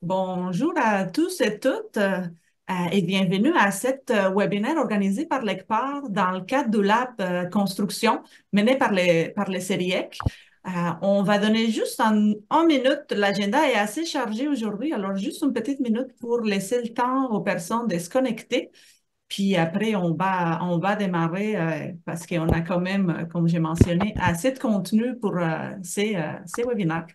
Bonjour à tous et toutes et bienvenue à cet webinaire organisé par l'ECPAR dans le cadre de l'app Construction mené par les CERIEC. On va donner juste en minute, l'agenda est assez chargé aujourd'hui, alors juste une petite minute pour laisser le temps aux personnes de se connecter. Puis après, on va démarrer parce qu'on a quand même, comme j'ai mentionné, assez de contenu pour ces webinaires.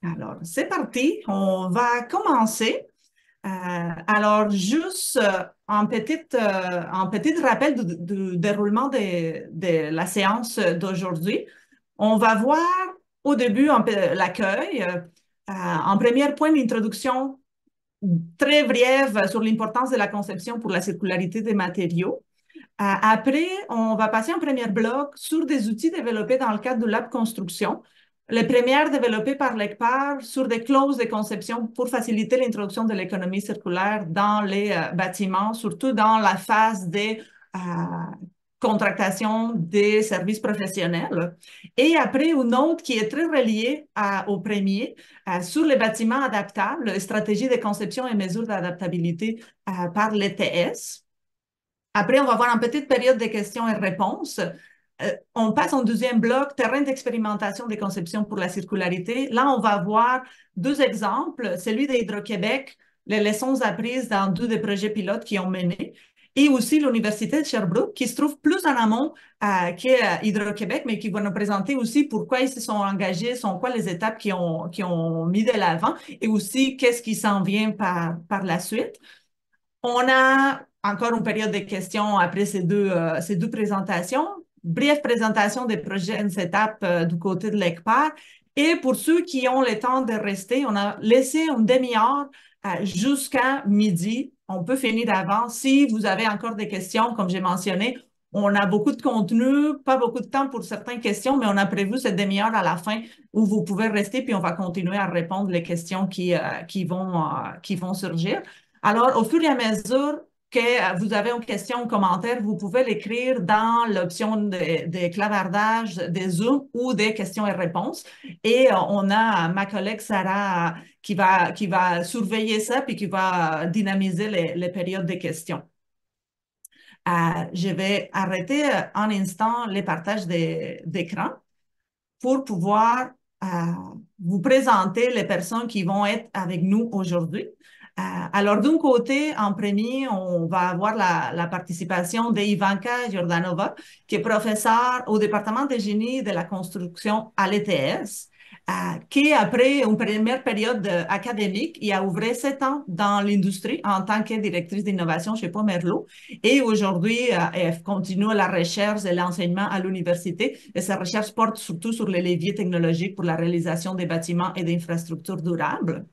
Alors, c'est parti. On va commencer. Alors, juste en petit rappel du déroulement de la séance d'aujourd'hui. On va voir au début l'accueil. En premier point, l'introduction très brève sur l'importance de la conception pour la circularité des matériaux. Après, on va passer en premier bloc sur des outils développés dans le cadre de Lab Construction. Les premières développées par l'ECPAR sur des clauses de conception pour faciliter l'introduction de l'économie circulaire dans les bâtiments, surtout dans la phase de contractation des services professionnels. Et après, une autre qui est très reliée au premier, sur les bâtiments adaptables, stratégie de conception et mesures d'adaptabilité par l'ETS. Après, on va voir une petite période de questions et réponses. On passe au deuxième bloc, terrain d'expérimentation des conceptions pour la circularité. Là, on va voir deux exemples, celui d'Hydro-Québec, les leçons apprises dans deux des projets pilotes qui ont mené, et aussi l'Université de Sherbrooke, qui se trouve plus en amont qu'Hydro-Québec, mais qui va nous présenter aussi pourquoi ils se sont engagés, sont quoi les étapes qui ont mis de l'avant, et aussi qu'est-ce qui s'en vient par la suite. On a encore une période de questions après ces deux présentations. Brève présentation des prochaines étapes du côté de l'ECPAR. Et pour ceux qui ont le temps de rester, on a laissé une demi-heure jusqu'à midi. On peut finir avant. Si vous avez encore des questions, comme j'ai mentionné, on a beaucoup de contenu, pas beaucoup de temps pour certaines questions, mais on a prévu cette demi-heure à la fin où vous pouvez rester, puis on va continuer à répondre les questions qui vont surgir. Alors, au fur et à mesure que vous avez une question ou un commentaire, vous pouvez l'écrire dans l'option de clavardage des Zoom ou des questions et réponses. Et on a ma collègue Sarah qui va surveiller ça puis qui va dynamiser les périodes de questions. Je vais arrêter un instant les partages d'écran pour pouvoir euh, vous présenter les personnes qui vont être avec nous aujourd'hui. Alors, d'un côté, en premier, on va avoir la participation d'Ivanka Jordanova, qui est professeure au département de génie de la construction à l'ETS, qui, après une première période académique, il a ouvert 7 ans dans l'industrie en tant que directrice d'innovation chez Pomerleau. Et aujourd'hui, elle continue la recherche et l'enseignement à l'université. Et sa recherche porte surtout sur les leviers technologiques pour la réalisation des bâtiments et d'infrastructures durables.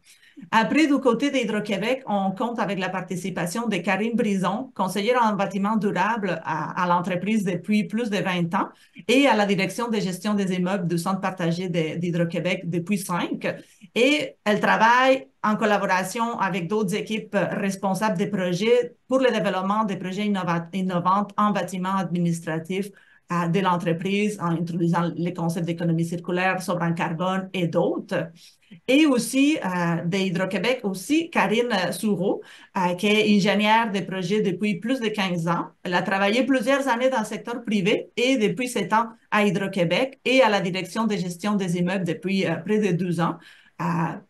Après, du côté d'Hydro-Québec, on compte avec la participation de Karine Brison, conseillère en bâtiment durable à l'entreprise depuis plus de 20 ans et à la direction de gestion des immeubles du centre partagé d'Hydro-Québec depuis 5. Et elle travaille en collaboration avec d'autres équipes responsables des projets pour le développement des projets innovants en bâtiment administratif de l'entreprise en introduisant les concepts d'économie circulaire, sobre en carbone et d'autres. Et aussi d'Hydro-Québec aussi, Karine Soureau, qui est ingénieure de projet depuis plus de 15 ans. Elle a travaillé plusieurs années dans le secteur privé et depuis 7 ans à Hydro-Québec et à la direction de gestion des immeubles depuis près de 12 ans.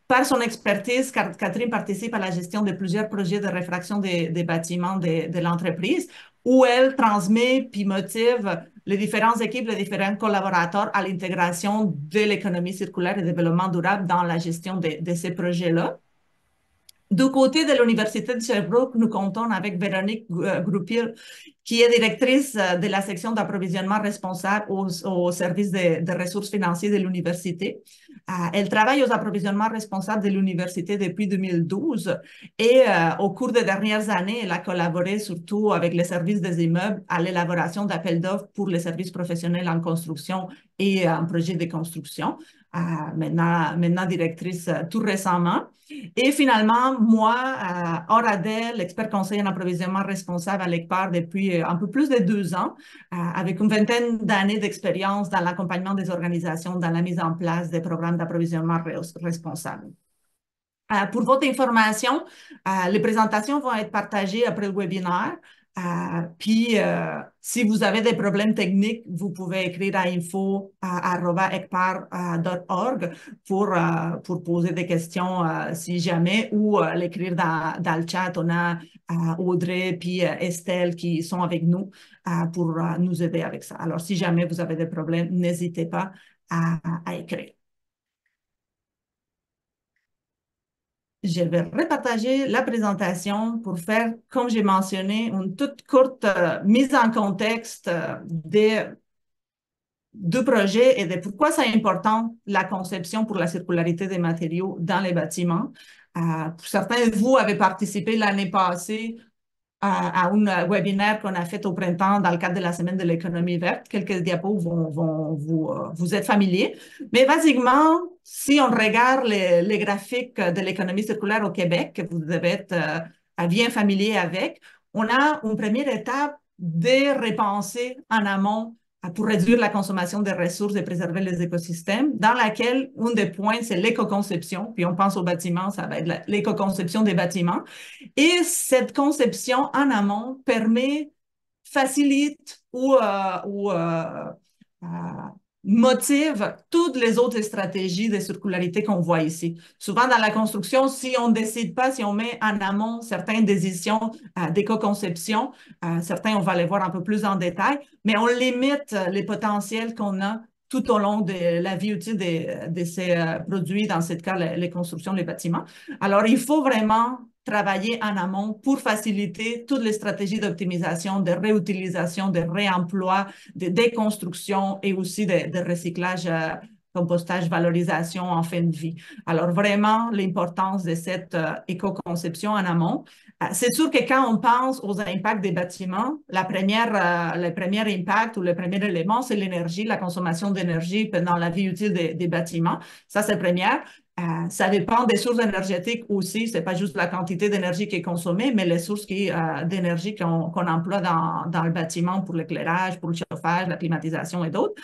Par son expertise, Catherine participe à la gestion de plusieurs projets de réfraction des bâtiments de l'entreprise où elle transmet puis motive les différentes équipes, les différents collaborateurs à l'intégration de l'économie circulaire et développement durable dans la gestion de ces projets-là. Du côté de l'Université de Sherbrooke, nous comptons avec Véronique Groupil, qui est directrice de la section d'approvisionnement responsable au service de ressources financières de l'université. Elle travaille aux approvisionnements responsables de l'université depuis 2012 et au cours des dernières années, elle a collaboré surtout avec les services des immeubles à l'élaboration d'appels d'offres pour les services professionnels en construction et en projet de construction. Maintenant directrice tout récemment. Et finalement, moi, Oradel, expert conseiller en approvisionnement responsable à l'ECPAR depuis un peu plus de 2 ans, avec une vingtaine d'années d'expérience dans l'accompagnement des organisations, dans la mise en place des programmes d'approvisionnement responsable. Pour votre information, les présentations vont être partagées après le webinaire. Puis, si vous avez des problèmes techniques, vous pouvez écrire à info@ecpar.org pour poser des questions si jamais, ou l'écrire dans le chat. On a Audrey puis Estelle qui sont avec nous pour nous aider avec ça. Alors, si jamais vous avez des problèmes, n'hésitez pas à écrire. Je vais repartager la présentation pour faire, comme j'ai mentionné, une toute courte mise en contexte des deux projets et de pourquoi c'est important la conception pour la circularité des matériaux dans les bâtiments. Pour certains de vous avez participé l'année passée à un webinaire qu'on a fait au printemps dans le cadre de la Semaine de l'économie verte. Quelques diapos vont vous être familiers. Mais basiquement, si on regarde les graphiques de l'économie circulaire au Québec, que vous devez être bien familier avec, on a une première étape de repenser en amont pour réduire la consommation des ressources et préserver les écosystèmes, dans laquelle un des points, c'est l'éco-conception. Puis on pense aux bâtiments, ça va être l'éco-conception des bâtiments. Et cette conception en amont facilite ou motive toutes les autres stratégies de circularité qu'on voit ici. Souvent dans la construction, si on ne décide pas, si on met en amont certaines décisions d'éco-conception, certains, on va les voir un peu plus en détail, mais on limite les potentiels qu'on a tout au long de la vie utile de ces produits, dans ce cas, les constructions, les bâtiments. Alors, il faut vraiment travailler en amont pour faciliter toutes les stratégies d'optimisation, de réutilisation, de réemploi, de déconstruction et aussi de recyclage, compostage, valorisation en fin de vie. Alors, vraiment, l'importance de cette éco-conception en amont. C'est sûr que quand on pense aux impacts des bâtiments, le premier impact ou le premier élément, c'est l'énergie, la consommation d'énergie dans la vie utile des bâtiments. Ça, c'est première. Ça dépend des sources énergétiques aussi. Ce n'est pas juste la quantité d'énergie qui est consommée, mais les sources d'énergie qu'on emploie dans le bâtiment pour l'éclairage, pour le chauffage, la climatisation et d'autres.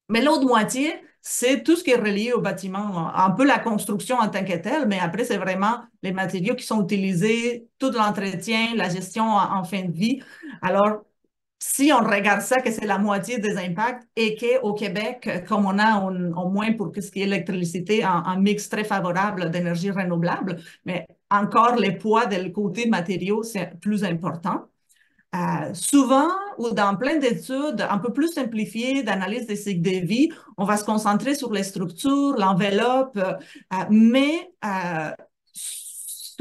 Mais l'autre moitié, c'est tout ce qui est relié au bâtiment, un peu la construction en tant que telle, mais après, c'est vraiment les matériaux qui sont utilisés, tout l'entretien, la gestion en fin de vie. Alors, si on regarde ça, que c'est la moitié des impacts et qu'au Québec, comme on a au moins pour ce qui est l'électricité, un mix très favorable d'énergie renouvelable, mais encore les poids du côté matériaux, c'est plus important. Souvent, ou dans plein d'études un peu plus simplifiées d'analyse des cycles de vie, on va se concentrer sur les structures, l'enveloppe, mais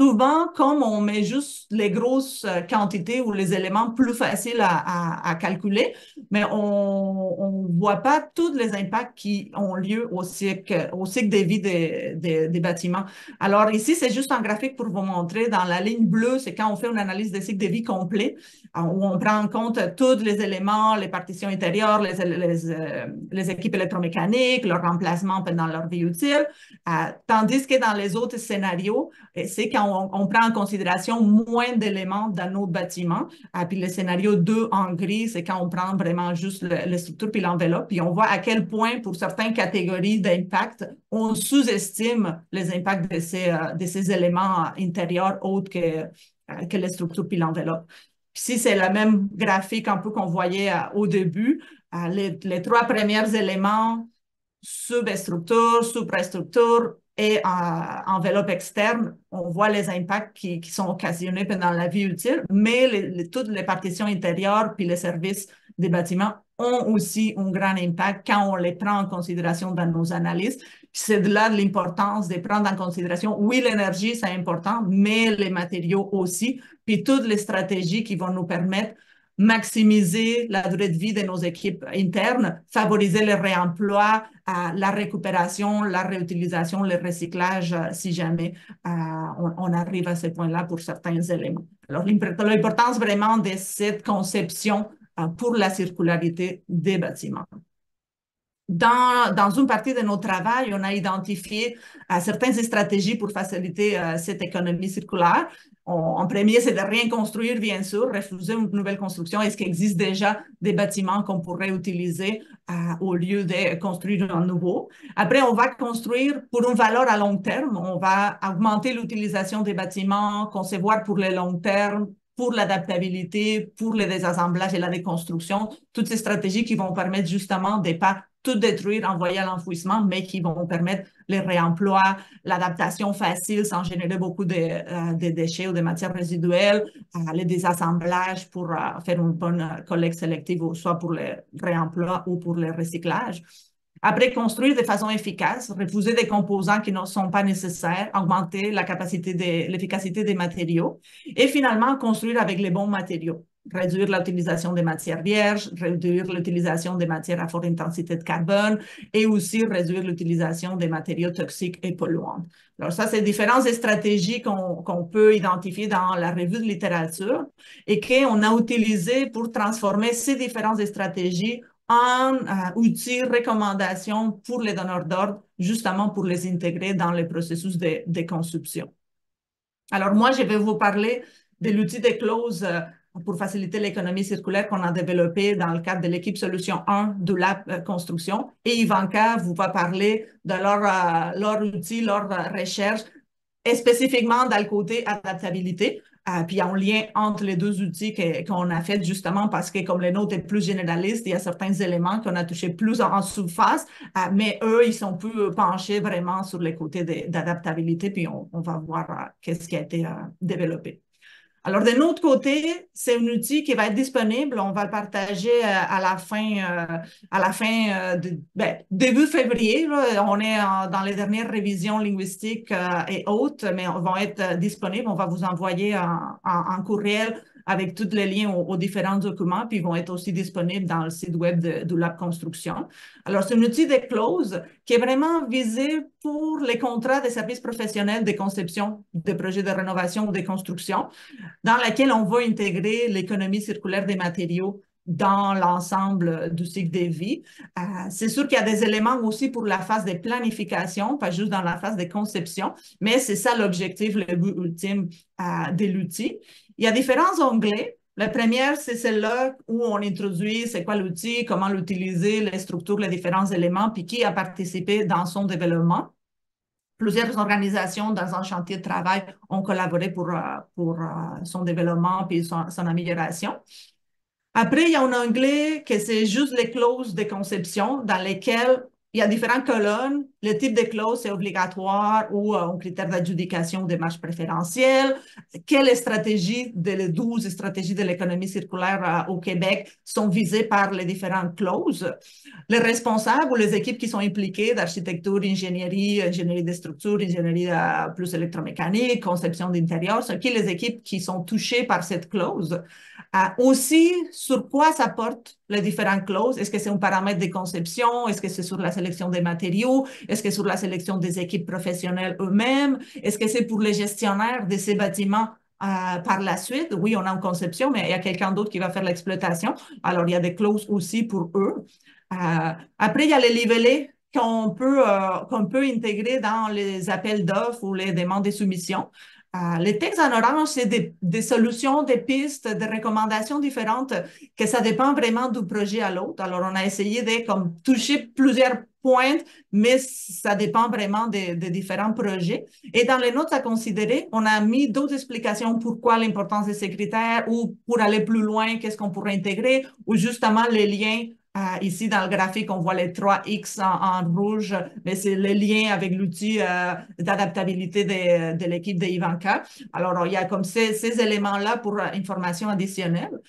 souvent, comme on met juste les grosses quantités ou les éléments plus faciles à calculer, mais on ne voit pas tous les impacts qui ont lieu au cycle de vie des bâtiments. Alors ici, c'est juste un graphique pour vous montrer. Dans la ligne bleue, c'est quand on fait une analyse des cycles de vie complet, où on prend en compte tous les éléments, les partitions intérieures, les équipes électromécaniques, leur remplacement pendant leur vie utile, tandis que dans les autres scénarios, c'est quand on prend en considération moins d'éléments dans nos bâtiments. Puis le scénario 2 en gris, c'est quand on prend vraiment juste les structures puis l'enveloppe, puis on voit à quel point, pour certaines catégories d'impact, on sous-estime les impacts de ces éléments intérieurs autres que les structures puis l'enveloppe. Ici, c'est le même graphique un peu qu'on voyait au début. Les trois premiers éléments, substructure, suprastructure et enveloppe externe, on voit les impacts qui sont occasionnés pendant la vie utile, mais toutes les partitions intérieures puis les services des bâtiments ont aussi un grand impact quand on les prend en considération dans nos analyses. C'est de là l'importance de prendre en considération, oui, l'énergie, c'est important, mais les matériaux aussi, puis toutes les stratégies qui vont nous permettre maximiser la durée de vie de nos équipes internes, favoriser le réemploi, la récupération, la réutilisation, le recyclage, si jamais on arrive à ce point-là pour certains éléments. Alors, l'importance vraiment de cette conception pour la circularité des bâtiments. Dans une partie de notre travail, on a identifié certaines stratégies pour faciliter cette économie circulaire. En premier, c'est de rien construire, bien sûr, refuser une nouvelle construction. Est-ce qu'il existe déjà des bâtiments qu'on pourrait utiliser au lieu de construire un nouveau? Après, on va construire pour une valeur à long terme. On va augmenter l'utilisation des bâtiments, concevoir pour le long terme, pour l'adaptabilité, pour le désassemblage et la déconstruction, toutes ces stratégies qui vont permettre justement de ne pas tout détruire, envoyer à l'enfouissement, mais qui vont permettre le réemploi, l'adaptation facile sans générer beaucoup de déchets ou de matières résiduelles, le désassemblage pour faire une bonne collecte sélective, soit pour le réemploi ou pour le recyclage. Après, construire de façon efficace, refuser des composants qui ne sont pas nécessaires, augmenter la capacité l'efficacité des matériaux et finalement construire avec les bons matériaux. Réduire l'utilisation des matières vierges, réduire l'utilisation des matières à forte intensité de carbone et aussi réduire l'utilisation des matériaux toxiques et polluants. Alors ça, c'est différentes stratégies qu'on peut identifier dans la revue de littérature et qu'on a utilisées pour transformer ces différentes stratégies en outils, recommandations pour les donneurs d'ordre, justement pour les intégrer dans le processus de conception. Alors moi, je vais vous parler de l'outil de clause pour faciliter l'économie circulaire qu'on a développé dans le cadre de l'équipe Solution 1 de la construction. Et Ivanka vous va parler de leur outil, leur recherche, et spécifiquement dans le côté adaptabilité. Puis il y a un lien entre les deux outils qu'on a fait justement parce que comme les nôtres est plus généraliste, il y a certains éléments qu'on a touchés plus en surface, mais eux, ils sont plus penchés vraiment sur les côtés d'adaptabilité, puis on va voir qu'est-ce qui a été développé. Alors, de notre côté, c'est un outil qui va être disponible. On va le partager à la fin début février. Là, on est dans les dernières révisions linguistiques et autres, mais on va être disponibles. On va vous envoyer un courriel avec tous les liens aux différents documents, puis ils vont être aussi disponibles dans le site web de Lab Construction. Alors, c'est un outil de clause qui est vraiment visé pour les contrats de services professionnels de conception de projets de rénovation ou de construction, dans laquelle on va intégrer l'économie circulaire des matériaux dans l'ensemble du cycle de vie. C'est sûr qu'il y a des éléments aussi pour la phase de planification, pas juste dans la phase de conception, mais c'est ça l'objectif, le but ultime de l'outil. Il y a différents onglets. La première, c'est celle-là où on introduit c'est quoi l'outil, comment l'utiliser, les structures, les différents éléments, puis qui a participé dans son développement. Plusieurs organisations dans un chantier de travail ont collaboré pour son développement puis son amélioration. Après, il y a un onglet que c'est juste les clauses de conception dans lesquelles il y a différentes colonnes. Le type de clause, c'est obligatoire ou un critère d'adjudication des marges préférentielles. Quelles stratégies les 12 stratégies de l'économie circulaire au Québec sont visées par les différentes clauses? Les responsables ou les équipes qui sont impliquées d'architecture, ingénierie des structures, ingénierie plus électromécanique, conception d'intérieur, ce qui sont les équipes qui sont touchées par cette clause. Aussi, sur quoi ça porte les différentes clauses? Est-ce que c'est un paramètre de conception? Est-ce que c'est sur la sélection des matériaux? Est-ce que c'est sur la sélection des équipes professionnelles eux-mêmes? Est-ce que c'est pour les gestionnaires de ces bâtiments par la suite? Oui, on a une conception, mais il y a quelqu'un d'autre qui va faire l'exploitation. Alors, il y a des clauses aussi pour eux. Après, il y a les livelets qu'on peut intégrer dans les appels d'offres ou les demandes de soumission. Les textes en orange, c'est des solutions, des pistes, des recommandations différentes que ça dépend vraiment du projet à l'autre. Alors, on a essayé de toucher plusieurs points, mais ça dépend vraiment des différents projets. Et dans les notes à considérer, on a mis d'autres explications pourquoi l'importance de ces critères ou pour aller plus loin, qu'est-ce qu'on pourrait intégrer ou justement les liens. Ici, dans le graphique, on voit les 3X en rouge, mais c'est le lien avec l'outil d'adaptabilité de l'équipe de Ivanka. Alors, il y a comme ces éléments-là pour information additionnelle.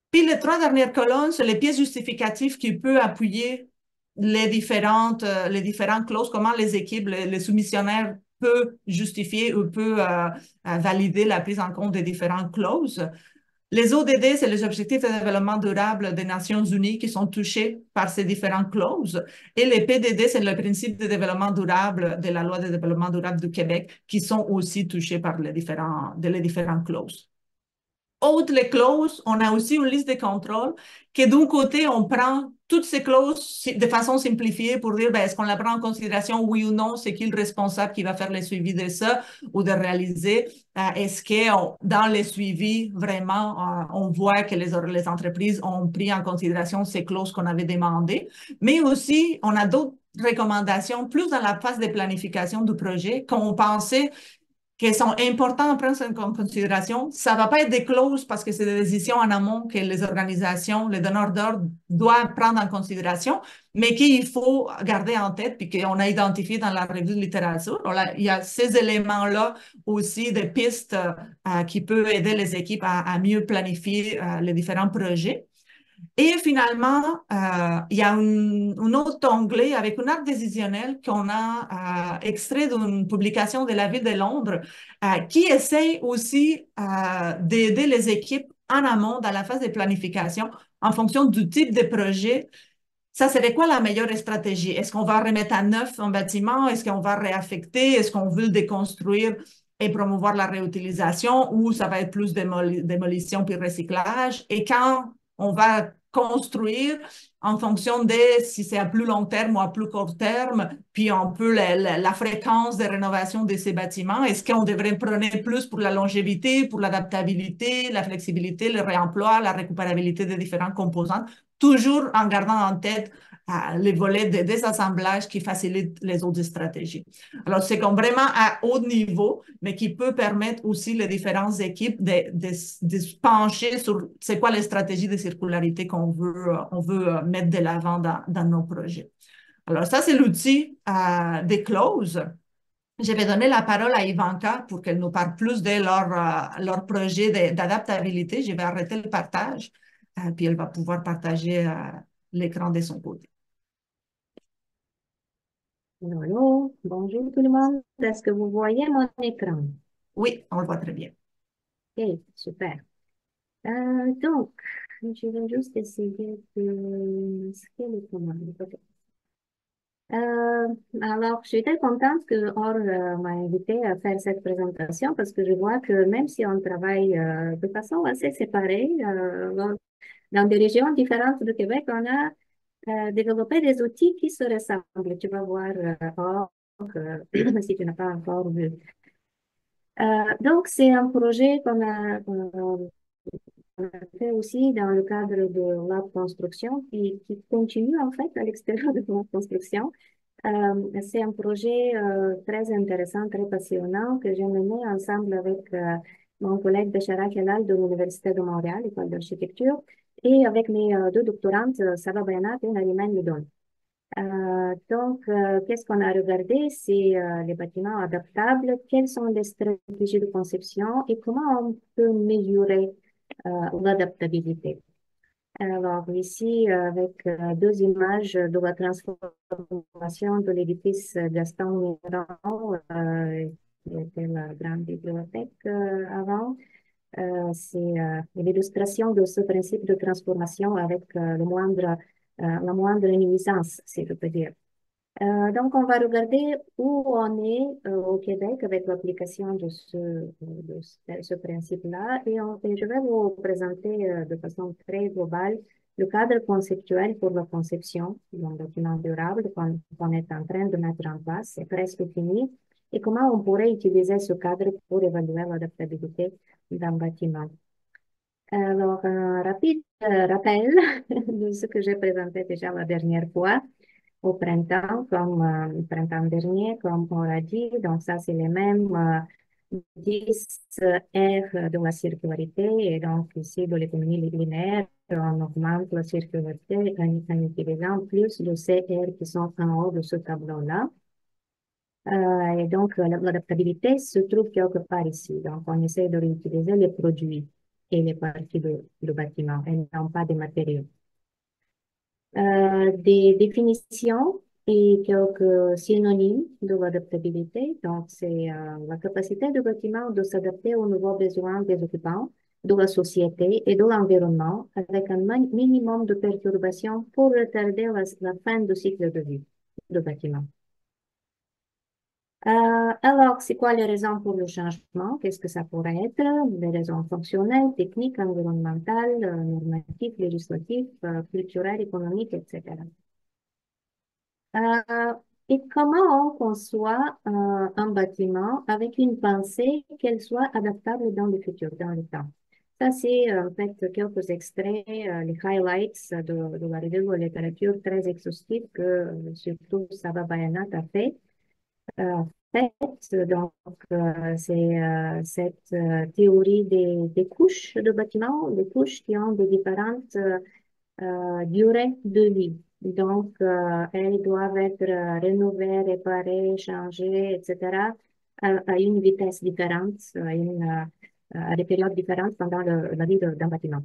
Puis, les 3 dernières colonnes, c'est les pièces justificatives qui peuvent appuyer les différentes clauses, comment les équipes, les soumissionnaires peuvent justifier ou peuvent valider la prise en compte des différentes clauses. Les ODD, c'est les objectifs de développement durable des Nations Unies qui sont touchés par ces différentes clauses. Et les PDD, c'est le principe de développement durable de la loi de développement durable du Québec qui sont aussi touchés par les différentes clauses. Outre les clauses, on a aussi une liste de contrôles que d'un côté, on prend toutes ces clauses de façon simplifiée pour dire, ben, est-ce qu'on la prend en considération, oui ou non, c'est qui le responsable qui va faire le suivi de ça ou de réaliser. Est-ce que dans les suivis, vraiment, on voit que les entreprises ont pris en considération ces clauses qu'on avait demandées. Mais aussi, on a d'autres recommandations plus dans la phase de planification du projet qu'on pensait qui sont importants à prendre en considération. Ça ne va pas être des clauses parce que c'est des décisions en amont que les organisations, les donneurs d'ordre doivent prendre en considération, mais qu'il faut garder en tête puis qu'on a identifié dans la revue de littérature. Alors, il y a ces éléments-là aussi des pistes qui peuvent aider les équipes à mieux planifier les différents projets. Et finalement, il y a un autre onglet avec une art décisionnelle qu'on a extrait d'une publication de la ville de Londres qui essaie aussi d'aider les équipes en amont dans la phase de planification en fonction du type de projet. Ça serait quoi la meilleure stratégie? Est-ce qu'on va remettre à neuf un bâtiment? Est-ce qu'on va réaffecter? Est-ce qu'on veut le déconstruire et promouvoir la réutilisation ou ça va être plus démolition puis recyclage? Et quand on va construire en fonction de si c'est à plus long terme ou à plus court terme, puis un peu la fréquence de rénovation de ces bâtiments. Est-ce qu'on devrait prendre plus pour la longévité, pour l'adaptabilité, la flexibilité, le réemploi, la récupérabilité des différents composants, toujours en gardant en tête les volets de désassemblage qui facilitent les autres stratégies. Alors, c'est comme vraiment à haut niveau, mais qui peut permettre aussi les différentes équipes de se pencher sur c'est quoi les stratégies de circularité on veut mettre de l'avant dans nos projets. Alors, ça, c'est l'outil des clauses. Je vais donner la parole à Ivanka pour qu'elle nous parle plus de leur projet d'adaptabilité. Je vais arrêter le partage, puis elle va pouvoir partager l'écran de son côté. Allô, bonjour tout le monde. Est-ce que vous voyez mon écran? Oui, on le voit très bien. Ok, super. Donc, je vais juste essayer de masquer les commandes. Ok. Alors, je suis très contente que Or m'a invité à faire cette présentation parce que je vois que même si on travaille de façon assez séparée dans des régions différentes du Québec, on a développé des outils qui se ressemblent. Tu vas voir Or si tu n'as pas encore vu. Donc, c'est un projet qu'on a fait aussi dans le cadre de Lab Construction qui continue en fait à l'extérieur de Lab Construction. C'est un projet très intéressant, très passionnant que j'ai mené ensemble avec mon collègue Béchara Kelal de l'Université de Montréal, École d'architecture, et avec mes deux doctorantes, Saba Bayanat et Nariman Lidon. Qu'est-ce qu'on a regardé? C'est les bâtiments adaptables, quelles sont les stratégies de conception et comment on peut mesurer l'adaptabilité. Alors ici, avec deux images de la transformation de l'édifice Gaston Miron, qui était la grande bibliothèque avant, c'est l'illustration de ce principe de transformation avec la moindre nuisance, si je peux dire. Donc, on va regarder où on est au Québec avec l'application de ce principe-là et je vais vous présenter de façon très globale le cadre conceptuel pour la conception d'un bâtiment durable qu'on est en train de mettre en place, c'est presque fini, et comment on pourrait utiliser ce cadre pour évaluer l'adaptabilité d'un bâtiment. Alors, un rapide rappel de ce que j'ai présenté déjà la dernière fois au printemps, comme le printemps dernier, comme on l'a dit. Donc, ça, c'est les mêmes 10 R de la circularité. Et donc, ici, de l'économie linéaire, on augmente la circularité en utilisant plus de ces R qui sont en haut de ce tableau-là. Et donc, l'adaptabilité se trouve quelque part ici. Donc, on essaie de réutiliser les produits et les parties de bâtiment et non pas des matériaux. Des définitions et quelques synonymes de l'adaptabilité. Donc, c'est la capacité du bâtiment de s'adapter aux nouveaux besoins des occupants de la société et de l'environnement avec un minimum de perturbations pour retarder la fin du cycle de vie du bâtiment. Alors, c'est quoi les raisons pour le changement? Qu'est-ce que ça pourrait être? Des raisons fonctionnelles, techniques, environnementales, normatives, législatives, culturelles, économiques, etc. Euh, et comment on conçoit un bâtiment avec une pensée qu'elle soit adaptable dans le futur, dans le temps? Ça, c'est en fait quelques extraits, les highlights de la revue de littérature très exhaustive que surtout Saba Bayanat a fait. Fait, donc, c'est cette théorie des couches de bâtiments, des couches qui ont des différentes durée de vie. Donc, elles doivent être rénovées, réparées, changées, etc., à une vitesse différente, à des périodes différentes pendant la vie d'un bâtiment.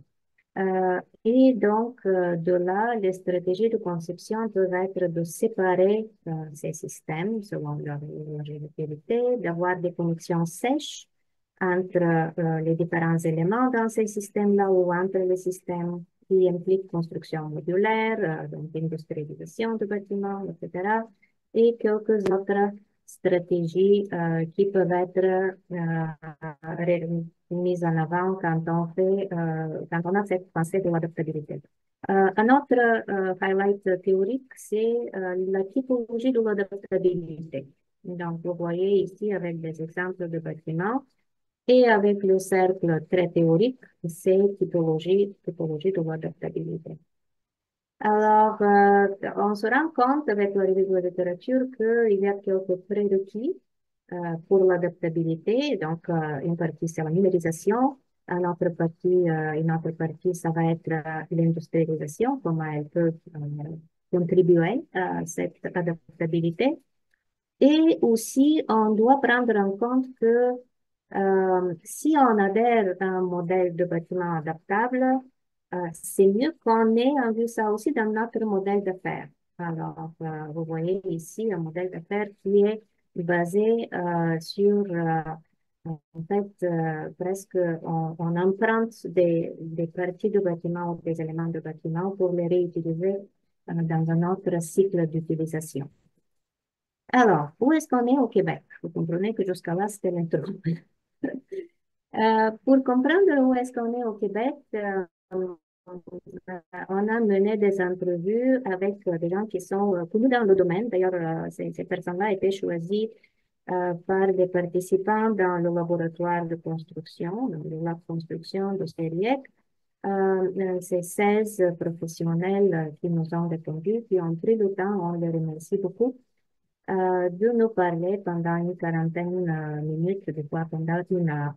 Et donc, de là, les stratégies de conception peuvent être de séparer ces systèmes selon leur utilité, d'avoir des connexions sèches entre les différents éléments dans ces systèmes-là ou entre les systèmes qui impliquent construction modulaire, donc industrialisation de bâtiments, etc. Et quelques autres stratégies qui peuvent être mises en avant quand on a cette pensée de l'adaptabilité. Un autre highlight théorique, c'est la typologie de l'adaptabilité. Donc, vous voyez ici avec des exemples de bâtiments et avec le cercle très théorique, c'est typologie de l'adaptabilité. Alors, on se rend compte avec la revue de la littérature qu'il y a quelques prérequis pour l'adaptabilité. Donc, une partie, c'est la numérisation. Une autre partie, ça va être l'industrialisation, comment elle peut contribuer à cette adaptabilité. Et aussi, on doit prendre en compte que si on adhère à un modèle de bâtiment adaptable, c'est mieux qu'on ait en vue ça aussi dans notre modèle d'affaires. Alors, vous voyez ici un modèle d'affaires qui est basé sur, en fait, presque, on emprunte des parties de bâtiment ou des éléments de bâtiment pour les réutiliser dans un autre cycle d'utilisation. Alors, où est-ce qu'on est au Québec? Vous comprenez que jusqu'à là, c'était l'intro. Pour comprendre où est-ce qu'on est au Québec, on a mené des entrevues avec des gens qui sont connus dans le domaine. D'ailleurs, ces personnes-là étaient choisies par des participants dans le laboratoire de construction, dans le lab construction de Stériec. Ces 16 professionnels qui nous ont répondu, qui ont pris le temps, on les remercie beaucoup, de nous parler pendant une quarantaine de minutes, des fois pendant une heure.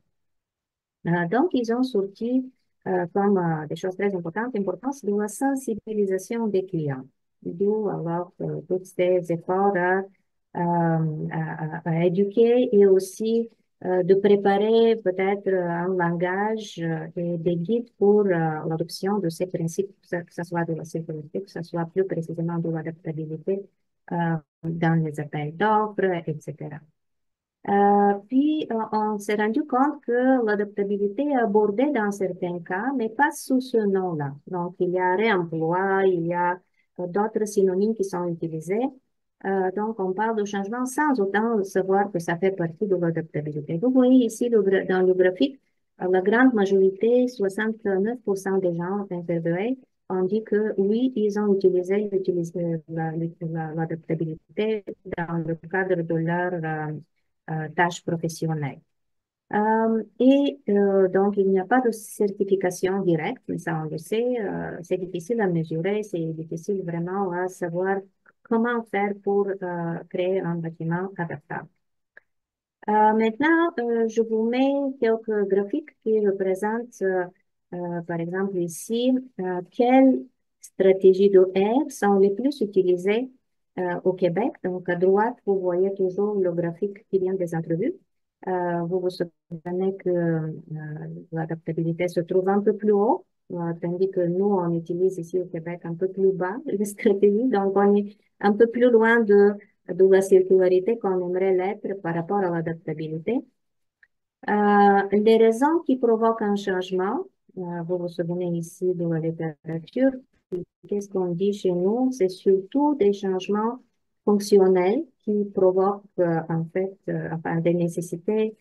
Donc, ils ont sorti comme des choses très importantes, l'importance de la sensibilisation des clients. D'où alors tous ces efforts à éduquer et aussi de préparer peut-être un langage et des guides pour l'adoption de ces principes, que ce soit de la sécurité, que ce soit plus précisément de l'adaptabilité dans les appels d'offres, etc. Puis, on s'est rendu compte que l'adaptabilité est abordée dans certains cas, mais pas sous ce nom-là. Donc, il y a réemploi, il y a d'autres synonymes qui sont utilisés. Donc, on parle de changement sans autant savoir que ça fait partie de l'adaptabilité. Vous voyez ici dans le graphique, la grande majorité, 69% des gens interviewés, ont dit que oui, ils ont utilisé l'adaptabilité dans le cadre de leur tâches professionnelles. Donc, il n'y a pas de certification directe, mais ça, on le sait, c'est difficile à mesurer, c'est difficile vraiment à savoir comment faire pour créer un bâtiment adaptable. Maintenant, je vous mets quelques graphiques qui représentent, par exemple ici, quelles stratégies de R sont les plus utilisées au Québec. Donc, à droite, vous voyez toujours le graphique qui vient des entrevues. Vous vous souvenez que l'adaptabilité se trouve un peu plus haut, tandis que nous, on utilise ici au Québec un peu plus bas les stratégies. Donc, on est un peu plus loin de la circularité qu'on aimerait l'être par rapport à l'adaptabilité. Les raisons qui provoquent un changement, vous vous souvenez ici de la littérature, qu'est-ce qu'on dit chez nous? C'est surtout des changements fonctionnels qui provoquent en fait enfin, des nécessités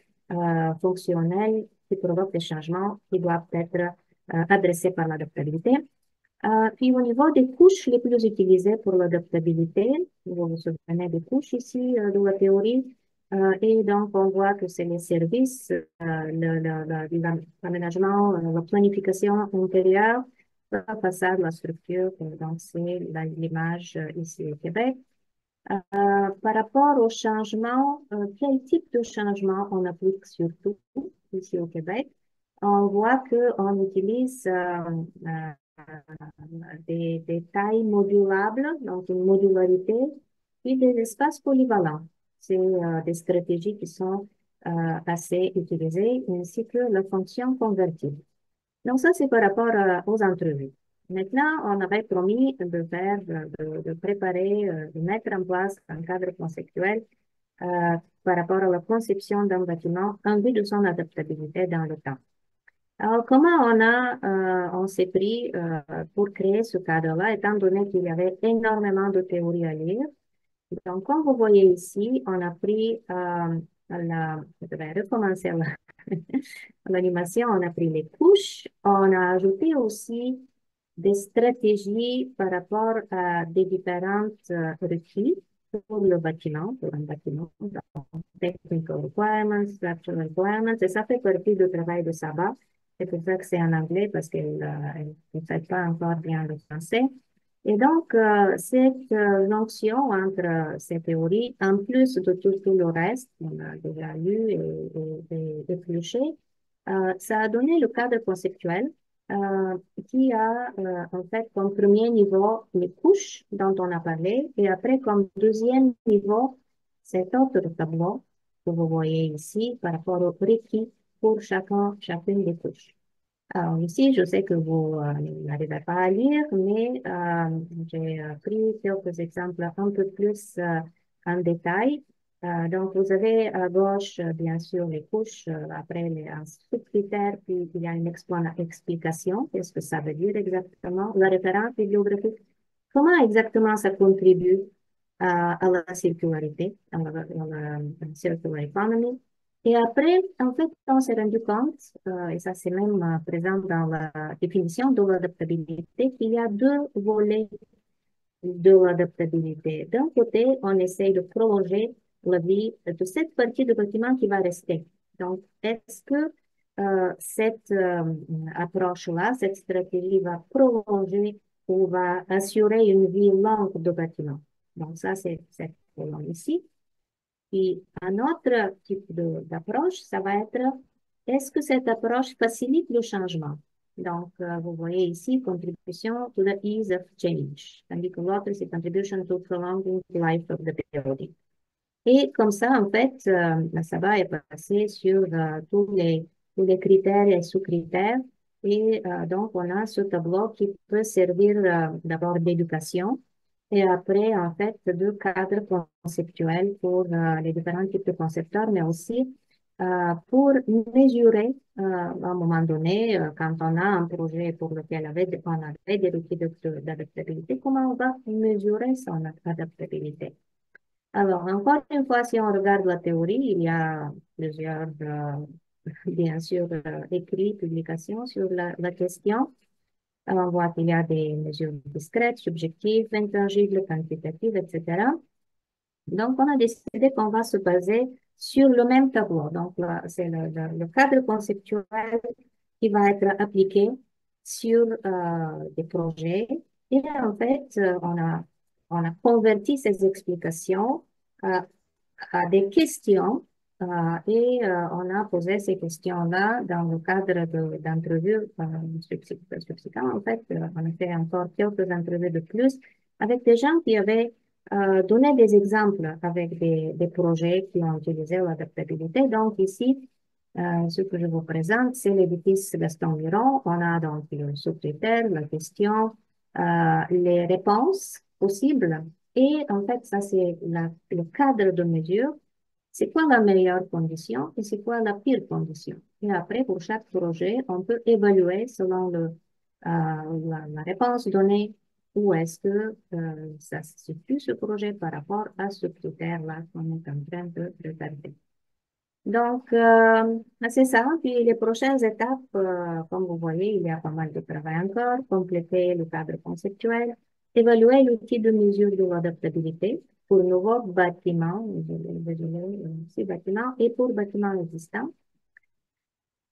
fonctionnelles qui provoquent des changements qui doivent être adressés par l'adaptabilité. Puis au niveau des couches les plus utilisées pour l'adaptabilité, vous vous souvenez des couches ici de la théorie, et donc on voit que c'est les services, l'aménagement, la planification intérieure, la façade, la structure, donc c'est l'image ici au Québec. Par rapport au changement, quel type de changement on applique surtout ici au Québec? On voit qu'on utilise des tailles modulables, donc une modularité, puis des espaces polyvalents. C'est des stratégies qui sont assez utilisées, ainsi que la fonction convertible. Donc ça, c'est par rapport aux entrevues. Maintenant, on avait promis de faire, de préparer, de mettre en place un cadre conceptuel par rapport à la conception d'un bâtiment en vue de son adaptabilité dans le temps. Alors, comment on s'est pris pour créer ce cadre-là, étant donné qu'il y avait énormément de théories à lire. Donc, comme vous voyez ici, on a pris je vais recommencer l'animation, on a pris les couches, on a ajouté aussi des stratégies par rapport à des différentes requis pour le bâtiment, pour un bâtiment, donc, technical requirements, structural requirements, et ça fait partie du travail de Saba. C'est pour ça que c'est en anglais, parce qu'elle ne fait pas encore bien le français. Et donc, cette jonction entre ces théories, en plus de tout le reste qu'on a déjà lu et épluché, ça a donné le cadre conceptuel qui a en fait comme premier niveau les couches dont on a parlé et après comme deuxième niveau cet autre tableau que vous voyez ici par rapport au requis pour chacune des couches. Alors ici, je sais que vous n'arrivez pas à lire, mais j'ai pris quelques exemples un peu plus en détail. Donc, vous avez à gauche, bien sûr, les couches, après les sous-critères, puis il y a une explication. Qu'est-ce que ça veut dire exactement? La référence bibliographique. Comment exactement ça contribue à la circularité, à la circular economy? Et après, en fait, on s'est rendu compte, et ça c'est même présent dans la définition de l'adaptabilité, qu'il y a deux volets de l'adaptabilité. D'un côté, on essaye de prolonger la vie de cette partie du bâtiment qui va rester. Donc, est-ce que cette approche-là, cette stratégie va prolonger ou va assurer une vie longue de bâtiment? Donc, ça, c'est cette colonne ici. Puis un autre type d'approche, ça va être, est-ce que cette approche facilite le changement? Donc, vous voyez ici, contribution to the ease of change. Tandis que l'autre, c'est contribution to prolonging the life of the building. Et comme ça, en fait, ça va être passé sur tous les critères et sous-critères. Et donc, on a ce tableau qui peut servir d'abord d'éducation et après, en fait, de cadre conceptuel pour les différents types de concepteurs, mais aussi pour mesurer, à un moment donné, quand on a un projet pour lequel on avait des outils d'adaptabilité, comment on va mesurer son adaptabilité. Alors, encore une fois, si on regarde la théorie, il y a plusieurs, bien sûr, écrits, publications sur la question. Alors, on voit qu'il y a des mesures discrètes, subjectives, intangibles, quantitatives, etc. Donc, on a décidé qu'on va se baser sur le même tableau. Donc, là, c'est le cadre conceptuel qui va être appliqué sur des projets. Et en fait, on a converti ces explications euh, à des questions et on a posé ces questions-là dans le cadre d'entrevues subséquentes. En fait, on a fait encore quelques entrevues de plus avec des gens qui avaient donné des exemples avec des projets qui ont utilisé l'adaptabilité. Donc ici, ce que je vous présente, c'est l'édifice Gaston Miron. On a donc le sous-critère, la question, les réponses possibles. Et en fait, ça, c'est le cadre de mesure. c'est quoi la meilleure condition et c'est quoi la pire condition. Et après, pour chaque projet, on peut évaluer selon la réponse donnée où est-ce que ça se situe ce projet par rapport à ce critère-là qu'on est en train de regarder. Donc, c'est ça. Puis les prochaines étapes, comme vous voyez, il y a pas mal de travail encore. Compléter le cadre conceptuel, évaluer l'outil de mesure de l'adaptabilité pour nouveaux bâtiments, ces bâtiments et pour bâtiments existants,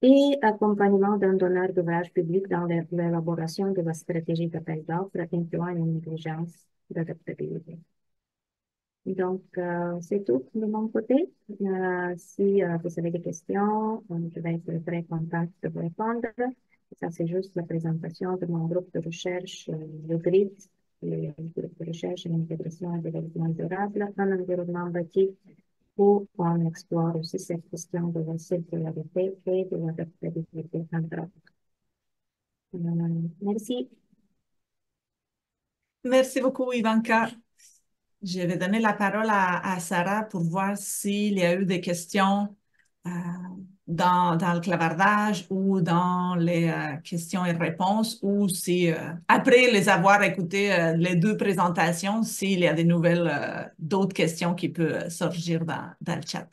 et accompagnement d'un donneur d'ouvrage public dans l'élaboration de la stratégie d'appel d'offres incluant une exigence d'adaptabilité. Donc, c'est tout de mon côté. Si vous avez des questions, je vais être très contente de vous répondre. Ça, c'est juste la présentation de mon groupe de recherche, le GRID, le groupe de recherche et l'intégration et développement durable en environnement bâti, où on explore aussi cette question de la circularité et de l'adaptabilité entre autres. Merci. Merci beaucoup, Ivanka. Je vais donner la parole à Sarah pour voir s'il y a eu des questions euh, dans le clavardage ou dans les questions et réponses, ou si, après les avoir écoutées, les deux présentations, s'il y a des nouvelles, d'autres questions qui peuvent surgir dans le chat.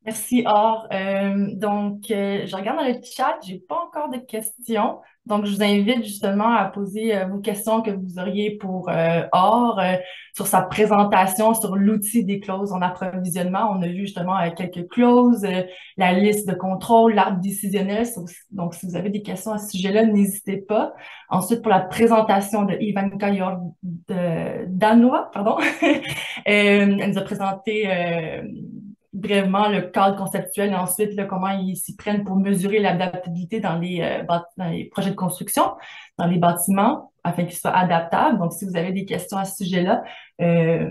Merci, Or. Je regarde dans le chat, j'ai pas encore de questions. Donc, je vous invite justement à poser vos questions que vous auriez pour Or sur sa présentation sur l'outil des clauses en approvisionnement. On a vu justement quelques clauses, la liste de contrôle, l'arbre décisionnel. Donc, si vous avez des questions à ce sujet-là, n'hésitez pas. Ensuite, pour la présentation de Ivanka Danois, pardon, elle nous a présenté brièvement le cadre conceptuel et ensuite là, comment ils s'y prennent pour mesurer l'adaptabilité dans dans les projets de construction, dans les bâtiments, afin qu'ils soient adaptables. Donc, si vous avez des questions à ce sujet-là, euh,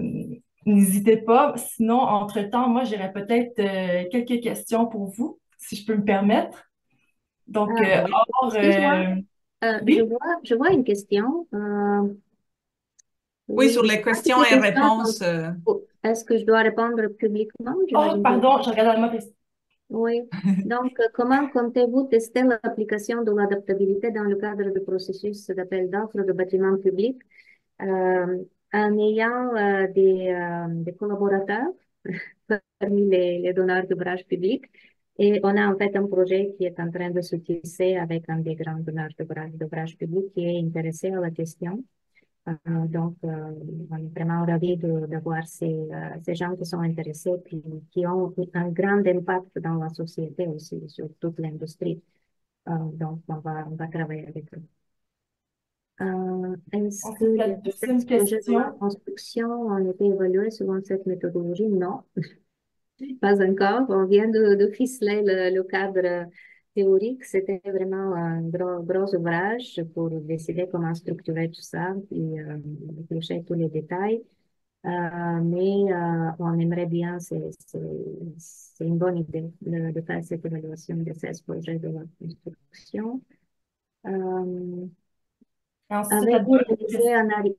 n'hésitez pas. Sinon, entre-temps, moi, j'aurais peut-être quelques questions pour vous, si je peux me permettre. Donc, Oui. Or, Excuse-moi, oui, je vois une question. Oui, sur Oui, les est-ce que questions ces et questions réponses. est-ce que je dois répondre publiquement? oh, J'imagine que pardon, je regarde dans ma question. oui. Donc, comment comptez-vous tester l'application de l'adaptabilité dans le cadre du processus d'appel d'offres de bâtiments publics en ayant des collaborateurs parmi les donneurs d'ouvrages publics? Et on a en fait un projet qui est en train de se tisser avec un des grands donneurs d'ouvrages publics qui est intéressé à la question. Donc, on est vraiment ravis d'avoir ces gens qui sont intéressés puis qui ont un grand impact dans la société aussi, sur toute l'industrie. Donc, on va travailler avec eux. Est-ce que Ensuite, la les deuxième projets de la question. construction ont été évalués selon cette méthodologie? Non, pas encore. On vient de ficeler le cadre théorique. C'était vraiment un gros ouvrage pour décider comment structurer tout ça et éplucher tous les détails. Mais on aimerait bien, c'est une bonne idée de faire cette évaluation de 16 projets de la construction. Et ensuite, la Avez-vous deuxième réalisé question. un analyse?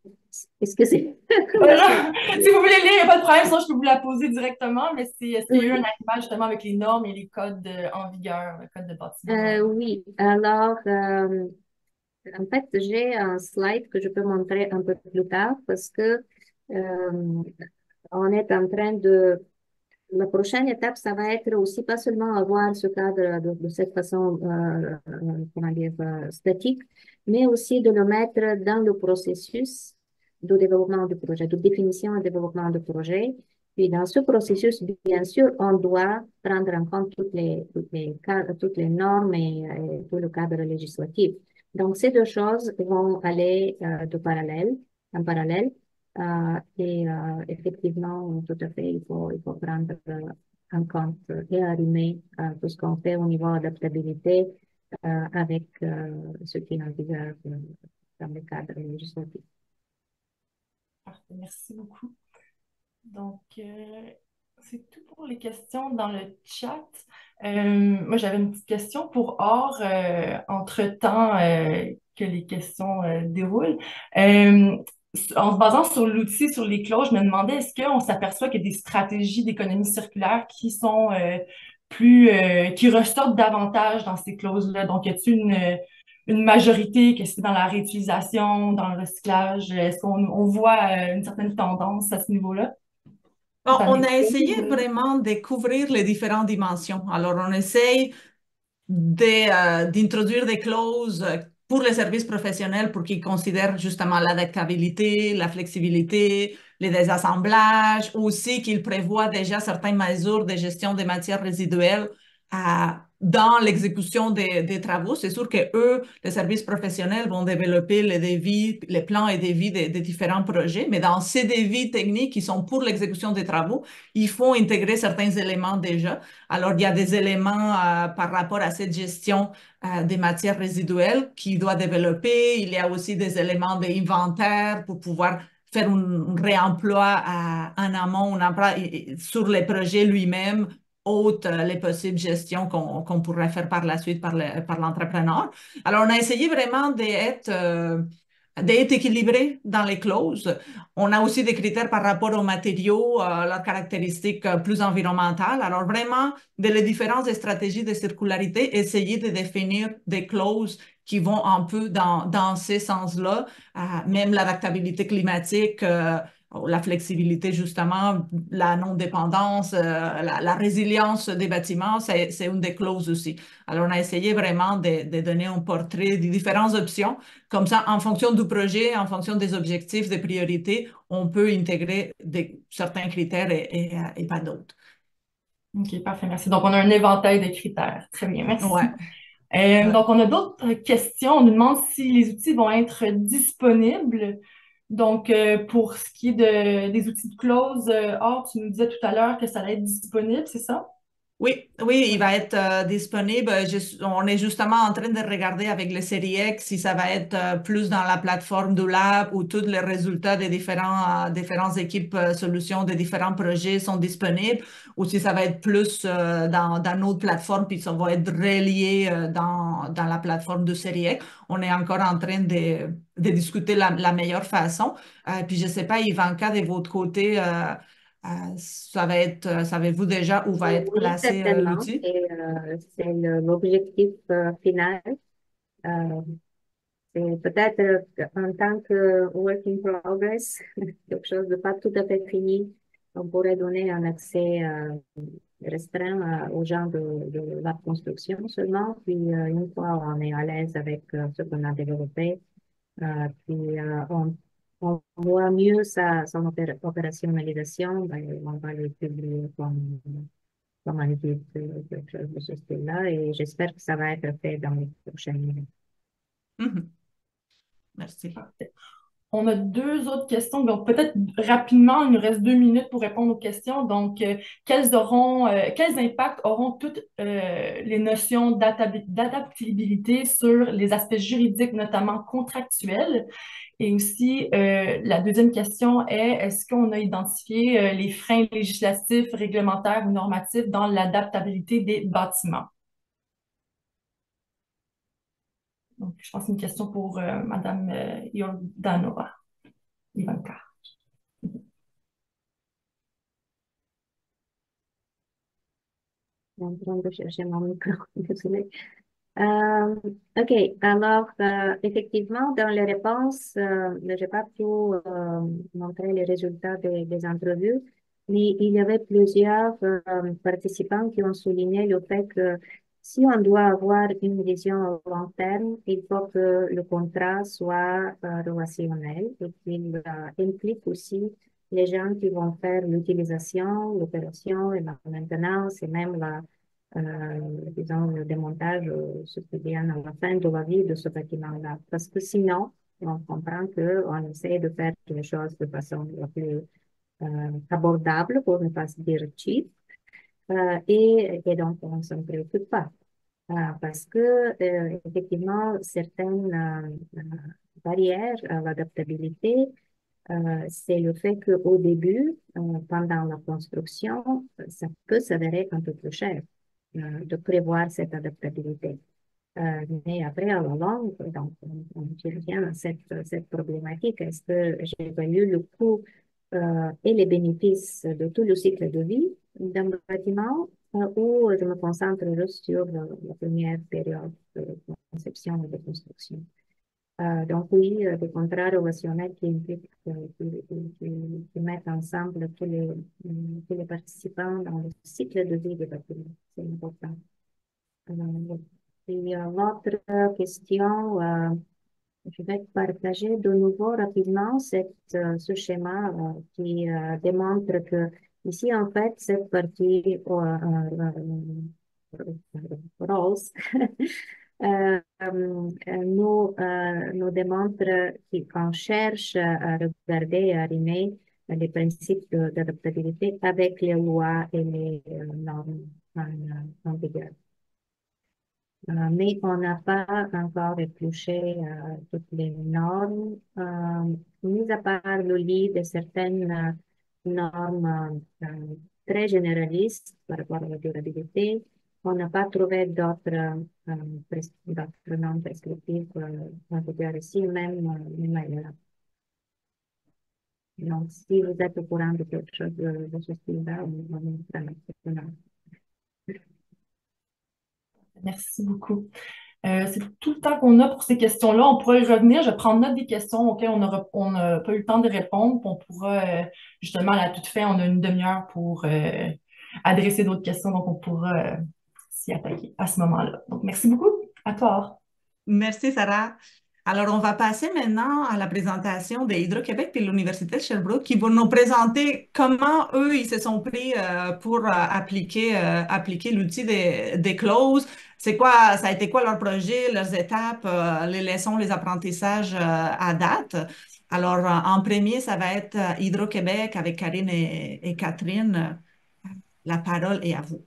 Excusez. Si vous voulez lire, il n'y a pas de problème, sinon je peux vous la poser directement, mais c'est est-ce qu'il y a eu un Oui. animal justement avec les normes et les codes en vigueur, le code de bâtiment en vigueur? Oui, alors, en fait, j'ai un slide que je peux montrer un peu plus tard parce que euh, on est en train de... La prochaine étape, ça va être aussi pas seulement avoir ce cadre de cette façon, comment dire, statique, mais aussi de le mettre dans le processus de développement du projet, de définition et développement du projet. Puis dans ce processus, bien sûr, on doit prendre en compte toutes les normes et tout le cadre législatif. Donc, ces deux choses vont aller en parallèle. Effectivement, tout à fait, il faut prendre en compte et arrimer tout ce qu'on fait au niveau adaptabilité avec ce qui est en vigueur dans le cadre législatif. Parfait, merci beaucoup. Donc, c'est tout pour les questions dans le chat. Moi, j'avais une petite question pour Or, entre-temps que les questions déroulent. en se basant sur l'outil, sur les clauses, je me demandais, est-ce qu'on s'aperçoit qu'il y a des stratégies d'économie circulaire qui sont qui ressortent davantage dans ces clauses-là? Donc, y a-t-il une majorité, que c'est dans la réutilisation, dans le recyclage? Est-ce qu'on voit une certaine tendance à ce niveau-là? Bon, Dans on les... a essayé vraiment de couvrir les différentes dimensions. Alors, on essaye d'introduire des clauses pour les services professionnels pour qu'ils considèrent justement l'adaptabilité, la flexibilité, les désassemblages, aussi qu'ils prévoient déjà certaines mesures de gestion des matières résiduelles dans l'exécution des travaux. C'est sûr que eux, les services professionnels, vont développer les devis, les plans et devis des différents projets, mais dans ces devis techniques qui sont pour l'exécution des travaux, il faut intégrer certains éléments déjà. Alors, il y a des éléments par rapport à cette gestion des matières résiduelles qu'il doit développer. Il y a aussi des éléments d'inventaire pour pouvoir faire un réemploi en amont, un emploi sur les projets lui-même, autres les possibles gestions qu'on pourrait faire par la suite par l'entrepreneur. Alors, on a essayé vraiment d'être équilibré dans les clauses. On a aussi des critères par rapport aux matériaux, leurs caractéristiques plus environnementales. Alors vraiment, de les différentes stratégies de circularité, essayer de définir des clauses qui vont un peu dans ces sens-là, même l'adaptabilité climatique, la flexibilité justement, la non-dépendance, la résilience des bâtiments, c'est une des clauses aussi. Alors on a essayé vraiment de donner un portrait des différentes options. Comme ça, en fonction du projet, en fonction des objectifs, des priorités, on peut intégrer certains critères et pas d'autres. OK, parfait, merci. Donc, on a un éventail de critères. Très bien, merci. Ouais, ouais. Donc, on a d'autres questions. On nous demande si les outils vont être disponibles. Donc, pour ce qui est des outils de clause, Or, tu nous disais tout à l'heure que ça allait être disponible, c'est ça? Oui, oui, il va être disponible. On est justement en train de regarder avec le série X si ça va être plus dans la plateforme du lab où tous les résultats des différentes équipes solutions des différents projets sont disponibles ou si ça va être plus dans notre plateforme puis ça va être relié dans la plateforme de série X. On est encore en train de discuter la meilleure façon. Puis je ne sais pas, Ivanka, de votre côté, ça va être, savez-vous déjà où va être Oui, placé certainement. l'outil? Et c'est l'objectif final. Euh, c'est peut-être en tant que work in progress, quelque chose de pas tout à fait fini. On pourrait donner un accès restreint aux gens de la construction seulement. Puis une fois on est à l'aise avec ce qu'on a développé, puis on voit mieux son opérationnalisation, ben, on va le publier comme un guide, quelque chose de ce style-là. Et j'espère que ça va être fait dans les prochaines minutes. Mhm. Merci. On a deux autres questions. Donc, peut-être rapidement, il nous reste 2 minutes pour répondre aux questions. Donc, quels impacts auront toutes les notions d'adaptabilité sur les aspects juridiques, notamment contractuels? Et aussi, la deuxième question est, est-ce qu'on a identifié les freins législatifs, réglementaires ou normatifs dans l'adaptabilité des bâtiments? Donc, je pense que c'est une question pour Madame Jordanova, Ivanka. Je suis en train de chercher mon micro, désolée. Euh, OK, alors effectivement, dans les réponses, je n'ai pas pu montrer les résultats des entrevues, mais il y avait plusieurs participants qui ont souligné le fait que si on doit avoir une vision à long terme, il faut que le contrat soit relationnel et qu'il implique aussi les gens qui vont faire l'utilisation, l'opération et la maintenance et même disons, le démontage, ce qui vient à la fin de la vie de ce bâtiment-là. Parce que sinon, on comprend qu'on essaie de faire les choses de façon la plus abordable, pour ne pas se dire cheap, et donc on ne s'en préoccupe pas. Parce que, effectivement, certaines barrières à l'adaptabilité, c'est le fait qu'au début, pendant la construction, ça peut s'avérer un peu plus cher de prévoir cette adaptabilité. Mais après, à la longue, donc, je reviens à cette problématique. Est-ce que j'évalue le coût et les bénéfices de tout le cycle de vie d'un bâtiment ou je me concentre juste sur la première période de conception et de construction? Donc oui, des contrats relationnels qui impliquent, qui mettent ensemble tous les participants dans le cycle de vie du bâtiment. C'est important. Et l'autre question, je vais partager de nouveau rapidement ce schéma qui démontre que ici, en fait, cette partie rose nous démontre qu'on cherche à regarder et à arrimer les principes d'adaptabilité avec les lois et les normes en vigueur. Mais on n'a pas encore épluché toutes les normes, mis à part le lit de certaines normes très généralistes par rapport à la durabilité. On n'a pas trouvé d'autres normes prescriptives en vigueur ici, même ailleurs. Donc, si vous êtes au courant de quelque chose de ce style-là, on est vraiment preneur. Merci beaucoup. C'est tout le temps qu'on a pour ces questions-là. On pourra y revenir. Je vais prendre note des questions auxquelles on n'a pas eu le temps de répondre. Puis on pourra, justement, à la toute fin, on a une demi-heure pour adresser d'autres questions. Donc, on pourra s'y attaquer à ce moment-là. Donc, merci beaucoup. À toi. Merci, Sarah. Alors, on va passer maintenant à la présentation de Hydro-Québec et l'Université de Sherbrooke qui vont nous présenter comment eux, ils se sont pris pour appliquer l'outil des clauses. C'est quoi, ça a été quoi leur projet, leurs étapes, les leçons, les apprentissages à date. Alors, en premier, ça va être Hydro-Québec avec Karine et Catherine. La parole est à vous.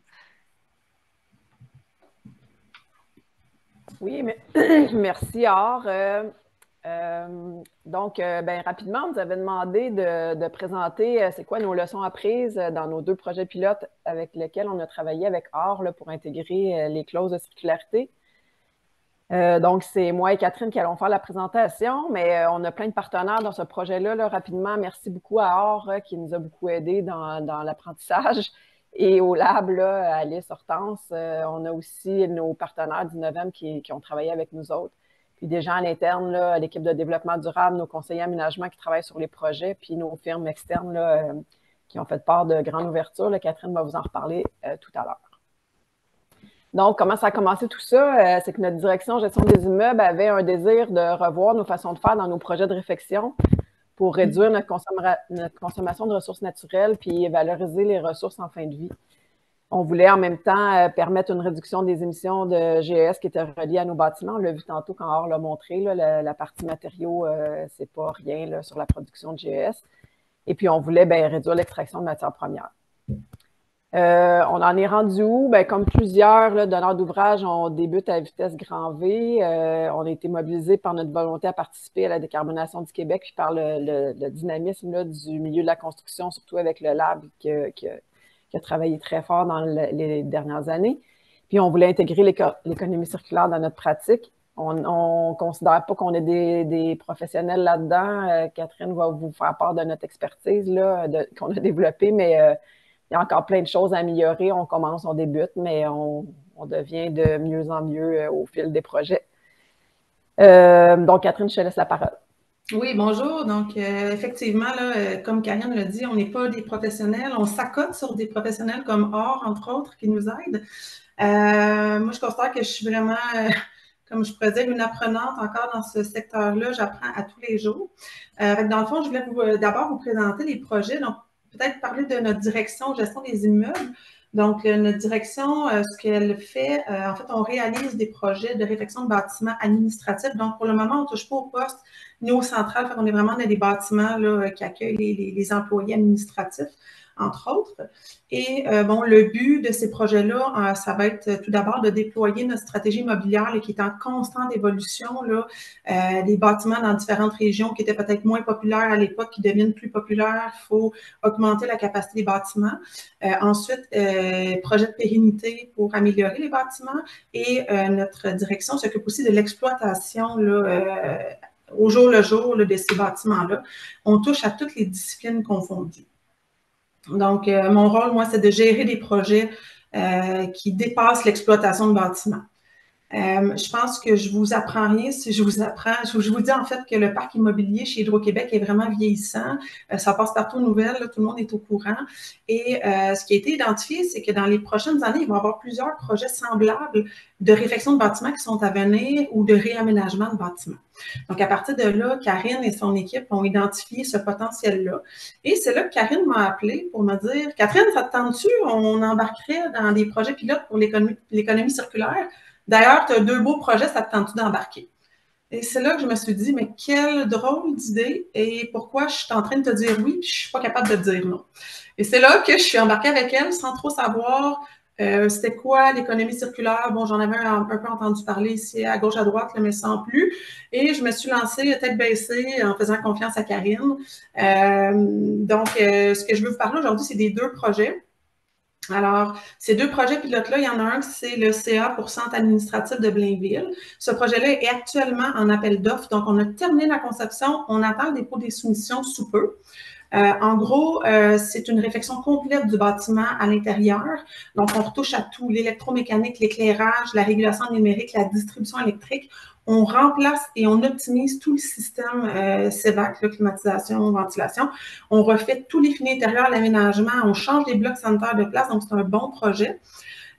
Oui, mais merci, Or. Ben, rapidement, on nous avait demandé de présenter c'est quoi nos leçons apprises dans nos 2 projets pilotes avec lesquels on a travaillé avec Or là, pour intégrer les clauses de circularité. Donc, c'est moi et Catherine qui allons faire la présentation, mais on a plein de partenaires dans ce projet-là. Là, rapidement, merci beaucoup à Or qui nous a beaucoup aidés dans l'apprentissage. Et au lab, là, Alice, Hortense, on a aussi nos partenaires d'Innovem qui ont travaillé avec nous autres. Puis des gens à l'interne, l'équipe de développement durable, nos conseillers aménagement qui travaillent sur les projets, puis nos firmes externes là, qui ont fait part de grande ouverture. Là, Catherine va vous en reparler tout à l'heure. Donc, comment ça a commencé tout ça? C'est que notre direction gestion des immeubles avait un désir de revoir nos façons de faire dans nos projets de réfection pour réduire notre consommation de ressources naturelles puis valoriser les ressources en fin de vie. On voulait en même temps permettre une réduction des émissions de GES qui étaient reliées à nos bâtiments. On l'a vu tantôt quand Or l'a montré, là, la partie matériaux, c'est pas rien là, sur la production de GES. Et puis, on voulait réduire l'extraction de matières premières. On en est rendu où? Comme plusieurs là, donneurs d'ouvrage, on débute à vitesse grand V. On a été mobilisés par notre volonté à participer à la décarbonation du Québec, puis par le dynamisme là, du milieu de la construction, surtout avec le lab qui a travaillé très fort dans les dernières années. Puis on voulait intégrer l'économie circulaire dans notre pratique. On ne considère pas qu'on est des professionnels là-dedans. Catherine va vous faire part de notre expertise qu'on a développée, mais il y a encore plein de choses à améliorer. On commence, on débute, mais on devient de mieux en mieux au fil des projets. Donc, Catherine, je te laisse la parole. Oui, bonjour. Donc, effectivement, là, comme Karine l'a dit, on n'est pas des professionnels. On s'accote sur des professionnels comme Or, entre autres, qui nous aident. Moi, je considère que je suis vraiment, comme je pourrais dire, une apprenante encore dans ce secteur-là. J'apprends à tous les jours. Dans le fond, je voulais d'abord vous présenter les projets. Donc, peut-être parler de notre direction gestion des immeubles. Donc, notre direction, ce qu'elle fait, en fait, on réalise des projets de réfection de bâtiments administratifs. Donc, pour le moment, on ne touche pas au poste ni au central. On est vraiment dans des bâtiments là, qui accueillent les employés administratifs. entre autres. Et bon, le but de ces projets-là, ça va être tout d'abord de déployer notre stratégie immobilière là, qui est en constante évolution. Là, les bâtiments dans différentes régions qui étaient peut-être moins populaires à l'époque, qui deviennent plus populaires. Il faut augmenter la capacité des bâtiments. Ensuite, projet de pérennité pour améliorer les bâtiments. Et notre direction s'occupe aussi de l'exploitation au jour le jour là, de ces bâtiments-là. On touche à toutes les disciplines confondues. Donc, mon rôle, moi, c'est de gérer des projets qui dépassent l'exploitation de bâtiments. Je pense que je vous apprends rien si je vous dis en fait que le parc immobilier chez Hydro-Québec est vraiment vieillissant. Ça passe partout aux nouvelles, là, tout le monde est au courant. Et ce qui a été identifié, c'est que dans les prochaines années, il va y avoir plusieurs projets semblables de réfection de bâtiments qui sont à venir ou de réaménagement de bâtiments. Donc, à partir de là, Karine et son équipe ont identifié ce potentiel-là. Et c'est là que Karine m'a appelé pour me dire, Catherine, ça te tente-tu? On embarquerait dans des projets pilotes pour l'économie circulaire. D'ailleurs, tu as 2 beaux projets, ça te tente-tu d'embarquer? Et c'est là que je me suis dit, mais quelle drôle d'idée et pourquoi je suis en train de te dire oui, puis je ne suis pas capable de te dire non. Et c'est là que je suis embarquée avec elle sans trop savoir c'était quoi l'économie circulaire. Bon, j'en avais un peu entendu parler ici à gauche, à droite, là, mais sans plus. Et je me suis lancée tête baissée en faisant confiance à Karine. Donc, ce que je veux vous parler aujourd'hui, c'est des 2 projets. Alors, ces 2 projets pilotes-là, il y en a un, c'est le CA pour Centre administratif de Blainville. Ce projet-là est actuellement en appel d'offres. Donc, on a terminé la conception. On attend le dépôt des soumissions sous peu. En gros, c'est une réfection complète du bâtiment à l'intérieur. Donc, on retouche à tout, l'électromécanique, l'éclairage, la régulation numérique, la distribution électrique. On remplace et on optimise tout le système CEVAC, climatisation, ventilation. On refait tous les finis intérieurs, l'aménagement. On change les blocs sanitaires de place. Donc, c'est un bon projet.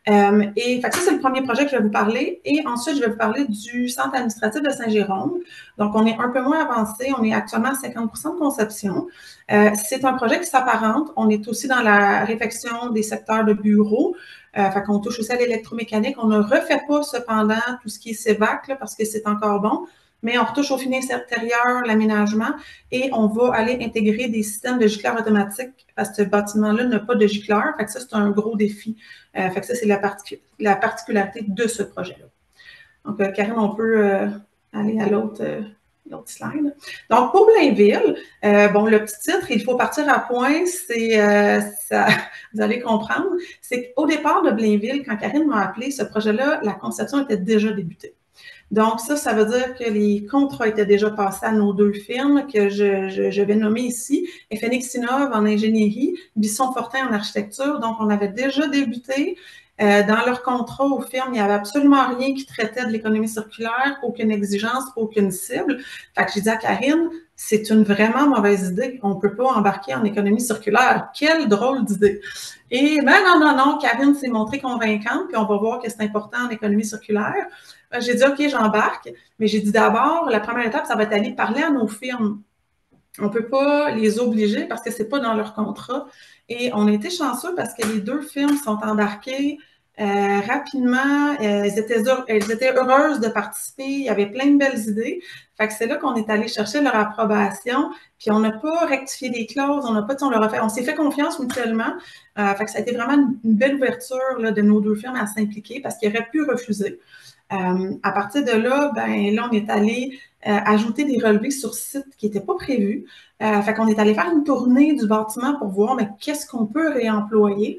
Et ça, c'est le premier projet que je vais vous parler. Et ensuite, je vais vous parler du centre administratif de Saint-Jérôme. Donc, on est un peu moins avancé. On est actuellement à 50% de conception. C'est un projet qui s'apparente. On est aussi dans la réfection des secteurs de bureaux. Fait qu'on touche aussi à l'électromécanique. On ne refait pas cependant tout ce qui est CEVAC là, parce que c'est encore bon. Mais on retouche au finish intérieur, l'aménagement, et on va aller intégrer des systèmes de gicleurs automatiques parce que ce bâtiment-là n'a pas de gicleur. Fait que ça, c'est un gros défi. Fait que ça, c'est la particularité de ce projet-là. Donc, Karine, on peut aller à l'autre slide. Donc, pour Blainville, bon, le petit titre, il faut partir à point, c'est, vous allez comprendre, c'est qu'au départ de Blainville, quand Karine m'a appelé, ce projet-là, la conception était déjà débutée. Donc, ça veut dire que les contrats étaient déjà passés à nos 2 firmes que je vais nommer ici, FNX Innov en ingénierie, Bisson Fortin en architecture. Donc, on avait déjà débuté. Dans leur contrat aux firmes, il n'y avait absolument rien qui traitait de l'économie circulaire, aucune exigence, aucune cible. Fait que j'ai dit à Karine, c'est une vraiment mauvaise idée. On ne peut pas embarquer en économie circulaire. Quelle drôle d'idée. Et ben non, Karine s'est montrée convaincante, puis on va voir que c'est important en économie circulaire. J'ai dit, OK, j'embarque, mais j'ai dit d'abord, la première étape, ça va être d'aller parler à nos firmes. On ne peut pas les obliger parce que ce n'est pas dans leur contrat. Et on a été chanceux parce que les 2 firmes sont embarquées rapidement. Elles étaient heureuses de participer. Il y avait plein de belles idées. Fait que c'est là qu'on est allé chercher leur approbation. Puis on n'a pas rectifié des clauses. On s'est fait confiance mutuellement. Fait que ça a été vraiment une belle ouverture là, de nos 2 firmes à s'impliquer parce qu'ils auraient pu refuser. À partir de là, là, on est allé ajouter des relevés sur site qui n'étaient pas prévus. Fait qu'on est allé faire une tournée du bâtiment pour voir mais qu'est-ce qu'on peut réemployer.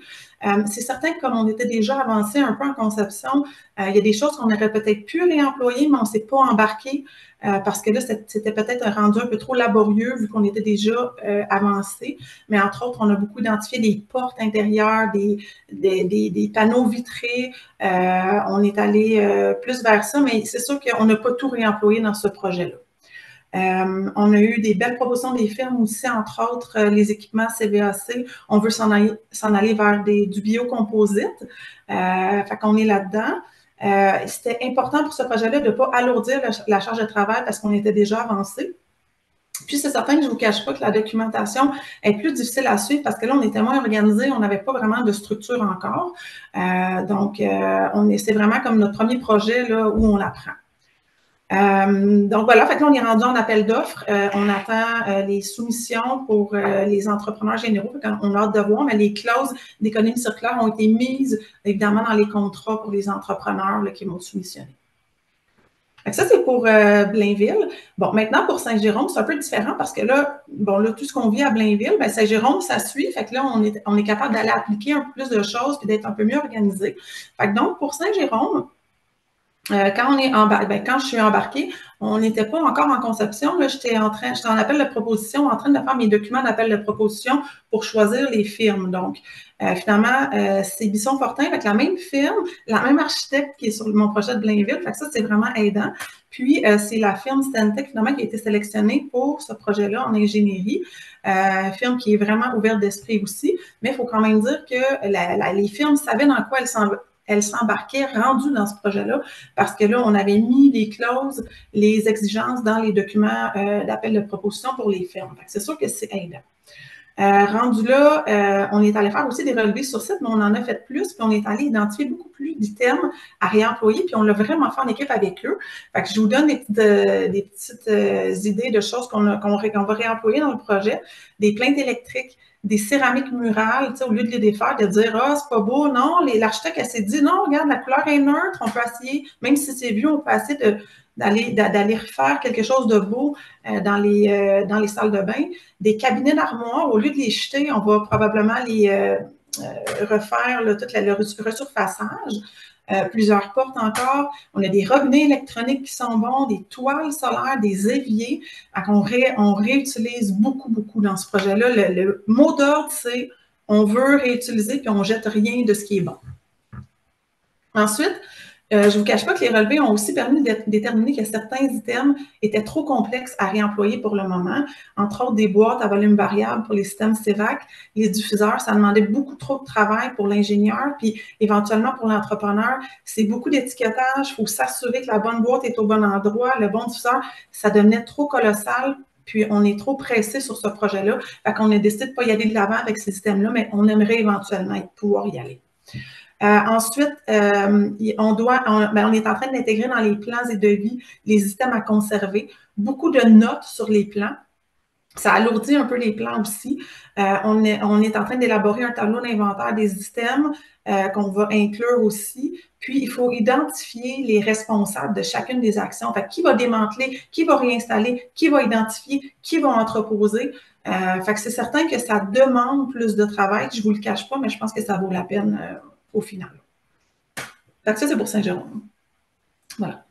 C'est certain que comme on était déjà avancé un peu en conception, il y a des choses qu'on aurait peut-être pu réemployer, mais on ne s'est pas embarqué parce que là, c'était peut-être rendu un peu trop laborieux vu qu'on était déjà avancé. Mais entre autres, on a beaucoup identifié des portes intérieures, des panneaux vitrés. On est allé plus vers ça, mais c'est sûr qu'on n'a pas tout réemployé dans ce projet-là. On a eu des belles propositions des firmes aussi, entre autres les équipements CVAC. On veut s'en aller vers du biocomposite. Fait qu'on est là-dedans. C'était important pour ce projet-là de ne pas alourdir la charge de travail parce qu'on était déjà avancé. Puis, c'est certain que je ne vous cache pas que la documentation est plus difficile à suivre parce que là, on était moins organisé, on n'avait pas vraiment de structure encore. Donc, c'est vraiment comme notre premier projet là, où on apprend. Donc voilà, fait que là, on est rendu en appel d'offres. On attend les soumissions pour les entrepreneurs généraux. On a hâte de voir, mais les clauses d'économie circulaire ont été mises évidemment dans les contrats pour les entrepreneurs là, qui m'ont soumissionné. Ça, c'est pour Blainville. Bon, maintenant, pour Saint-Jérôme, c'est un peu différent parce que là, bon, là, tout ce qu'on vit à Blainville, ben, Saint-Jérôme, ça suit. Fait que là, on est capable d'aller appliquer un peu plus de choses et d'être un peu mieux organisé. Fait que donc, pour Saint-Jérôme, quand je suis embarquée, on n'était pas encore en conception. Là, j'étais en appel de proposition, en train de faire mes documents d'appel de proposition pour choisir les firmes. Donc, finalement, c'est Bisson-Fortin avec la même firme, la même architecte qui est sur mon projet de Blainville. Fait que ça, c'est vraiment aidant. Puis, c'est la firme Stantec, finalement, qui a été sélectionnée pour ce projet-là en ingénierie. Firme qui est vraiment ouverte d'esprit aussi. Mais il faut quand même dire que les firmes savaient dans quoi elles s'embarquaient rendues dans ce projet-là parce que là, on avait mis les clauses, les exigences dans les documents d'appel de proposition pour les firmes. C'est sûr que c'est aidant. Rendu là, on est allé faire aussi des relevés sur site, mais on en a fait plus, puis on est allé identifier beaucoup plus d'items à réemployer, puis on l'a vraiment fait en équipe avec eux. Fait que je vous donne des petites idées de choses qu'on va réemployer dans le projet. Des plaintes électriques, des céramiques murales, au lieu de les défaire, de dire « Ah, c'est pas beau », non, l'architecte, elle s'est dit « Non, regarde, la couleur est neutre, on peut essayer, même si c'est vieux, on peut essayer d'aller refaire quelque chose de beau dans les salles de bain. » Des cabinets d'armoire, au lieu de les jeter, on va probablement les refaire tout le resurfaçage. Plusieurs portes encore. On a des robinets électroniques qui sont bons, des toiles solaires, des éviers. On réutilise beaucoup, beaucoup dans ce projet-là. Le mot d'ordre, c'est on veut réutiliser puis on ne jette rien de ce qui est bon. Ensuite, je ne vous cache pas que les relevés ont aussi permis de déterminer que certains items étaient trop complexes à réemployer pour le moment. Entre autres, des boîtes à volume variable pour les systèmes CEVAC, les diffuseurs, ça demandait beaucoup trop de travail pour l'ingénieur, puis éventuellement pour l'entrepreneur, c'est beaucoup d'étiquetage. Il faut s'assurer que la bonne boîte est au bon endroit, le bon diffuseur, ça devenait trop colossal. Puis, on est trop pressé sur ce projet-là. Fait qu'on a décidé de ne pas y aller de l'avant avec ces systèmes-là, mais on aimerait éventuellement pouvoir y aller. Ensuite, on est en train d'intégrer dans les plans et devis les items à conserver. Beaucoup de notes sur les plans. Ça alourdit un peu les plans aussi. On est en train d'élaborer un tableau d'inventaire des items qu'on va inclure aussi. Puis, il faut identifier les responsables de chacune des actions. Fait qui va démanteler, qui va réinstaller, qui va identifier, qui va entreposer. Fait que c'est certain que ça demande plus de travail. Je ne vous le cache pas, mais je pense que ça vaut la peine au final. Fait que ça, c'est pour Saint-Jérôme. Voilà.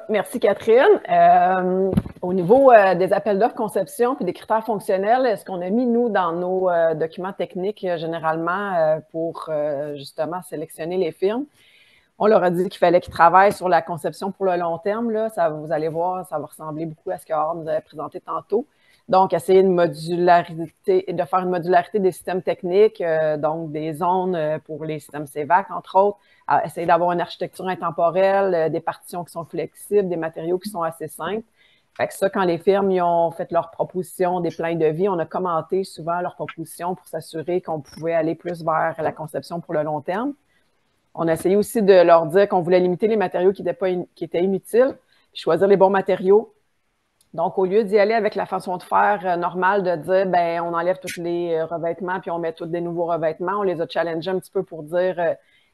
Merci Catherine. Au niveau des appels d'offres conception puis des critères fonctionnels, est-ce qu'on a mis, nous, dans nos documents techniques, généralement, pour justement sélectionner les firmes? On leur a dit qu'il fallait qu'ils travaillent sur la conception pour le long terme. Là. Vous allez voir, ça va ressembler beaucoup à ce que Aure nous avait présenté tantôt. Donc, essayer de faire une modularité des systèmes techniques, donc des zones pour les systèmes CEVAC, entre autres. Essayer d'avoir une architecture intemporelle, des partitions qui sont flexibles, des matériaux qui sont assez simples. Fait que ça, quand les firmes y ont fait leurs propositions, des plans de vie, on a commenté souvent leurs propositions pour s'assurer qu'on pouvait aller plus vers la conception pour le long terme. On a essayé aussi de leur dire qu'on voulait limiter les matériaux qui étaient inutiles, puis choisir les bons matériaux. Donc, au lieu d'y aller avec la façon de faire normale, de dire, ben, on enlève tous les revêtements puis on met tous des nouveaux revêtements, on les a challengés un petit peu pour dire,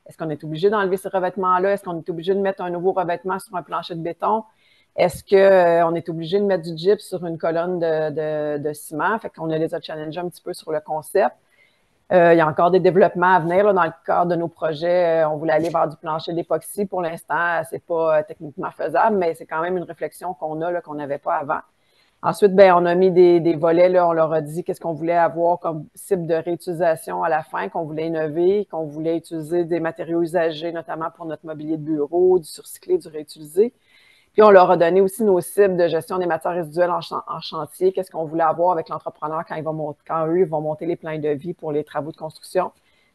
est-ce qu'on est obligé d'enlever ces revêtements-là? Est-ce qu'on est obligé de mettre un nouveau revêtement sur un plancher de béton? Est-ce qu'on est obligé de mettre du gyps sur une colonne de ciment? Fait qu'on les a challengés un petit peu sur le concept. Il y a encore des développements à venir là, dans le cadre de nos projets. On voulait aller vers du plancher d'époxy. Pour l'instant, ce n'est pas techniquement faisable, mais c'est quand même une réflexion qu'on a, qu'on n'avait pas avant. Ensuite, ben, on a mis des volets. Là, on leur a dit qu'est-ce qu'on voulait avoir comme cible de réutilisation à la fin, qu'on voulait innover, qu'on voulait utiliser des matériaux usagés, notamment pour notre mobilier de bureau, du surcyclé, du réutilisé. Puis, on leur a donné aussi nos cibles de gestion des matières résiduelles en chantier. Qu'est-ce qu'on voulait avoir avec l'entrepreneur quand eux vont monter les plans de vie pour les travaux de construction.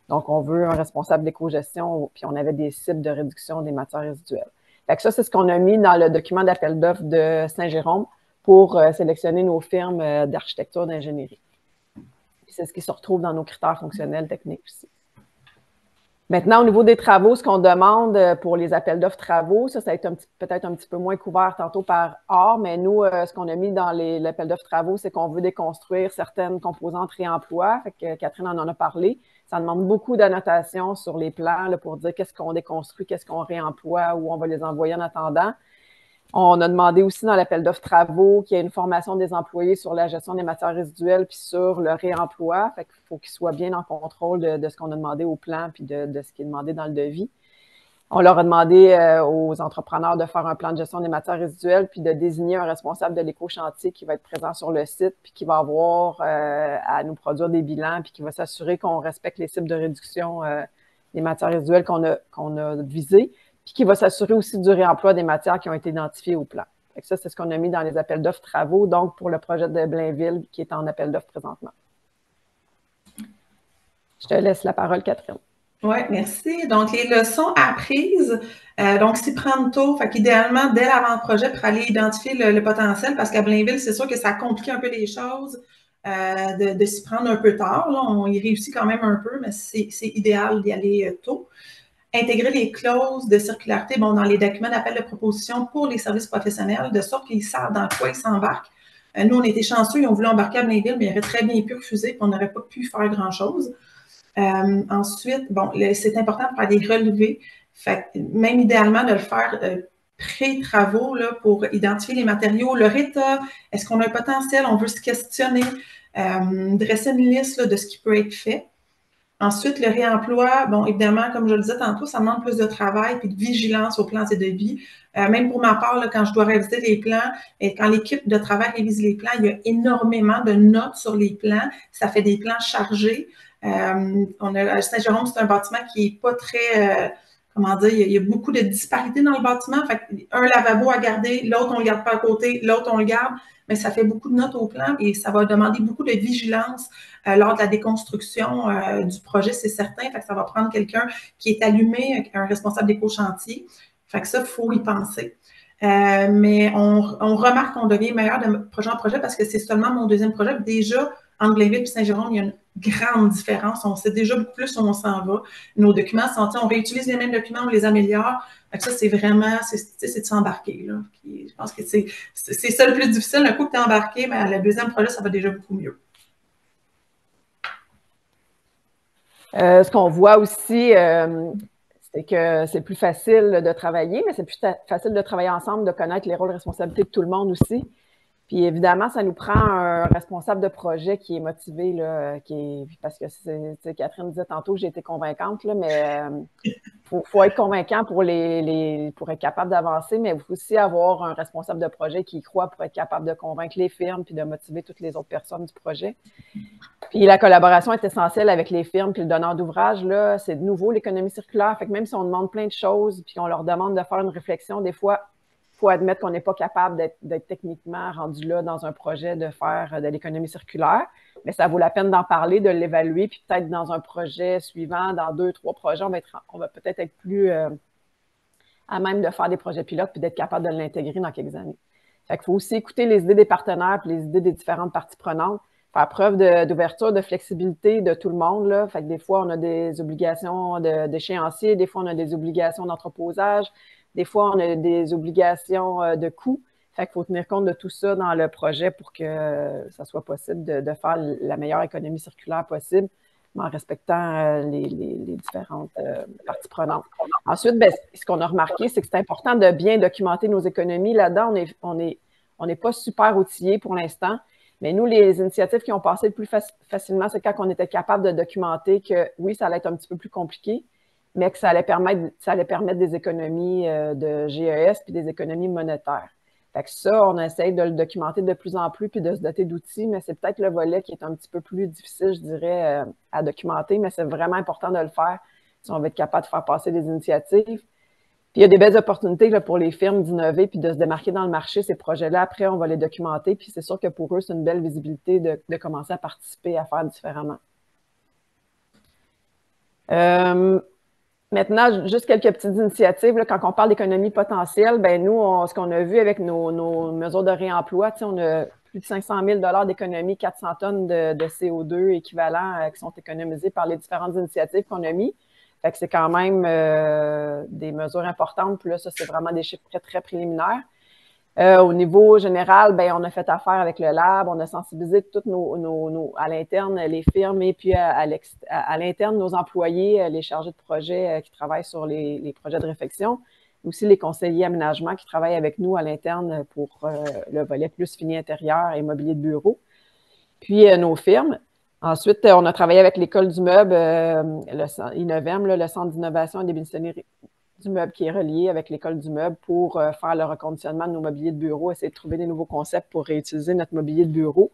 Donc, on veut un responsable d'éco-gestion, puis on avait des cibles de réduction des matières résiduelles. Fait que ça, c'est ce qu'on a mis dans le document d'appel d'offres de Saint-Jérôme pour sélectionner nos firmes d'architecture d'ingénierie. Puis c'est ce qui se retrouve dans nos critères fonctionnels techniques aussi. Maintenant, au niveau des travaux, ce qu'on demande pour les appels d'offres travaux, ça va être peut-être un petit peu moins couvert tantôt par OR, mais nous, ce qu'on a mis dans l'appel d'offres travaux, c'est qu'on veut déconstruire certaines composantes réemploi. Fait que Catherine en a parlé. Ça demande beaucoup d'annotations sur les plans là, pour dire qu'est-ce qu'on déconstruit, qu'est-ce qu'on réemploie, où on va les envoyer en attendant. On a demandé aussi dans l'appel d'offres travaux qu'il y ait une formation des employés sur la gestion des matières résiduelles puis sur le réemploi. Fait qu'il faut qu'ils soient bien en contrôle de ce qu'on a demandé au plan puis de ce qui est demandé dans le devis. On leur a demandé aux entrepreneurs de faire un plan de gestion des matières résiduelles puis de désigner un responsable de l'éco-chantier qui va être présent sur le site puis qui va avoir à nous produire des bilans puis qui va s'assurer qu'on respecte les cibles de réduction des matières résiduelles qu'on a visées, puis qui va s'assurer aussi du réemploi des matières qui ont été identifiées au plan. Fait que ça, c'est ce qu'on a mis dans les appels d'offres travaux, donc pour le projet de Blainville qui est en appel d'offres présentement. Je te laisse la parole, Catherine. Oui, merci. Donc, les leçons apprises, donc s'y prendre tôt, fait qu'idéalement, dès l'avant-projet, pour aller identifier le potentiel, parce qu'à Blainville, c'est sûr que ça complique un peu les choses de s'y prendre un peu tard. Là, on y réussit quand même un peu, mais c'est idéal d'y aller tôt. Intégrer les clauses de circularité dans les documents d'appel de proposition pour les services professionnels, de sorte qu'ils savent dans quoi ils s'embarquent. Nous, on était chanceux, ils ont voulu embarquer à Blainville, mais ils auraient très bien pu refuser, puis on n'aurait pas pu faire grand-chose. Ensuite, c'est important de faire des relevés. Fait, même idéalement, de le faire pré-travaux pour identifier les matériaux, leur état, est-ce qu'on a un potentiel, on veut se questionner, dresser une liste de ce qui peut être fait. Ensuite, le réemploi, évidemment, comme je le disais tantôt, ça demande plus de travail et de vigilance aux plans et devis. Même pour ma part, là, quand je dois réviser les plans et quand l'équipe de travail révise les plans, il y a énormément de notes sur les plans. Ça fait des plans chargés. À Saint-Jérôme, c'est un bâtiment qui n'est pas très, comment dire, il y a beaucoup de disparités dans le bâtiment. Fait un lavabo à garder, l'autre, on ne le garde pas à côté, l'autre, on le garde. Mais ça fait beaucoup de notes au plan et ça va demander beaucoup de vigilance lors de la déconstruction du projet, c'est certain. Fait que ça va prendre quelqu'un qui est allumé, un responsable d'éco-chantier. Fait que ça, il faut y penser. Mais on remarque qu'on devient meilleur de projet en projet parce que c'est seulement mon deuxième projet. Déjà, entre Blainville et Saint-Jérôme, il y a une grande différence. On sait déjà beaucoup plus où on s'en va. Nos documents sont, on réutilise les mêmes documents, on les améliore. Ça, c'est vraiment, c'est de s'embarquer. Je pense que c'est ça le plus difficile. Un coup que tu es embarqué, mais le deuxième projet, ça va déjà beaucoup mieux. Ce qu'on voit aussi, c'est que c'est plus facile de travailler, mais c'est plus facile de travailler ensemble, de connaître les rôles et responsabilités de tout le monde aussi. Puis évidemment, ça nous prend un responsable de projet qui est motivé, là, parce que Catherine disait tantôt que j'ai été convaincante, là, mais faut être convaincant pour être capable d'avancer, mais il faut aussi avoir un responsable de projet qui y croit pour être capable de convaincre les firmes puis de motiver toutes les autres personnes du projet. Puis la collaboration est essentielle avec les firmes puis le donneur d'ouvrage, là, c'est de nouveau l'économie circulaire. Fait que même si on demande plein de choses puis on leur demande de faire une réflexion, des fois, il faut admettre qu'on n'est pas capable d'être techniquement rendu là dans un projet de faire de l'économie circulaire, mais ça vaut la peine d'en parler, de l'évaluer, puis peut-être dans un projet suivant, dans 2, 3 projets, on va peut-être être plus à même de faire des projets pilotes puis d'être capable de l'intégrer dans quelques années. Fait qu'il faut aussi écouter les idées des partenaires puis les idées des différentes parties prenantes, faire preuve d'ouverture, de flexibilité de tout le monde, là. Fait que des fois, on a des obligations d'échéancier, des fois, on a des obligations d'entreposage, des fois, on a des obligations de coûts. Fait qu'il faut tenir compte de tout ça dans le projet pour que ça soit possible de faire la meilleure économie circulaire possible, mais en respectant les différentes parties prenantes. Ensuite, ce qu'on a remarqué, c'est que c'est important de bien documenter nos économies. Là-dedans, on n'est pas super outillés pour l'instant, mais nous, les initiatives qui ont passé le plus facilement, c'est quand on était capable de documenter que, oui, ça allait être un petit peu plus compliqué, mais que ça allait permettre des économies de GES puis des économies monétaires. Fait que ça, on essaye de le documenter de plus en plus puis de se doter d'outils, mais c'est peut-être le volet qui est un petit peu plus difficile, je dirais, à documenter, mais c'est vraiment important de le faire si on veut être capable de faire passer des initiatives. Puis il y a des belles opportunités là, pour les firmes d'innover puis de se démarquer dans le marché. Ces projets-là, après, on va les documenter, puis c'est sûr que pour eux, c'est une belle visibilité de commencer à participer, à faire différemment. Maintenant, juste quelques petites initiatives. Là, quand on parle d'économie potentielle, nous, ce qu'on a vu avec nos mesures de réemploi, on a plus de 500 000 d'économie, 400 tonnes de CO2 équivalents qui sont économisés par les différentes initiatives qu'on a mises. Fait que c'est quand même des mesures importantes. Puis là, ça, c'est vraiment des chiffres très, très préliminaires. Au niveau général, ben, on a fait affaire avec le lab, on a sensibilisé toutes à l'interne, les firmes et puis à l'interne, nos employés, les chargés de projet qui travaillent sur les projets de réflexion, aussi les conseillers aménagement qui travaillent avec nous à l'interne pour le volet plus fini intérieur et mobilier de bureau, puis nos firmes. Ensuite, on a travaillé avec l'École du meuble, l'INEVEM, le Centre d'innovation et des bénéficiaires du meuble qui est relié avec l'École du meuble pour faire le reconditionnement de nos mobiliers de bureau, essayer de trouver des nouveaux concepts pour réutiliser notre mobilier de bureau.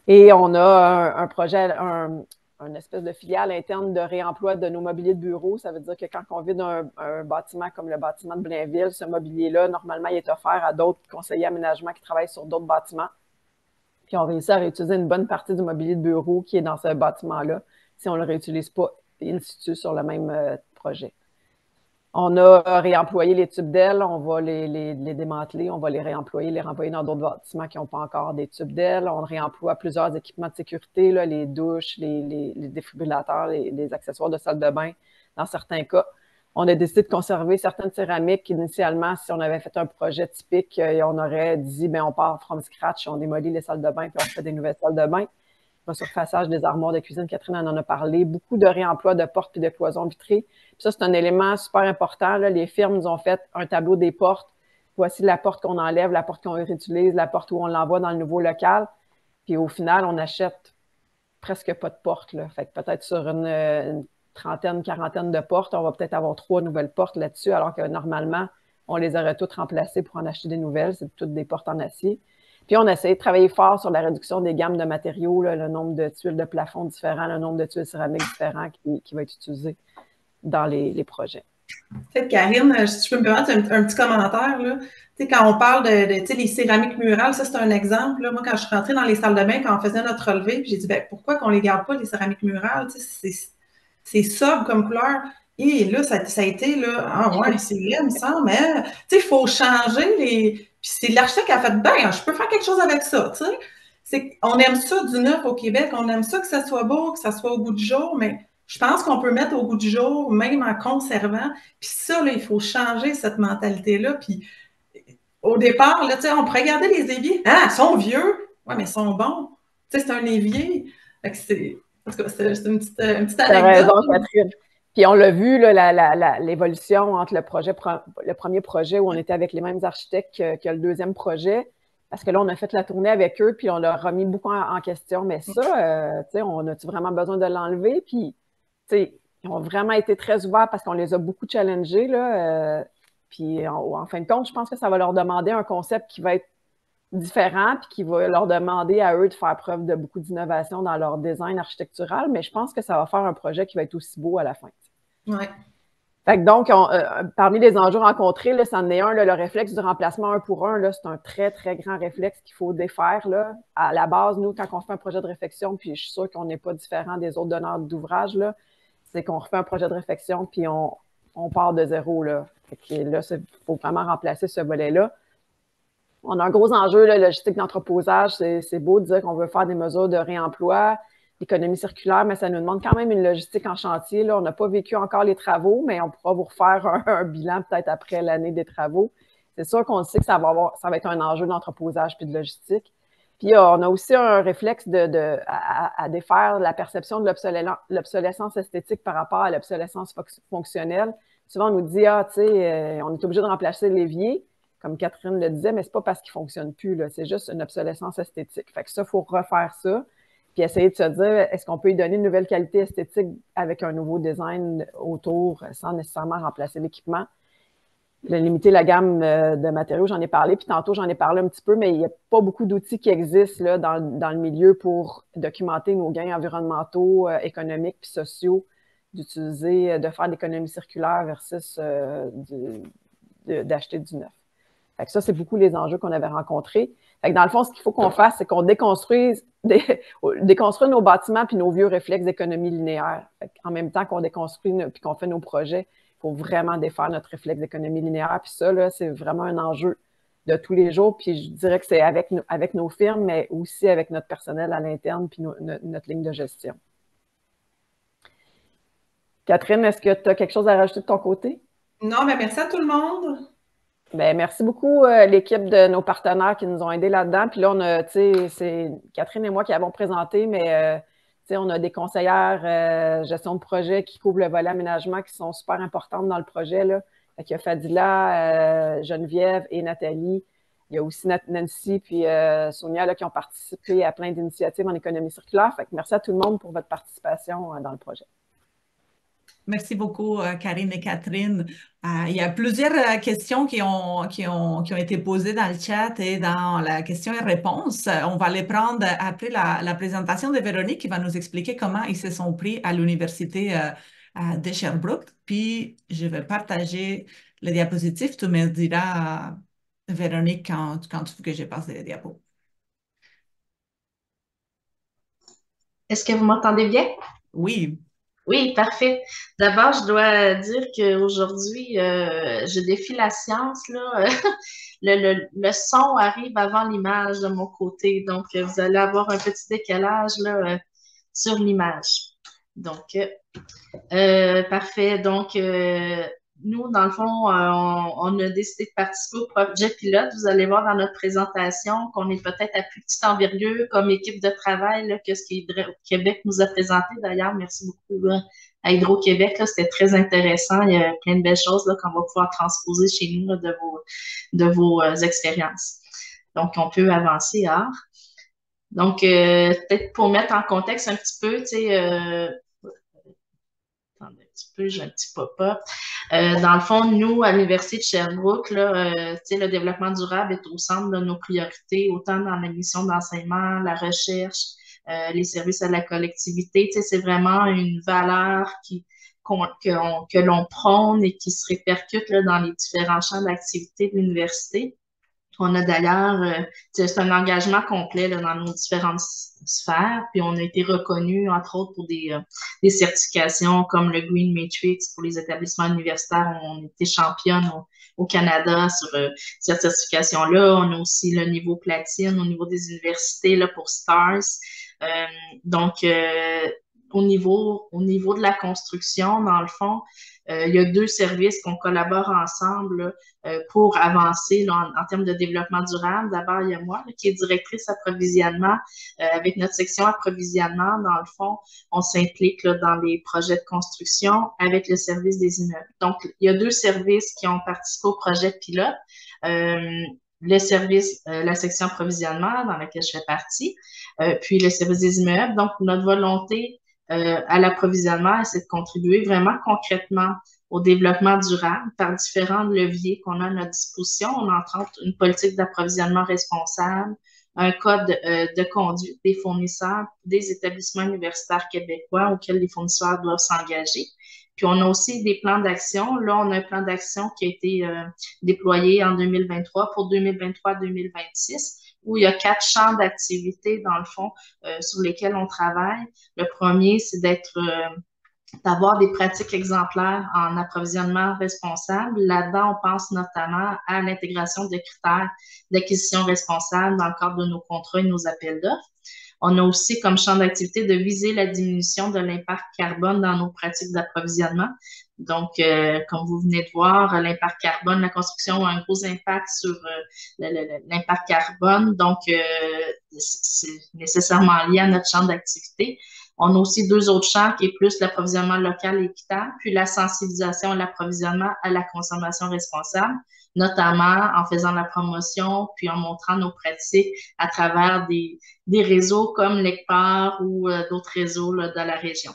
Et on a un projet, une espèce de filiale interne de réemploi de nos mobiliers de bureau. Ça veut dire que quand on vide un bâtiment comme le bâtiment de Blainville, ce mobilier-là, normalement, il est offert à d'autres conseillers aménagement qui travaillent sur d'autres bâtiments. Puis on réussit à réutiliser une bonne partie du mobilier de bureau qui est dans ce bâtiment-là si on ne le réutilise pas in situ sur le même projet. On a réemployé les tubes d'aile, on va les démanteler, on va les réemployer, les renvoyer dans d'autres bâtiments qui n'ont pas encore des tubes d'aile. On réemploie plusieurs équipements de sécurité, là, les douches, les défibrillateurs, les accessoires de salle de bain, dans certains cas. On a décidé de conserver certaines céramiques. Initialement, si on avait fait un projet typique, on aurait dit, bien, on part from scratch, on démolit les salles de bain, puis on fait des nouvelles salles de bain. Resurfaçage des armoires de cuisine, Catherine en a parlé. Beaucoup de réemploi de portes et de cloisons vitrées. Puis ça, c'est un élément super important. Là. Les firmes nous ont fait un tableau des portes. Voici la porte qu'on enlève, la porte qu'on réutilise, la porte où on l'envoie dans le nouveau local. Puis au final, on achète presque pas de portes. Là. Fait que peut-être sur une trentaine, quarantaine de portes, on va peut-être avoir 3 nouvelles portes là-dessus, alors que normalement, on les aurait toutes remplacées pour en acheter des nouvelles. C'est toutes des portes en acier. Puis on a essayé de travailler fort sur la réduction des gammes de matériaux, là, le nombre de tuiles de plafond différents, le nombre de tuiles céramiques différents qui va être utilisé dans les projets. Peut-être, Karine, si tu peux me permettre un petit commentaire, là. Tu sais, quand on parle de les céramiques murales, ça, c'est un exemple. Là. Moi, quand je suis rentrée dans les salles de bain, quand on faisait notre relevé, puis j'ai dit, ben, pourquoi qu'on les garde pas, les céramiques murales? Tu sais, c'est sobre comme couleur. Et là, ça a été, là, ah ouais, c'est laid, il me semble, mais, tu sais, il faut changer les... Puis c'est l'architecte qui a fait, ben, je peux faire quelque chose avec ça, tu sais. On aime ça du neuf au Québec, on aime ça que ça soit beau, que ça soit au goût du jour, mais je pense qu'on peut mettre au goût du jour, même en conservant. Puis ça, là, il faut changer cette mentalité-là. Puis au départ, là, tu sais, on pourrait regarder les éviers. Ah, ils sont vieux. Ouais, mais ils sont bons. Tu sais, c'est un évier. Fait que c'est... En tout cas, c'est une petite anecdote. T'as raison, Catherine. Puis on l'a vu, l'évolution entre le premier projet où on était avec les mêmes architectes que le deuxième projet, parce que là, on a fait la tournée avec eux, puis on leur a remis beaucoup en question. Mais ça, tu sais, on a-tu vraiment besoin de l'enlever? Puis, tu sais, ils ont vraiment été très ouverts parce qu'on les a beaucoup challengés, là. Puis, en fin de compte, je pense que ça va leur demander un concept qui va être différent, puis qui va leur demander à eux de faire preuve de beaucoup d'innovation dans leur design architectural, mais je pense que ça va faire un projet qui va être aussi beau à la fin. Ouais. Fait que donc, parmi les enjeux rencontrés, là, c'en est un, là, le réflexe du remplacement 1 pour 1, c'est un très, très grand réflexe qu'il faut défaire. Là. À la base, nous, quand on fait un projet de réflexion, puis je suis sûre qu'on n'est pas différent des autres donneurs d'ouvrage, c'est qu'on refait un projet de réflexion, puis on part de zéro. Là. Fait que là, il faut vraiment remplacer ce volet-là. On a un gros enjeu, la logistique d'entreposage. C'est beau de dire qu'on veut faire des mesures de réemploi, d'économie circulaire, mais ça nous demande quand même une logistique en chantier. Là. On n'a pas vécu encore les travaux, mais on pourra vous refaire un bilan peut-être après l'année des travaux. C'est sûr qu'on sait que ça va être un enjeu d'entreposage puis de logistique. Puis on a aussi un réflexe à défaire la perception de l'obsolescence esthétique par rapport à l'obsolescence fonctionnelle. Souvent, on nous dit, tu sais, on est obligé de remplacer l'évier, comme Catherine le disait, mais c'est pas parce qu'il fonctionne plus, là, c'est juste une obsolescence esthétique. Fait que ça, il faut refaire ça, puis essayer de se dire, est-ce qu'on peut lui donner une nouvelle qualité esthétique avec un nouveau design autour, sans nécessairement remplacer l'équipement. Limiter la gamme de matériaux, j'en ai parlé, puis tantôt, j'en ai parlé un petit peu, mais il n'y a pas beaucoup d'outils qui existent là, dans le milieu pour documenter nos gains environnementaux, économiques puis sociaux, d'utiliser, de faire de l'économie circulaire versus d'acheter du neuf. Fait que ça, c'est beaucoup les enjeux qu'on avait rencontrés. Fait que dans le fond, ce qu'il faut qu'on fasse, c'est qu'on déconstruise nos bâtiments puis nos vieux réflexes d'économie linéaire. En même temps qu'on déconstruit puis qu'on fait nos projets, il faut vraiment défaire notre réflexe d'économie linéaire. Puis ça, là, c'est vraiment un enjeu de tous les jours. Puis je dirais que c'est avec nos firmes, mais aussi avec notre personnel à l'interne puis notre ligne de gestion. Catherine, est-ce que tu as quelque chose à rajouter de ton côté? Non, mais merci à tout le monde. Ben, merci beaucoup, l'équipe de nos partenaires qui nous ont aidés là-dedans. Puis là, on a, tu sais, c'est Catherine et moi qui avons présenté, mais tu sais, on a des conseillères gestion de projet qui couvrent le volet aménagement qui sont super importantes dans le projet, là. Fait qu'il y a Fadila, Geneviève et Nathalie. Il y a aussi Nancy puis Sonia là, qui ont participé à plein d'initiatives en économie circulaire. Fait que merci à tout le monde pour votre participation dans le projet. Merci beaucoup, Karine et Catherine. Il y a plusieurs questions qui ont été posées dans le chat et dans la question et réponse. On va les prendre après la présentation de Véronique qui va nous expliquer comment ils se sont pris à l'Université de Sherbrooke. Puis, je vais partager les diapositives. Tu me diras, Véronique, quand tu veux que je passe les diapos. Est-ce que vous m'entendez bien? Oui. Oui, parfait. D'abord, je dois dire qu'aujourd'hui, je défie la science, là. Le son arrive avant l'image de mon côté, donc vous allez avoir un petit décalage là, sur l'image. Donc, parfait. Donc, nous, dans le fond, on a décidé de participer au projet pilote. Vous allez voir dans notre présentation qu'on est peut-être à plus petite envergure comme équipe de travail là, que ce qu'Hydro-Québec nous a présenté. D'ailleurs, merci beaucoup à Hydro-Québec. C'était très intéressant. Il y a plein de belles choses là, qu'on va pouvoir transposer chez nous là, de vos expériences. Donc, on peut avancer. Donc, peut-être pour mettre en contexte un petit peu, tu sais, attendez un petit peu, j'ai un petit pop-up. Dans le fond, nous, à l'Université de Sherbrooke, là, le développement durable est au centre de nos priorités, autant dans la mission d'enseignement, la recherche, les services à la collectivité. C'est vraiment une valeur que l'on prône et qui se répercute là, dans les différents champs d'activité de l'université. On a d'ailleurs, c'est un engagement complet là, dans nos différentes sphères, puis on a été reconnu, entre autres, pour des certifications comme le Green Matrix pour les établissements universitaires. On a été championne au Canada sur cette certification-là. On a aussi le niveau platine au niveau des universités là, pour STARS. Donc, au niveau de la construction, dans le fond, il y a deux services qu'on collabore ensemble là, pour avancer là, en termes de développement durable. D'abord, il y a moi là, qui est directrice approvisionnement. Avec notre section approvisionnement, dans le fond, on s'implique là, dans les projets de construction avec le service des immeubles. Donc, il y a deux services qui ont participé au projet pilote. Le service, la section approvisionnement dans laquelle je fais partie, puis le service des immeubles. Donc, notre volonté à l'approvisionnement, c'est de contribuer vraiment concrètement au développement durable par différents leviers qu'on a à notre disposition. On entre autres une politique d'approvisionnement responsable, un code de conduite des fournisseurs, des établissements universitaires québécois auxquels les fournisseurs doivent s'engager. Puis on a aussi des plans d'action. Là, on a un plan d'action qui a été déployé en 2023 pour 2023-2026, où il y a 4 champs d'activité, dans le fond, sur lesquels on travaille. Le premier, c'est d'avoir des pratiques exemplaires en approvisionnement responsable. Là-dedans, on pense notamment à l'intégration de critères d'acquisition responsable dans le cadre de nos contrats et nos appels d'offres. On a aussi comme champ d'activité de viser la diminution de l'impact carbone dans nos pratiques d'approvisionnement. Donc, comme vous venez de voir, l'impact carbone, la construction a un gros impact sur l'impact carbone. Donc, c'est nécessairement lié à notre champ d'activité. On a aussi deux autres champs qui est plus l'approvisionnement local et équitable, puis la sensibilisation à l'approvisionnement à la consommation responsable, notamment en faisant la promotion, puis en montrant nos pratiques à travers des réseaux comme l'ECPAR ou d'autres réseaux là, dans la région.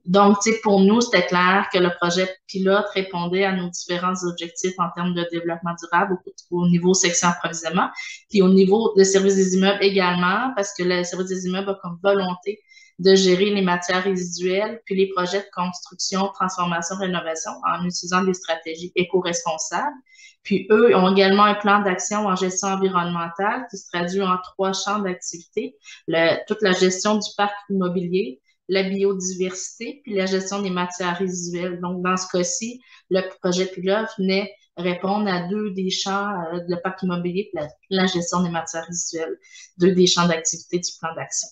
Donc, tu sais, pour nous, c'était clair que le projet pilote répondait à nos différents objectifs en termes de développement durable au niveau section approvisionnement, puis au niveau de service des immeubles également, parce que le service des immeubles a comme volonté de gérer les matières résiduelles, puis les projets de construction, transformation, rénovation en utilisant des stratégies éco-responsables. Puis eux ont également un plan d'action en gestion environnementale qui se traduit en 3 champs d'activité, toute la gestion du parc immobilier, la biodiversité, puis la gestion des matières résiduelles. Donc, dans ce cas-ci, le projet pilote venait répondre à 2 des champs, le parc immobilier et la gestion des matières résiduelles, 2 des champs d'activité du plan d'action.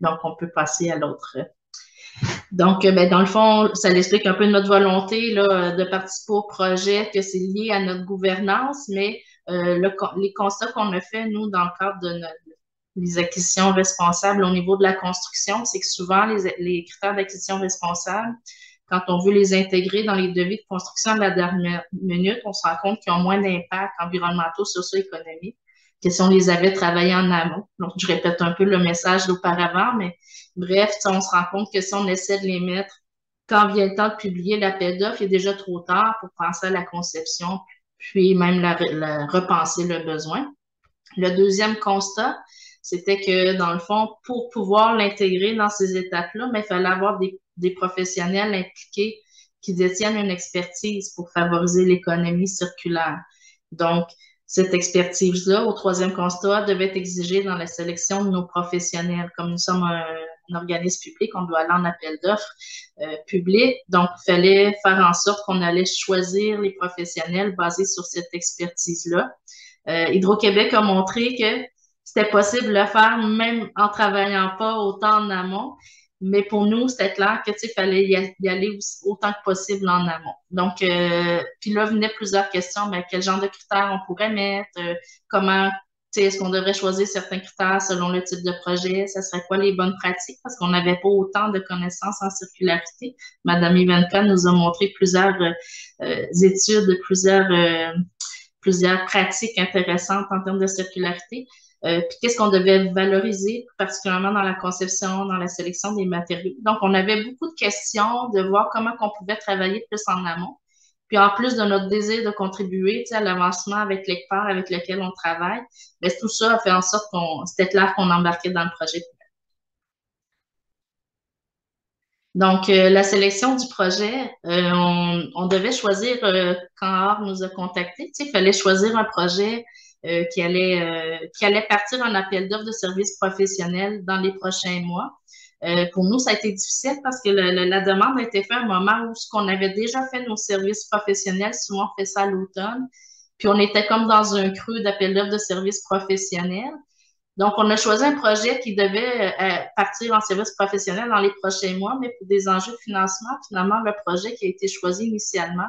Donc, on peut passer à l'autre Donc, ben, dans le fond, ça explique un peu notre volonté là, de participer au projet, que c'est lié à notre gouvernance, mais les constats qu'on a fait, nous, dans le cadre de les acquisitions responsables au niveau de la construction, c'est que souvent, les critères d'acquisition responsable, quand on veut les intégrer dans les devis de construction de la dernière minute, on se rend compte qu'ils ont moins d'impact environnementaux, socio-économiques que si on les avait travaillés en amont. Donc, je répète un peu le message d'auparavant, mais bref, on se rend compte que si on essaie de les mettre quand vient le temps de publier l'appel d'offres, il est déjà trop tard pour penser à la conception, puis même repenser le besoin. Le deuxième constat, c'était que, dans le fond, pour pouvoir l'intégrer dans ces étapes-là, mais il fallait avoir des professionnels impliqués qui détiennent une expertise pour favoriser l'économie circulaire. Donc, cette expertise-là, au troisième constat, devait être exigée dans la sélection de nos professionnels. Comme nous sommes un organisme public, on doit aller en appel d'offres public. Donc, il fallait faire en sorte qu'on allait choisir les professionnels basés sur cette expertise-là. Hydro-Québec a montré que c'était possible de le faire même en travaillant pas autant en amont. Mais pour nous, c'était clair que, il fallait y aller autant que possible en amont. Donc, puis là, venaient plusieurs questions. Mais quel genre de critères on pourrait mettre? Comment, est-ce qu'on devrait choisir certains critères selon le type de projet? Ça serait quoi les bonnes pratiques? Parce qu'on n'avait pas autant de connaissances en circularité. Madame Ivanka nous a montré plusieurs études, plusieurs pratiques intéressantes en termes de circularité. Puis qu'est-ce qu'on devait valoriser, particulièrement dans la conception, dans la sélection des matériaux. Donc, on avait beaucoup de questions de voir comment on pouvait travailler plus en amont. Puis en plus de notre désir de contribuer à l'avancement avec l'expert avec lequel on travaille, bien, tout ça a fait en sorte c'était clair qu'on embarquait dans le projet. Donc, la sélection du projet, on devait choisir, quand Art nous a contactés, il fallait choisir un projet qui allait partir en appel d'offres de services professionnels dans les prochains mois. Pour nous, ça a été difficile parce que la demande a été faite à un moment où ce qu'on avait déjà fait nos services professionnels, souvent on fait ça à l'automne, puis on était comme dans un creux d'appel d'offres de services professionnels. Donc, on a choisi un projet qui devait partir en service professionnel dans les prochains mois, mais pour des enjeux de financement, finalement, le projet qui a été choisi initialement,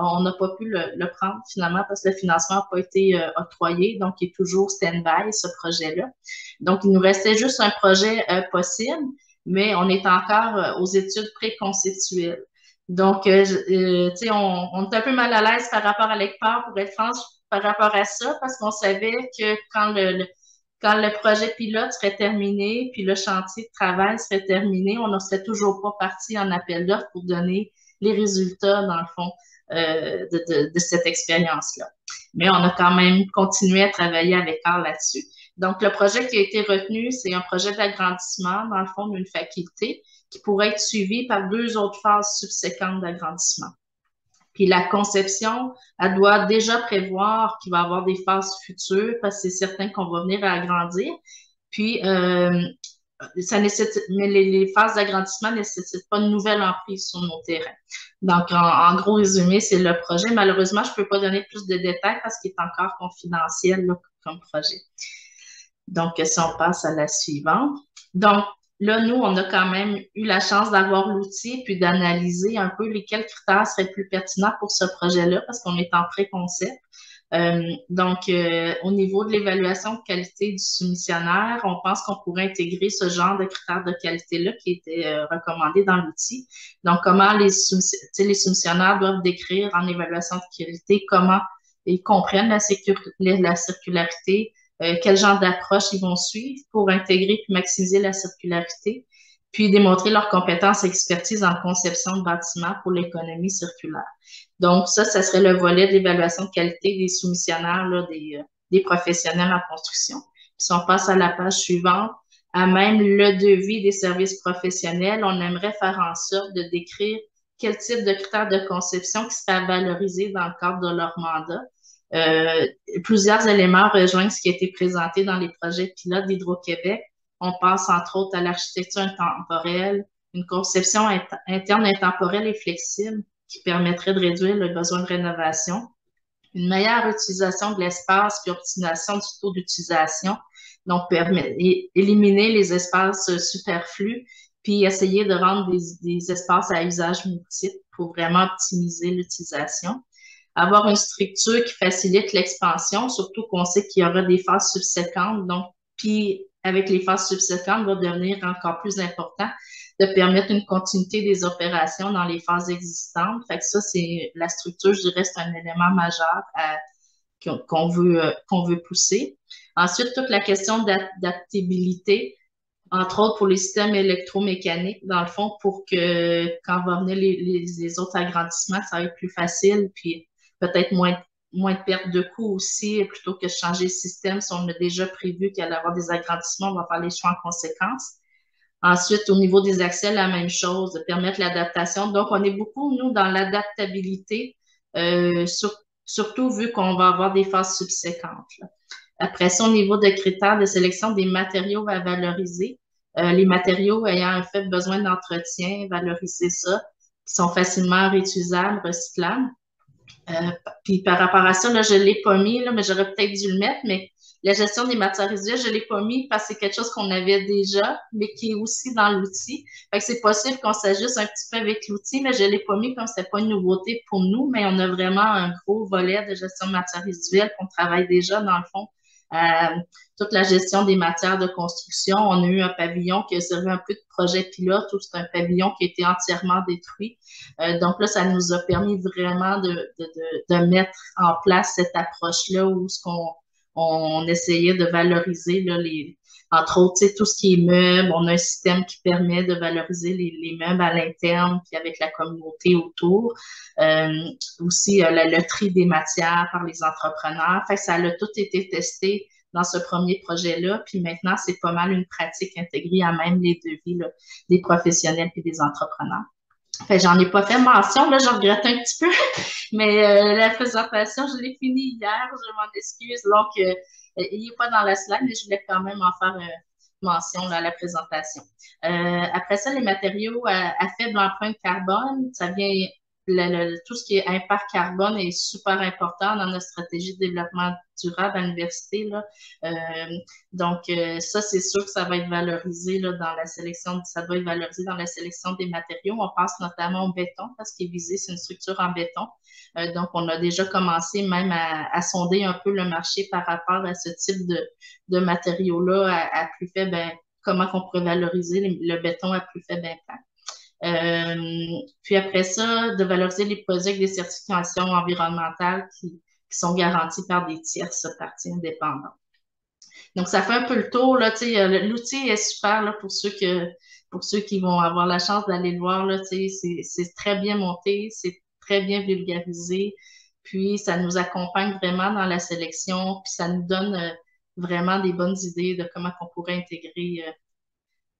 on n'a pas pu le prendre finalement parce que le financement n'a pas été octroyé, donc il est toujours stand-by, ce projet-là. Donc, il nous restait juste un projet possible, mais on est encore aux études préconceptuelles. Donc, tu sais, on est un peu mal à l'aise par rapport à l'ECPAR, pour être franche, par rapport à ça, parce qu'on savait que quand le projet pilote serait terminé, puis le chantier de travail serait terminé, on ne serait toujours pas parti en appel d'offres pour donner les résultats, dans le fond, de cette expérience-là. Mais on a quand même continué à travailler avec Carl là-dessus. Donc, le projet qui a été retenu, c'est un projet d'agrandissement, dans le fond, d'une faculté qui pourrait être suivi par 2 autres phases subséquentes d'agrandissement. Puis la conception, elle doit déjà prévoir qu'il va y avoir des phases futures parce que c'est certain qu'on va venir à agrandir. Puis, ça nécessite, mais les phases d'agrandissement ne nécessitent pas de nouvelle emprise sur nos terrains. Donc, en gros résumé, c'est le projet. Malheureusement, je ne peux pas donner plus de détails parce qu'il est encore confidentiel là, comme projet. Donc, si on passe à la suivante. Donc, là, nous, on a quand même eu la chance d'avoir l'outil puis d'analyser un peu lesquels critères seraient plus pertinents pour ce projet-là parce qu'on est en pré-concept. Donc, au niveau de l'évaluation de qualité du soumissionnaire, on pense qu'on pourrait intégrer ce genre de critères de qualité-là qui étaient recommandés dans l'outil. Donc, comment les soumissionnaires doivent décrire en évaluation de qualité, comment ils comprennent la circularité, quel genre d'approche ils vont suivre pour intégrer et maximiser la circularité, puis démontrer leurs compétences et expertise en conception de bâtiments pour l'économie circulaire. Donc, ça serait le volet d'évaluation de qualité des soumissionnaires, là, des professionnels en construction. Puis si on passe à la page suivante, à même le devis des services professionnels, on aimerait faire en sorte de décrire quel type de critères de conception qui seraient valorisés dans le cadre de leur mandat. Plusieurs éléments rejoignent ce qui a été présenté dans les projets pilotes d'Hydro-Québec. On pense entre autres à l'architecture intemporelle, une conception interne intemporelle et flexible qui permettrait de réduire le besoin de rénovation, une meilleure utilisation de l'espace puis optimisation du taux d'utilisation, donc éliminer les espaces superflus, puis essayer de rendre des espaces à usage multiple pour vraiment optimiser l'utilisation. Avoir une structure qui facilite l'expansion, surtout qu'on sait qu'il y aura des phases subséquentes. Donc, puis avec les phases subséquentes, va devenir encore plus important de permettre une continuité des opérations dans les phases existantes. Fait que ça, c'est la structure, je dirais, c'est un élément majeur qu'on veut pousser. Ensuite, toute la question d'adaptabilité, entre autres pour les systèmes électromécaniques, dans le fond, pour que quand va venir les autres agrandissements, ça va être plus facile, puis peut-être moins de perte de coûts aussi, plutôt que de changer le système. Si on a déjà prévu qu'il allait y avoir des agrandissements, on va faire les choix en conséquence. Ensuite, au niveau des accès, la même chose, de permettre l'adaptation. Donc, on est beaucoup, nous, dans l'adaptabilité, surtout vu qu'on va avoir des phases subséquentes, là. Après ça, au niveau de critères de sélection des matériaux à valoriser, les matériaux ayant un faible besoin d'entretien, valoriser ça, qui sont facilement réutilisables, recyclables. Puis par rapport à ça, là, je ne l'ai pas mis, là, mais j'aurais peut-être dû le mettre, mais la gestion des matières résiduelles, je ne l'ai pas mis parce que c'est quelque chose qu'on avait déjà, mais qui est aussi dans l'outil. Fait que c'est possible qu'on s'ajuste un petit peu avec l'outil, mais je ne l'ai pas mis comme ce n'était pas une nouveauté pour nous, mais on a vraiment un gros volet de gestion de matières résiduelles qu'on travaille déjà, dans le fond. Toute la gestion des matières de construction. On a eu un pavillon qui a servi un peu de projet pilote où c'est un pavillon qui a été entièrement détruit. Donc là, ça nous a permis vraiment de mettre en place cette approche-là où on essayait de valoriser là, entre autres, tout ce qui est meubles. On a un système qui permet de valoriser les meubles à l'interne puis avec la communauté autour. Aussi, le tri des matières par les entrepreneurs. Fait que ça a tout été testé dans ce premier projet-là. Puis maintenant, c'est pas mal une pratique intégrée à même les devis là, des professionnels et des entrepreneurs. Fait j'en ai pas fait mention, là, je regrette un petit peu, mais la présentation, je l'ai finie hier, je m'en excuse. Donc, il n'est pas dans la slide, mais je voulais quand même en faire mention là, à la présentation. Après ça, les matériaux à faible empreinte carbone, ça vient tout ce qui est impact carbone est super important dans notre stratégie de développement durable à l'université, là. Donc, ça, c'est sûr que ça va être valorisé là, dans la sélection, ça doit être valorisé dans la sélection des matériaux. On pense notamment au béton parce qu'il est visé, c'est une structure en béton. Donc, on a déjà commencé même à sonder un peu le marché par rapport à ce type de matériaux-là à plus faible, comment qu'on pourrait valoriser le béton à plus faible impact. Puis après ça, de valoriser les projets avec des certifications environnementales qui sont garanties par des tierces parties indépendantes. Donc, ça fait un peu le tour, là, tu sais, l'outil est super, là, pour ceux qui vont avoir la chance d'aller le voir, là, tu sais, c'est très bien monté, c'est très bien vulgarisé, puis ça nous accompagne vraiment dans la sélection, puis ça nous donne vraiment des bonnes idées de comment on pourrait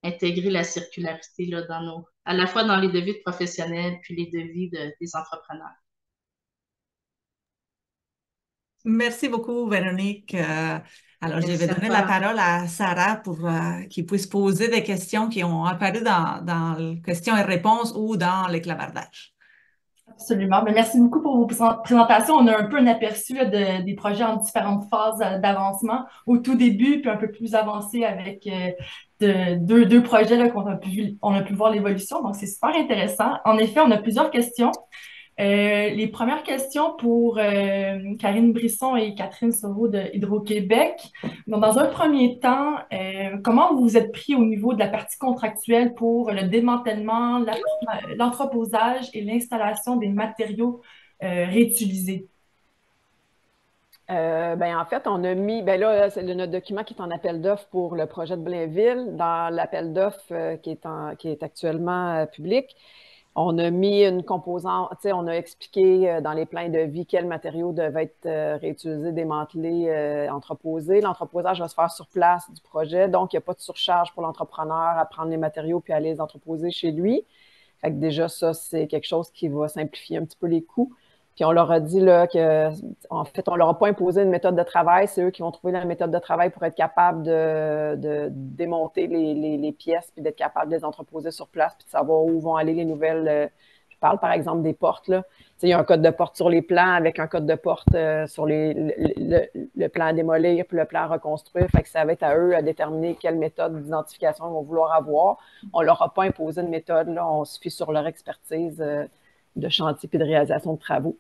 intégrer la circularité là, à la fois dans les devis de professionnels puis les devis des entrepreneurs. Merci beaucoup, Véronique. Alors, je Merci vais à donner toi. la parole à Sarah pour qu'il puisse poser des questions qui ont apparu dans les questions et réponses ou dans les clavardages. Absolument. Mais merci beaucoup pour vos présentations. On a un peu un aperçu là, des projets en différentes phases d'avancement. Au tout début, puis un peu plus avancé avec deux projets là, on a pu voir l'évolution. Donc, c'est super intéressant. En effet, on a plusieurs questions. Les premières questions pour Karine Brisson et Catherine Soro de Hydro-Québec. Donc, dans un premier temps, comment vous vous êtes pris au niveau de la partie contractuelle pour le démantèlement, l'entreposage et l'installation des matériaux réutilisés? En fait, on a mis, là, c'est notre document qui est en appel d'offres pour le projet de Blainville. Dans l'appel d'offres qui est actuellement public, on a mis une composante, on a expliqué dans les plans de vie quels matériaux devaient être réutilisés, démantelés, entreposés. L'entreposage va se faire sur place du projet, donc il n'y a pas de surcharge pour l'entrepreneur à prendre les matériaux puis à les entreposer chez lui. Fait que déjà, ça, c'est quelque chose qui va simplifier un petit peu les coûts. Puis on leur a dit là, en fait, on leur a pas imposé une méthode de travail. C'est eux qui vont trouver la méthode de travail pour être capables de démonter les pièces puis d'être capables de les entreposer sur place puis de savoir où vont aller les nouvelles. Je parle par exemple des portes, là. il y a un code de porte sur les plans avec un code de porte sur le plan à démolir puis le plan à reconstruire. Fait que ça va être à eux à déterminer quelle méthode d'identification ils vont vouloir avoir. On ne leur a pas imposé une méthode, là, on se fie sur leur expertise de chantier puis de réalisation de travaux.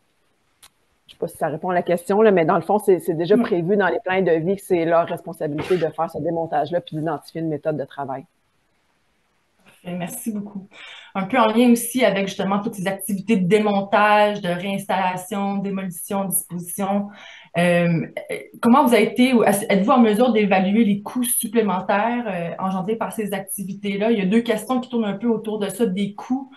Je ne sais pas si ça répond à la question, là, mais dans le fond, c'est déjà prévu dans les plans de vie que c'est leur responsabilité de faire ce démontage-là puis d'identifier une méthode de travail. Merci beaucoup. Un peu en lien aussi avec justement toutes ces activités de démontage, de réinstallation, démolition, disposition. Comment vous avez été, êtes-vous en mesure d'évaluer les coûts supplémentaires engendrés par ces activités-là? Il y a deux questions qui tournent un peu autour de ça, des coûts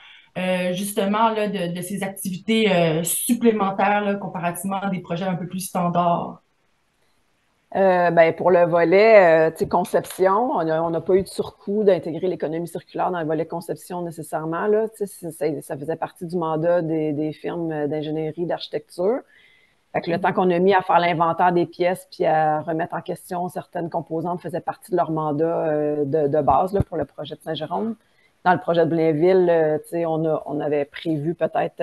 justement là, de ces activités supplémentaires là, comparativement à des projets un peu plus standards. Pour le volet conception, on n'a pas eu de surcoût d'intégrer l'économie circulaire dans le volet conception nécessairement. Là, ça faisait partie du mandat des firmes d'ingénierie, d'architecture. Fait que le temps qu'on a mis à faire l'inventaire des pièces puis à remettre en question certaines composantes faisait partie de leur mandat de base là, pour le projet de Saint-Jérôme. Dans le projet de Blainville, on avait prévu peut-être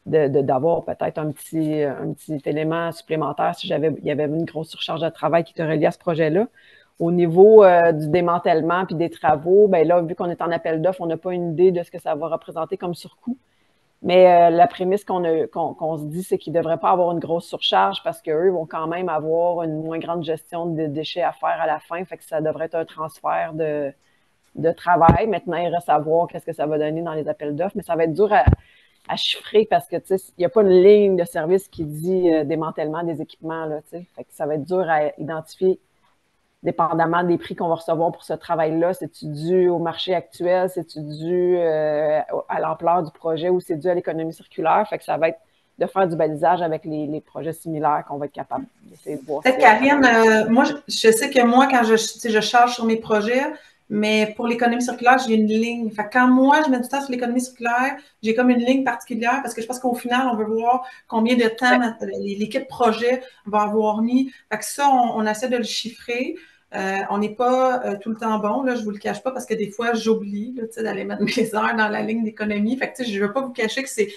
d'avoir peut-être un petit élément supplémentaire si il y avait une grosse surcharge de travail qui était reliée à ce projet-là. Au niveau du démantèlement puis des travaux, là, vu qu'on est en appel d'offres, on n'a pas une idée de ce que ça va représenter comme surcoût. Mais la prémisse qu'on se dit, c'est qu'ils ne devraient pas avoir une grosse surcharge parce qu'eux vont quand même avoir une moins grande gestion de déchets à faire à la fin. Fait que ça devrait être un transfert de travail. Maintenant, il reste à voir qu'est-ce que ça va donner dans les appels d'offres, mais ça va être dur à chiffrer parce que, il n'y a pas une ligne de service qui dit démantèlement des équipements, là, fait que ça va être dur à identifier dépendamment des prix qu'on va recevoir pour ce travail-là. C'est-tu dû au marché actuel? C'est-tu dû à l'ampleur du projet ou c'est dû à l'économie circulaire? Fait que ça va être de faire du balisage avec les projets similaires qu'on va être capable d'essayer de voir. Karine, moi, je sais que moi, quand je charge sur mes projets, mais pour l'économie circulaire, j'ai une ligne. Fait que quand moi, je mets du temps sur l'économie circulaire, j'ai comme une ligne particulière parce que je pense qu'au final, on veut voir combien de temps l'équipe projet va avoir mis. Fait que ça, on essaie de le chiffrer. On n'est pas tout le temps bon, là, je ne vous le cache pas, parce que des fois, j'oublie d'aller mettre mes heures dans la ligne d'économie. Fait que je ne veux pas vous cacher que c'est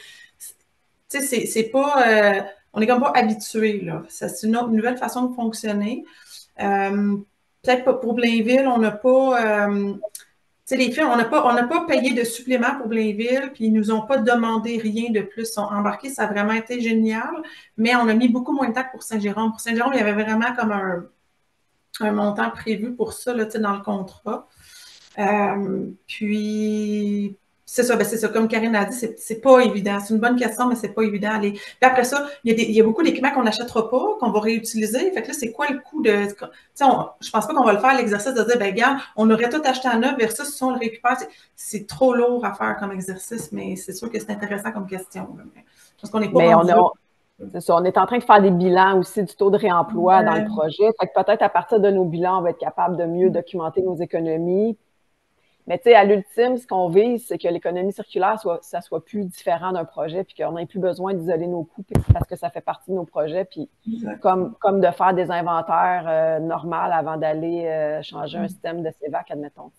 pas... on n'est comme pas habitué, là. C'est une nouvelle façon de fonctionner. Peut-être pas pour Blainville, on n'a pas, les filles, on n'a pas payé de supplément pour Blainville, puis ils nous ont pas demandé rien de plus. Ils sont embarqués, ça a vraiment été génial, mais on a mis beaucoup moins de temps que pour Saint-Jérôme. Pour Saint-Jérôme, il y avait vraiment comme un montant prévu pour ça, là, dans le contrat. Puis, c'est ça, comme Karine a dit, c'est pas évident. C'est une bonne question, mais c'est pas évident. Puis après ça, il y a beaucoup d'équipements qu'on n'achètera pas, qu'on va réutiliser. Fait que là, c'est quoi le coût de... je pense pas qu'on va le faire, l'exercice de dire, regarde, on aurait tout acheté en neuf versus si on le récupère. C'est trop lourd à faire comme exercice, mais c'est sûr que c'est intéressant comme question. Parce qu'on n'est pas... C'est ça, on est en train de faire des bilans aussi du taux de réemploi dans le projet. Fait que peut-être à partir de nos bilans, on va être capable de mieux documenter nos économies. Mais tu sais, à l'ultime, ce qu'on vise, c'est que l'économie circulaire, ça soit plus différent d'un projet, puis qu'on n'ait plus besoin d'isoler nos coûts parce que ça fait partie de nos projets, puis comme de faire des inventaires normales avant d'aller changer un système de CEVAC, admettons.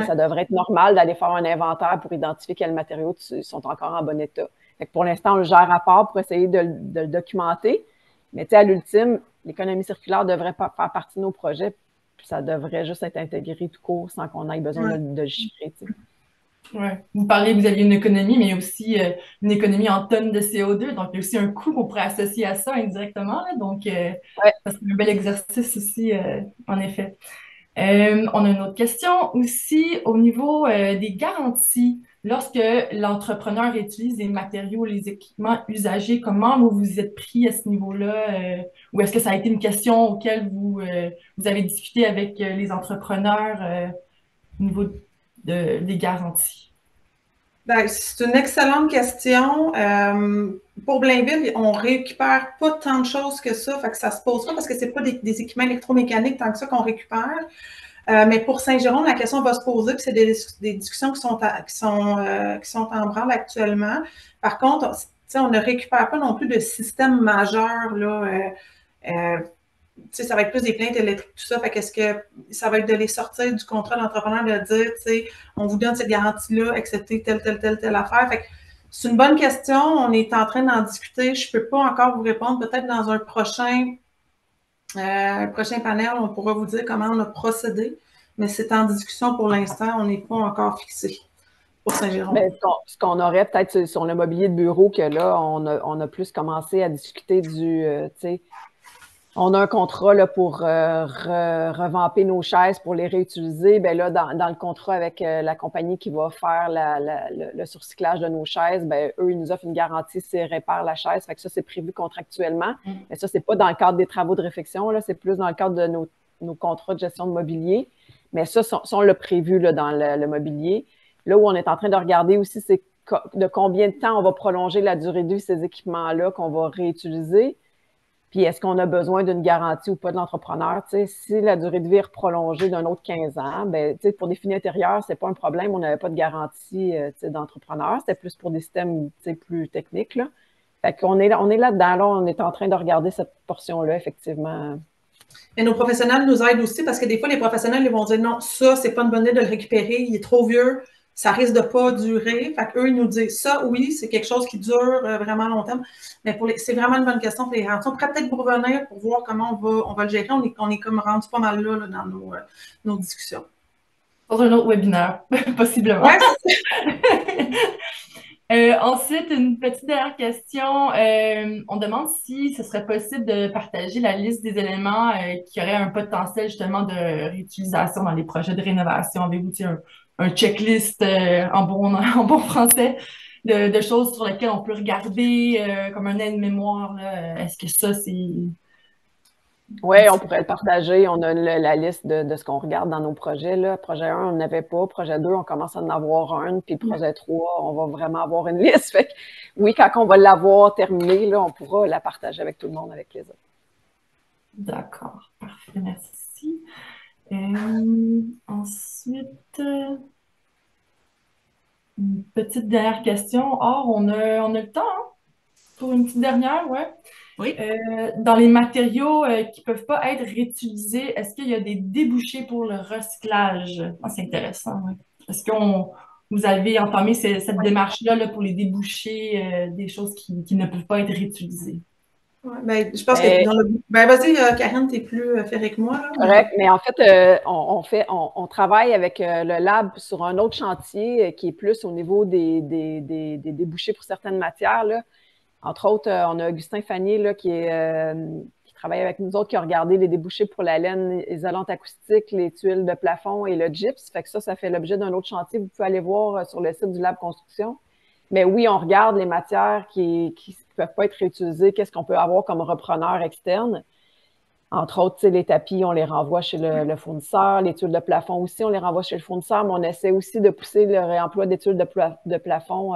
Ça devrait être normal d'aller faire un inventaire pour identifier quels matériaux sont encore en bon état. Fait que pour l'instant, on le gère à part pour essayer de le documenter. Mais tu sais, à l'ultime, l'économie circulaire devrait faire partie de nos projets. Puis ça devrait juste être intégré tout court sans qu'on ait besoin de le chiffrer. Oui. Vous parlez que vous aviez une économie, mais il y a aussi une économie en tonnes de CO2. Donc, il y a aussi un coût qu'on pourrait associer à ça indirectement. Là. Donc, ça serait un bel exercice aussi, en effet. On a une autre question aussi au niveau des garanties. Lorsque l'entrepreneur utilise les matériaux, les équipements usagés, comment vous vous êtes pris à ce niveau-là? Ou est-ce que ça a été une question auquel vous avez discuté avec les entrepreneurs au niveau des garanties? C'est une excellente question. Pour Blainville, on ne récupère pas tant de choses que ça, fait que ça ne se pose pas parce que ce n'est pas des équipements électromécaniques tant que ça qu'on récupère. Mais pour Saint-Jérôme, la question va se poser, puis c'est des discussions qui sont en branle actuellement. Par contre, on ne récupère pas non plus de système majeur, là. Ça va être plus des plaintes électriques, tout ça. Fait qu'est-ce que ça va être de les sortir du contrat d'entrepreneur, de dire, on vous donne cette garantie-là, acceptez telle affaire. Fait que C'est une bonne question. On est en train d'en discuter. Je ne peux pas encore vous répondre. Peut-être dans un prochain panel, on pourra vous dire comment on a procédé. Mais c'est en discussion pour l'instant. On n'est pas encore fixé pour Saint-Jérôme. Mais ce qu'on aurait peut-être sur le mobilier de bureau, que là, on a plus commencé à discuter tu sais, on a un contrat là, pour revamper nos chaises, pour les réutiliser. Ben là, dans le contrat avec la compagnie qui va faire le surcyclage de nos chaises, ben eux, ils nous offrent une garantie s'ils réparent la chaise. Fait que ça, c'est prévu contractuellement. Mais ça, c'est pas dans le cadre des travaux de réfection, là, c'est plus dans le cadre de nos contrats de gestion de mobilier. Mais ça, on l'a prévu là, dans le mobilier. Là où on est en train de regarder aussi, c'est de combien de temps on va prolonger la durée de vie de ces équipements-là qu'on va réutiliser. Puis est-ce qu'on a besoin d'une garantie ou pas de l'entrepreneur? Si la durée de vie est prolongée d'un autre 15 ans, ben, pour des finies intérieures, c'est pas un problème. On n'avait pas de garantie d'entrepreneur. C'était plus pour des systèmes plus techniques. Là. Fait qu'on est là-dedans. Là, on est en train de regarder cette portion-là, effectivement. Et nos professionnels nous aident aussi parce que des fois, les professionnels ils vont dire non, ça, c'est pas une bonne idée de le récupérer, il est trop vieux, ça risque de pas durer. Fait qu'eux, ils nous disent ça, oui, c'est quelque chose qui dure vraiment longtemps. Mais c'est vraiment une bonne question pour les garanties. On pourrait peut-être vous revenir pour voir comment on va le gérer. On est comme rendu pas mal là dans nos discussions. Dans un autre webinaire, possiblement. Ouais, Ensuite, une petite dernière question. On demande si ce serait possible de partager la liste des éléments qui auraient un potentiel justement de réutilisation dans les projets de rénovation. Avez-vous un checklist en bon français de choses sur lesquelles on peut regarder comme un aide-mémoire? Est-ce que ça, c'est... Oui, on pourrait le partager. On a la liste de ce qu'on regarde dans nos projets. Là. Projet 1, on n'avait pas. Projet 2, on commence à en avoir un. Puis projet 3, on va vraiment avoir une liste. Fait que, oui, quand on va l'avoir terminé, là, on pourra la partager avec tout le monde avec plaisir. D'accord, parfait, merci. Ensuite, une petite dernière question. Or, on a le temps hein, pour une petite dernière, ouais. Oui. Dans les matériaux qui ne peuvent pas être réutilisés, est-ce qu'il y a des débouchés pour le recyclage? Ah, c'est intéressant. Ouais. Est-ce que vous avez entamé cette démarche-là là, pour les débouchés des choses qui ne peuvent pas être réutilisées? Ouais, ben, je pense que dans le... Ben, vas-y, Karine, tu es plus ferrée que moi. Là, correct, mais en fait, on travaille avec le lab sur un autre chantier qui est plus au niveau des débouchés pour certaines matières. Là. Entre autres, on a Augustin Fanier là, qui travaille avec nous autres, qui a regardé les débouchés pour la laine isolante acoustique, les tuiles de plafond et le gyps. Fait que ça fait l'objet d'un autre chantier. Vous pouvez aller voir sur le site du Lab Construction. Mais oui, on regarde les matières qui ne peuvent pas être réutilisées, qu'est-ce qu'on peut avoir comme repreneur externe. Entre autres, les tapis, on les renvoie chez le fournisseur. Les tuiles de plafond aussi, on les renvoie chez le fournisseur, mais on essaie aussi de pousser le réemploi des tuiles de plafond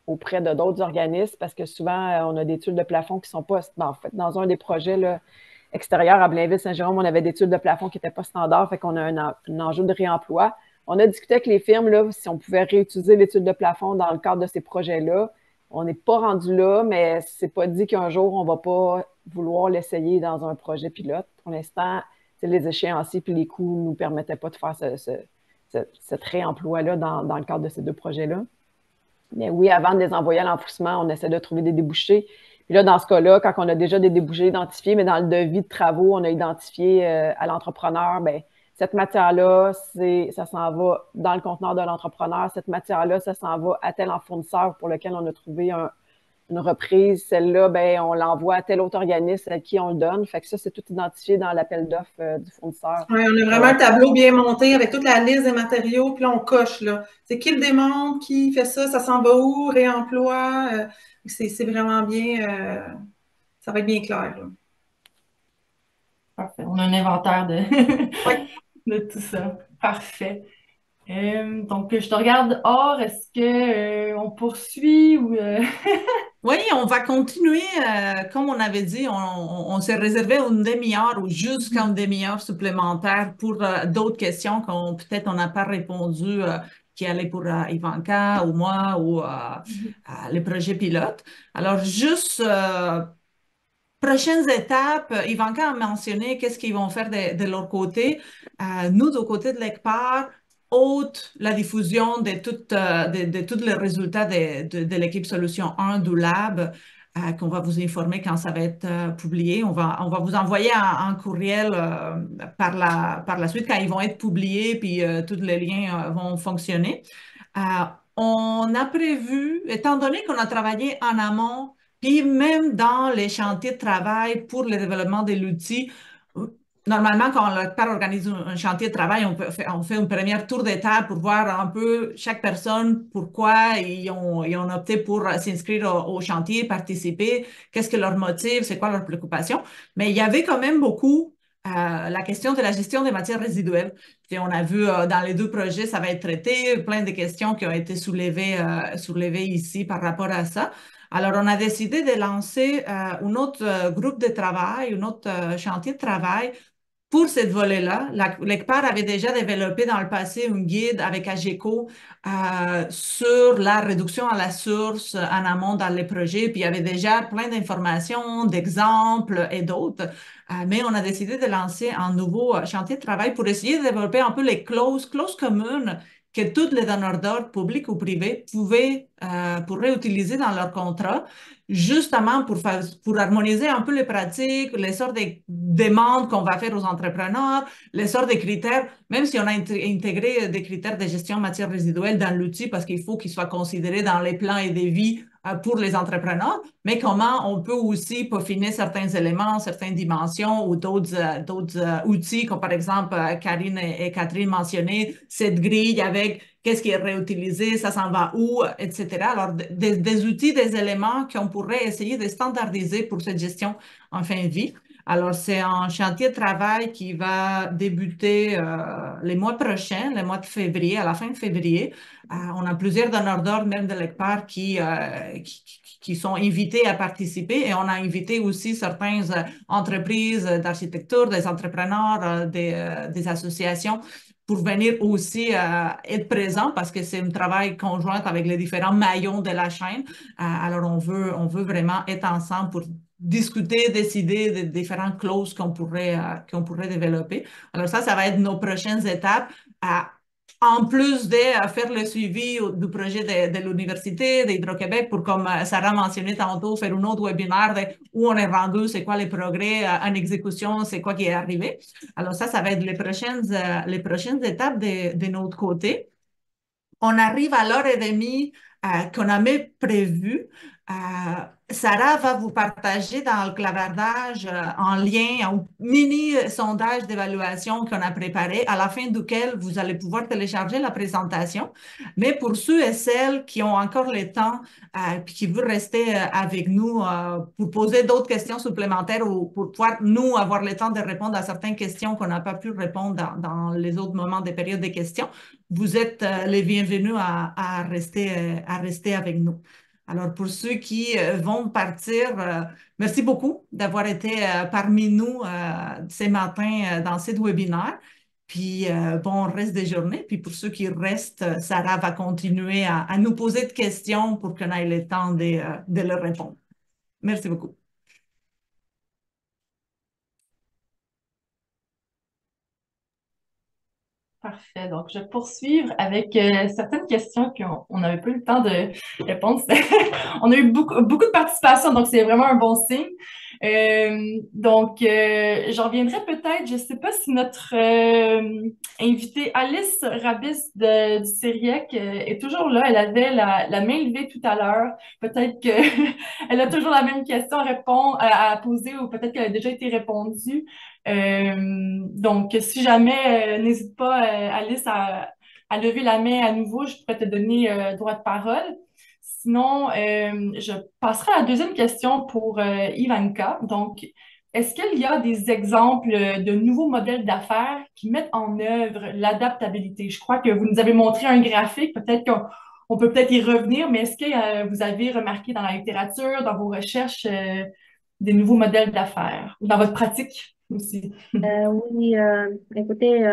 auprès de d'autres organismes parce que souvent, on a des tuiles de plafond qui ne sont pas... En fait, dans un des projets là, extérieurs à Blainville-Saint-Jérôme, on avait des tuiles de plafond qui n'étaient pas standards, fait qu'on a un enjeu de réemploi. On a discuté avec les firmes là, si on pouvait réutiliser les tuiles de plafond dans le cadre de ces projets-là. On n'est pas rendu là, mais c'est pas dit qu'un jour, on ne va pas vouloir l'essayer dans un projet pilote. Pour l'instant, les échéanciers et les coûts ne nous permettaient pas de faire cet réemploi-là dans le cadre de ces deux projets-là. Mais oui, avant de les envoyer à l'enfouissement, on essaie de trouver des débouchés. Puis là, dans ce cas-là, quand on a déjà des débouchés identifiés, mais dans le devis de travaux, on a identifié à l'entrepreneur, bien, cette matière-là, ça s'en va dans le conteneur de l'entrepreneur. Cette matière-là, ça s'en va à tel fournisseur pour lequel on a trouvé une reprise. Celle-là, ben, on l'envoie à tel autre organisme à qui on le donne. Fait que ça, c'est tout identifié dans l'appel d'offres du fournisseur. Oui, on a vraiment un tableau bien monté avec toute la liste des matériaux, puis là, on coche, là. C'est qui le démonte, qui fait ça, ça s'en va où, réemploi. C'est vraiment bien, ça va être bien clair, là. Parfait. On a un inventaire Oui. de tout ça. Parfait. Donc, je te regarde Or, est-ce qu'on poursuit ou... Oui, on va continuer. Comme on avait dit, on s'est réservé une demi-heure ou jusqu'à une demi-heure supplémentaire pour d'autres questions qu'on peut-être on n'a pas répondu, qui allaient pour Ivanka ou moi ou les projets pilotes. Alors, juste prochaines étapes, Ivanka a mentionné qu'est-ce qu'ils vont faire de leur côté. Nous, du côté de l'ECPAR, ôte la diffusion de tous les résultats de l'équipe Solution 1 du lab, qu'on va vous informer quand ça va être publié. On va vous envoyer un courriel par la suite quand ils vont être publiés, puis tous les liens vont fonctionner. Euh, on a prévu, étant donné qu'on a travaillé en amont, puis même dans les chantiers de travail pour le développement de l'outil, normalement, quand le PAR organise un chantier de travail, on fait une première tour d'étape pour voir un peu chaque personne, pourquoi ils ont opté pour s'inscrire au chantier, participer, qu'est-ce que leur motive, c'est quoi leur préoccupation. Mais il y avait quand même beaucoup la question de la gestion des matières résiduelles. Puis on a vu dans les deux projets, ça va être traité, plein de questions qui ont été soulevées ici par rapport à ça. Alors, on a décidé de lancer un autre groupe de travail, un autre chantier de travail pour cette volet-là. L'ECPAR avait déjà développé dans le passé un guide avec AGECO sur la réduction à la source en amont dans les projets, puis il y avait déjà plein d'informations, d'exemples et d'autres. Mais on a décidé de lancer un nouveau chantier de travail pour essayer de développer un peu les clauses communes que tous les donneurs d'ordre, publics ou privés, pourraient utiliser dans leur contrat, justement pour harmoniser un peu les pratiques, les sortes de demandes qu'on va faire aux entrepreneurs, les sortes de critères, même si on a intégré des critères de gestion matière résiduelle dans l'outil parce qu'il faut qu'ils soient considérés dans les plans et devis pour les entrepreneurs, mais comment on peut aussi peaufiner certains éléments, certaines dimensions ou d'autres outils, comme par exemple Karine et Catherine mentionnaient, cette grille avec qu'est-ce qui est réutilisé, ça s'en va où, etc. Alors, des outils, des éléments qu'on pourrait essayer de standardiser pour cette gestion en fin de vie. Alors, c'est un chantier de travail qui va débuter les mois prochains, les mois de février, à la fin de février. On a plusieurs donneurs d'ordre, même de l'ECPAR, qui sont invités à participer et on a invité aussi certaines entreprises d'architecture, des entrepreneurs, des associations pour venir aussi être présents parce que c'est un travail conjoint avec les différents maillons de la chaîne. Alors, on veut vraiment être ensemble pour discuter, décider des différentes clauses qu'on pourrait développer. Alors ça va être nos prochaines étapes. En plus de faire le suivi du projet de l'Université d'Hydro-Québec pour, comme Sarah mentionnait tantôt, faire un autre webinaire de où on est rendu, c'est quoi les progrès en exécution, c'est quoi qui est arrivé. Alors ça va être les prochaines étapes de notre côté. On arrive à l'heure et demie qu'on avait prévu. Sarah va vous partager dans le clavardage en lien un mini sondage d'évaluation qu'on a préparé, à la fin duquel vous allez pouvoir télécharger la présentation. Mais pour ceux et celles qui ont encore le temps puis qui veulent rester avec nous pour poser d'autres questions supplémentaires ou pour pouvoir, nous, avoir le temps de répondre à certaines questions qu'on n'a pas pu répondre dans les autres moments des périodes de questions, vous êtes les bienvenus à rester avec nous. Alors, pour ceux qui vont partir, merci beaucoup d'avoir été parmi nous ce matin dans ce webinaire. Puis, bon reste des journées. Puis, pour ceux qui restent, Sarah va continuer à nous poser de questions pour qu'on ait le temps de leur répondre. Merci beaucoup. Parfait. Donc, je vais poursuivre avec certaines questions qu'on n'avait pas eu le temps de répondre. On a eu beaucoup de participation, donc c'est vraiment un bon signe. J'en reviendrai peut-être, je ne sais pas si notre invitée Alice Rabis du CIRIEC est toujours là. Elle avait la main levée tout à l'heure. Peut-être qu'elle a toujours la même question à poser ou peut-être qu'elle a déjà été répondue. Donc, si jamais, n'hésite pas, Alice, à lever la main à nouveau, je pourrais te donner droit de parole. Sinon, je passerai à la deuxième question pour Ivanka. Donc, est-ce qu'il y a des exemples de nouveaux modèles d'affaires qui mettent en œuvre l'adaptabilité? Je crois que vous nous avez montré un graphique, peut-être qu'on peut peut-être y revenir, mais est-ce que vous avez remarqué dans la littérature, dans vos recherches, des nouveaux modèles d'affaires ou dans votre pratique aussi? Oui, écoutez,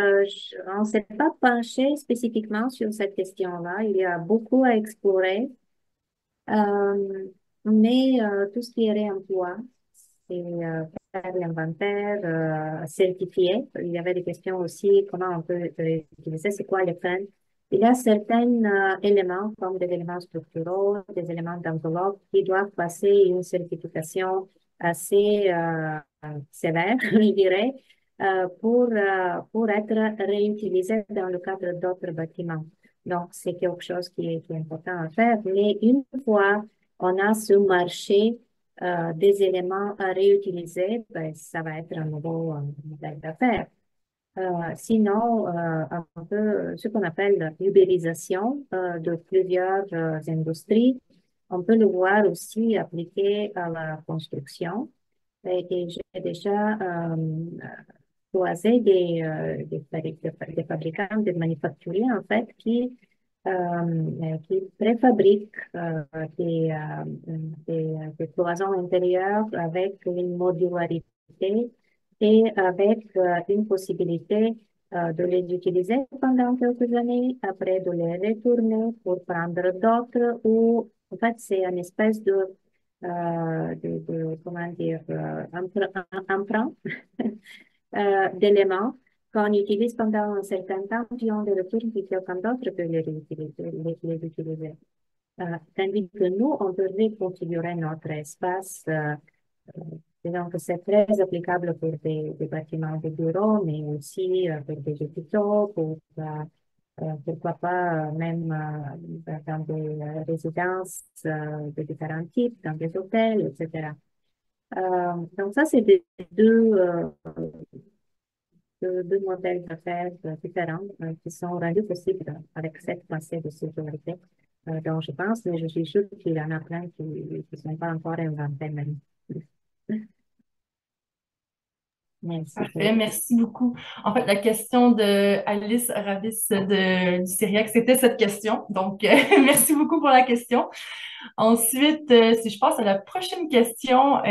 on ne s'est pas penché spécifiquement sur cette question-là. Il y a beaucoup à explorer. Mais tout ce qui est réemploi, c'est faire l'inventaire, certifier. Il y avait des questions aussi, comment on peut utiliser, c'est quoi les freins. Il y a certains éléments, comme des éléments structuraux, des éléments d'enveloppe, qui doivent passer une certification assez sévère, je dirais, pour être réutilisés dans le cadre d'autres bâtiments. Donc, c'est quelque chose qui est important à faire. Mais une fois on a ce marché des éléments à réutiliser, ben, ça va être un nouveau modèle d'affaires. Sinon, un peu ce qu'on appelle l'ubérisation de plusieurs industries, on peut le voir aussi appliqué à la construction. Et j'ai déjà croisé des fabricants, des manufacturiers, en fait, qui préfabriquent des cloisons intérieures avec une modularité et avec une possibilité de les utiliser pendant quelques années, après de les retourner pour prendre d'autres, ou en fait, c'est une espèce comment dire, emprunt d'éléments qu'on utilise pendant un certain temps, puis on les retourne, puis quelqu'un d'autre peut les réutiliser, les utiliser. Tandis que nous, on peut reconfigurer notre espace. Donc, c'est très applicable pour des bâtiments de bureaux, mais aussi pour des hôpitaux, pourquoi pas même dans des résidences de différents types, dans des hôtels, etc. Donc, ça, c'est deux modèles d'affaires différents qui sont rendus possibles avec cette pensée de sécurité dont je pense, mais je suis sûre qu'il y en a plein qui ne sont pas encore inventés même. Merci. Parfait, merci beaucoup. En fait, la question de Alice Ravis du Syriac, c'était cette question. Donc, merci beaucoup pour la question. Ensuite, si je passe à la prochaine question,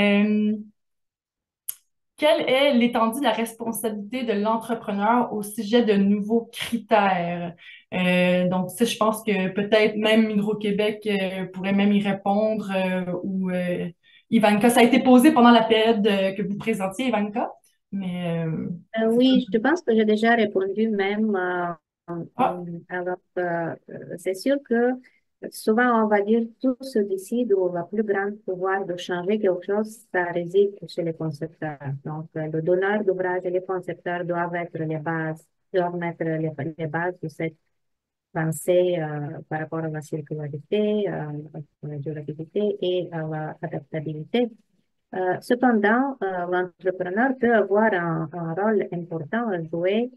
quelle est l'étendue de la responsabilité de l'entrepreneur au sujet de nouveaux critères? Donc, ça, je pense que peut-être même Hydro-Québec pourrait même y répondre ou Ivanka, ça a été posé pendant la période que vous présentiez, Ivanka, mais oui, je pense que j'ai déjà répondu même. ah, Alors, c'est sûr que souvent, on va dire tout se décide ou le plus grand pouvoir de changer quelque chose, ça réside chez les concepteurs. Donc, le donneur d'ouvrage et les concepteurs doivent être doivent mettre les bases de cette pensée par rapport à la circularité, à la durabilité et à l'adaptabilité. Cependant, l'entrepreneur peut avoir un rôle important à jouer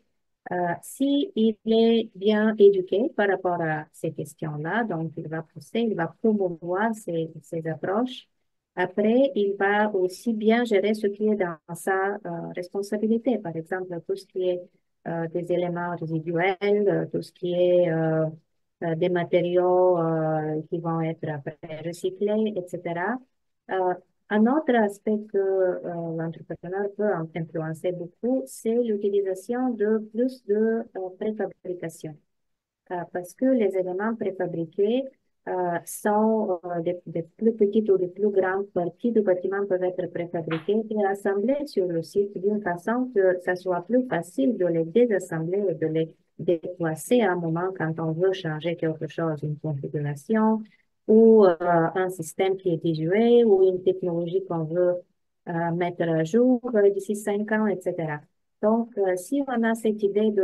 si il est bien éduqué par rapport à ces questions-là. Donc, il va pousser, il va promouvoir ces approches. Après, il va aussi bien gérer ce qui est dans sa responsabilité. Par exemple, tout ce qui est des éléments résiduels, tout ce qui est des matériaux qui vont être après recyclés, etc. Euh, un autre aspect que l'entrepreneur peut influencer beaucoup, c'est l'utilisation de plus de préfabrication. Parce que les éléments préfabriqués sont des plus petites ou des plus grandes parties du bâtiment peuvent être préfabriquées et assemblées sur le site d'une façon que ça soit plus facile de les désassembler et de les déplacer à un moment quand on veut changer quelque chose, une configuration ou un système qui est désuet ou une technologie qu'on veut mettre à jour d'ici 5 ans, etc. Donc, si on a cette idée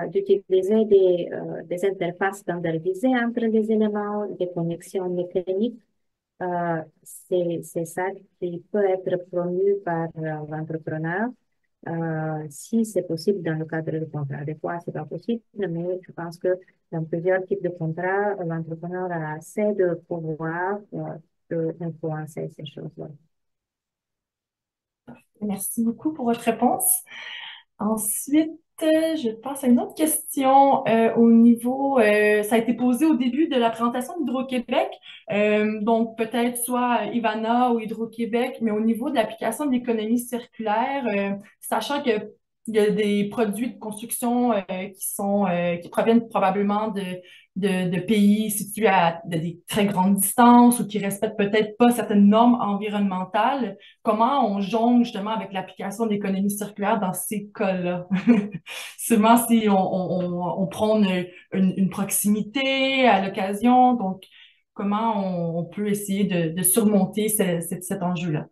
d'utiliser des interfaces standardisées entre les éléments, des connexions mécaniques, c'est ça qui peut être promu par l'entrepreneur si c'est possible dans le cadre du contrat. Des fois, c'est pas possible, mais je pense que dans plusieurs types de contrats, l'entrepreneur a assez de pouvoir d'influencer ces choses-là. merci beaucoup pour votre réponse. Ensuite, je passe à une autre question au niveau, ça a été posé au début de la présentation d'Hydro-Québec, donc peut-être soit Ivana ou Hydro-Québec, mais au niveau de l'application de l'économie circulaire, sachant que il y a des produits de construction qui proviennent probablement de pays situés à des très grandes distances ou qui respectent peut-être pas certaines normes environnementales. Comment on jongle justement avec l'application de l'économie circulaire dans ces cas-là? Seulement si on prône une proximité à l'occasion, donc comment on peut essayer de surmonter cet enjeu-là?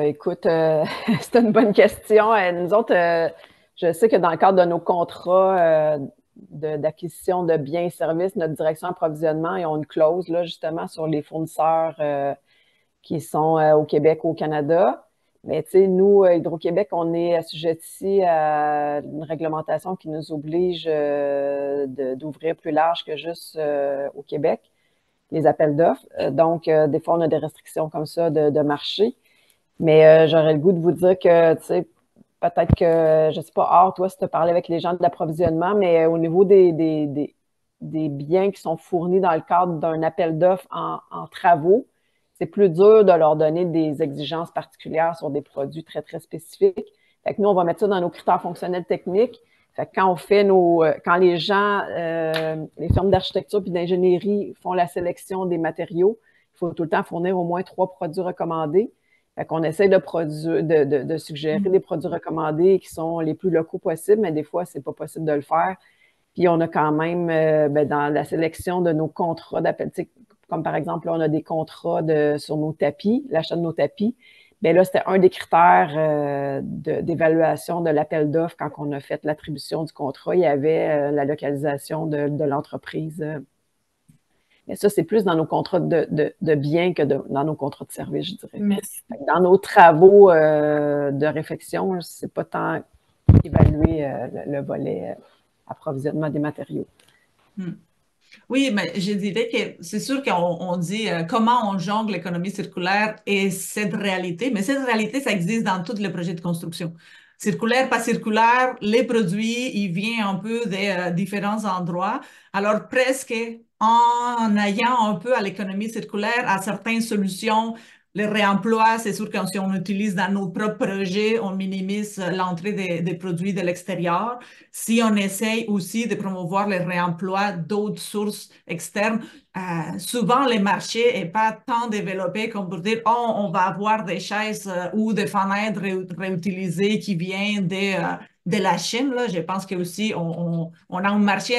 Écoute, c'est une bonne question. Nous autres, je sais que dans le cadre de nos contrats d'acquisition de biens et services, notre direction approvisionnement, ils ont une clause là, justement sur les fournisseurs qui sont au Québec ou au Canada. Mais tu sais, nous, Hydro-Québec, on est assujetti à une réglementation qui nous oblige d'ouvrir plus large que juste au Québec, les appels d'offres. Donc, des fois, on a des restrictions comme ça de marché. Mais j'aurais le goût de vous dire que, tu sais, peut-être que, je ne sais pas, Or, toi, si tu as parlé avec les gens de l'approvisionnement, mais au niveau des biens qui sont fournis dans le cadre d'un appel d'offres en travaux, c'est plus dur de leur donner des exigences particulières sur des produits très, très spécifiques. Fait que nous, on va mettre ça dans nos critères fonctionnels techniques. Fait que quand on fait quand les gens, les firmes d'architecture puis d'ingénierie font la sélection des matériaux, il faut tout le temps fournir au moins 3 produits recommandés. Fait qu'on essaie de suggérer des produits recommandés qui sont les plus locaux possibles, mais des fois, c'est pas possible de le faire. Puis on a quand même, dans la sélection de nos contrats d'appel, comme par exemple, là, on a des contrats sur nos tapis, l'achat de nos tapis. Bien là, c'était un des critères d'évaluation de l'appel d'offres quand on a fait l'attribution du contrat. Il y avait la localisation de l'entreprise. Mais ça, c'est plus dans nos contrats de biens que dans nos contrats de services, je dirais. Merci. Dans nos travaux de réflexion, c'est pas tant évaluer le volet approvisionnement des matériaux. Oui, mais je dirais que c'est sûr qu'on dit comment on jongle l'économie circulaire et cette réalité, mais cette réalité, ça existe dans tous les projets de construction. Circulaire, pas circulaire, les produits, ils viennent un peu de différents endroits. Alors, presque en ayant un peu à l'économie circulaire, à certaines solutions, le réemploi, c'est sûr que si on utilise dans nos propres projets, on minimise l'entrée des produits de l'extérieur. Si on essaye aussi de promouvoir le réemploi d'autres sources externes, souvent les marchés n'est pas tant développé comme pour dire, oh, on va avoir des chaises ou des fenêtres réutilisées qui viennent de la Chine. Là. Je pense que aussi on a un marché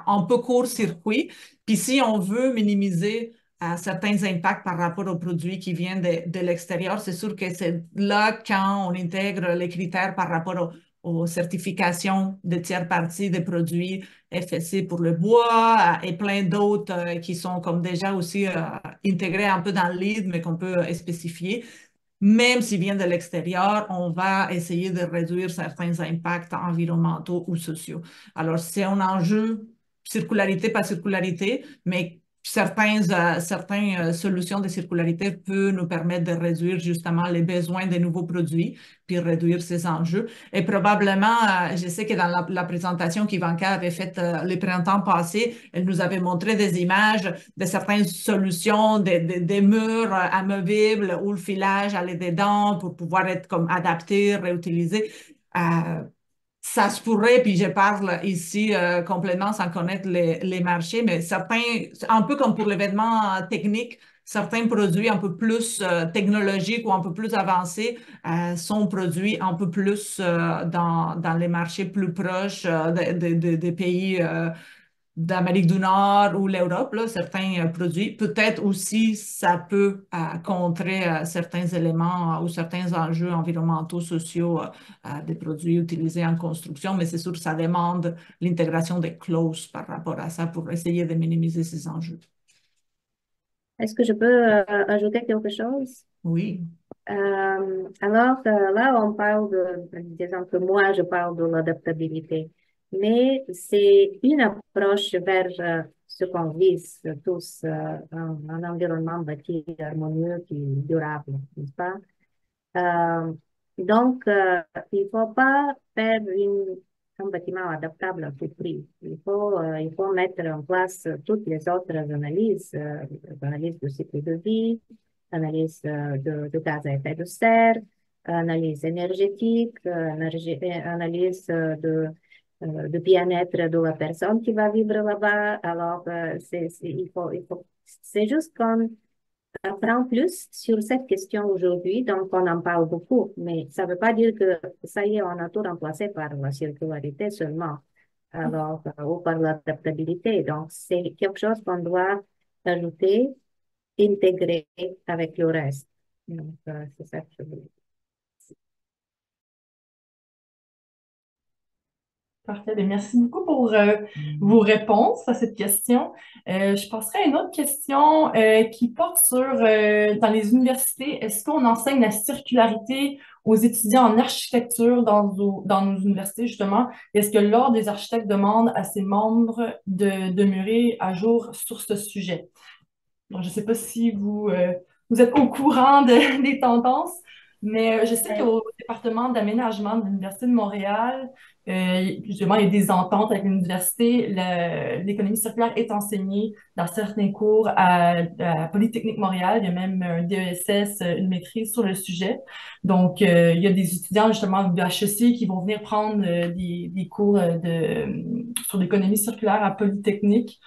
un peu court-circuit. Puis si on veut minimiser certains impacts par rapport aux produits qui viennent de l'extérieur, c'est sûr que c'est là quand on intègre les critères par rapport aux certifications de tiers parties des produits FSC pour le bois et plein d'autres qui sont comme déjà aussi intégrés un peu dans le lead, mais qu'on peut spécifier. Même s'ils viennent de l'extérieur, on va essayer de réduire certains impacts environnementaux ou sociaux. Alors, c'est un enjeu circularité, pas circularité, mais certaines solutions de circularité peuvent nous permettre de réduire justement les besoins de nouveaux produits, puis réduire ces enjeux. Et probablement, je sais que dans la présentation qu'Ivanka avait faite le printemps passé, elle nous avait montré des images de certaines solutions, des murs amovibles où le filage allait dedans pour pouvoir être comme adapté, réutilisé. Ça se pourrait, puis je parle ici complètement sans connaître les marchés, mais certains, un peu comme pour l'événement technique, certains produits un peu plus technologiques ou un peu plus avancés sont produits un peu plus dans les marchés plus proches des pays d'Amérique du Nord ou l'Europe, là, certains produits. Peut-être aussi, ça peut contrer certains éléments ou certains enjeux environnementaux, sociaux des produits utilisés en construction, mais c'est sûr que ça demande l'intégration des clauses par rapport à ça pour essayer de minimiser ces enjeux. Est-ce que je peux ajouter quelque chose? Oui. Alors, là, on parle disons que moi, je parle de l'adaptabilité, mais c'est une approche vers ce qu'on vise tous, un environnement bâti harmonieux et durable, n'est-ce pas? Euh, donc, il ne faut pas faire un bâtiment adaptable à tout prix. Il faut mettre en place toutes les autres analyses, analyse de cycle de vie, analyse de gaz à effet de serre, analyse énergétique, analyse de bien-être de la personne qui va vivre là-bas. Alors, c'est juste qu'on apprend plus sur cette question aujourd'hui, donc on en parle beaucoup, mais ça ne veut pas dire que ça y est, on a tout remplacé par la circularité seulement, alors, ou par l'adaptabilité. Donc, c'est quelque chose qu'on doit ajouter, intégrer avec le reste. Donc, c'est ça que je voulais. Parfait. Bien, merci beaucoup pour vos réponses à cette question. Je passerai à une autre question qui porte sur, dans les universités, est-ce qu'on enseigne la circularité aux étudiants en architecture dans nos universités, justement? Est-ce que l'Ordre des architectes demande à ses membres de demeurer à jour sur ce sujet? Donc, je ne sais pas si vous êtes au courant des tendances, mais je sais qu'au département d'aménagement de l'Université de Montréal, justement, il y a des ententes avec l'université. L'économie circulaire est enseignée dans certains cours à Polytechnique Montréal. Il y a même un DESS, une maîtrise sur le sujet. Donc, il y a des étudiants justement de HEC qui vont venir prendre des cours sur l'économie circulaire à Polytechnique.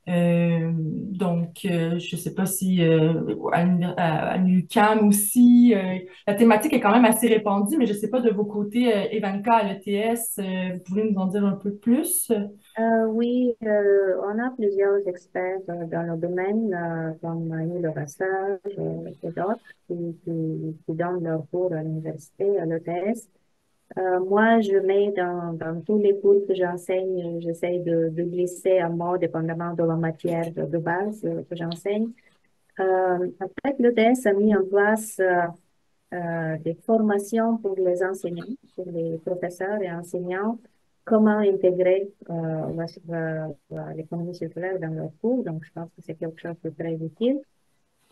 Donc, je ne sais pas si à l'UQAM aussi, la thématique est quand même assez répandue, mais je ne sais pas de vos côtés, Evanka, à l'ETS, vous pouvez nous en dire un peu plus? Oui, on a plusieurs experts dans le domaine, comme Neil Rassage et d'autres qui donnent leurs cours à l'université, à l'ETS. Moi, je mets dans tous les cours que j'enseigne, j'essaie de glisser un mot dépendamment de la matière de base que j'enseigne. En fait, l'ETS a mis en place des formations pour les enseignants, pour les professeurs et enseignants, comment intégrer l'économie circulaire dans leurs cours. Donc, je pense que c'est quelque chose de très utile.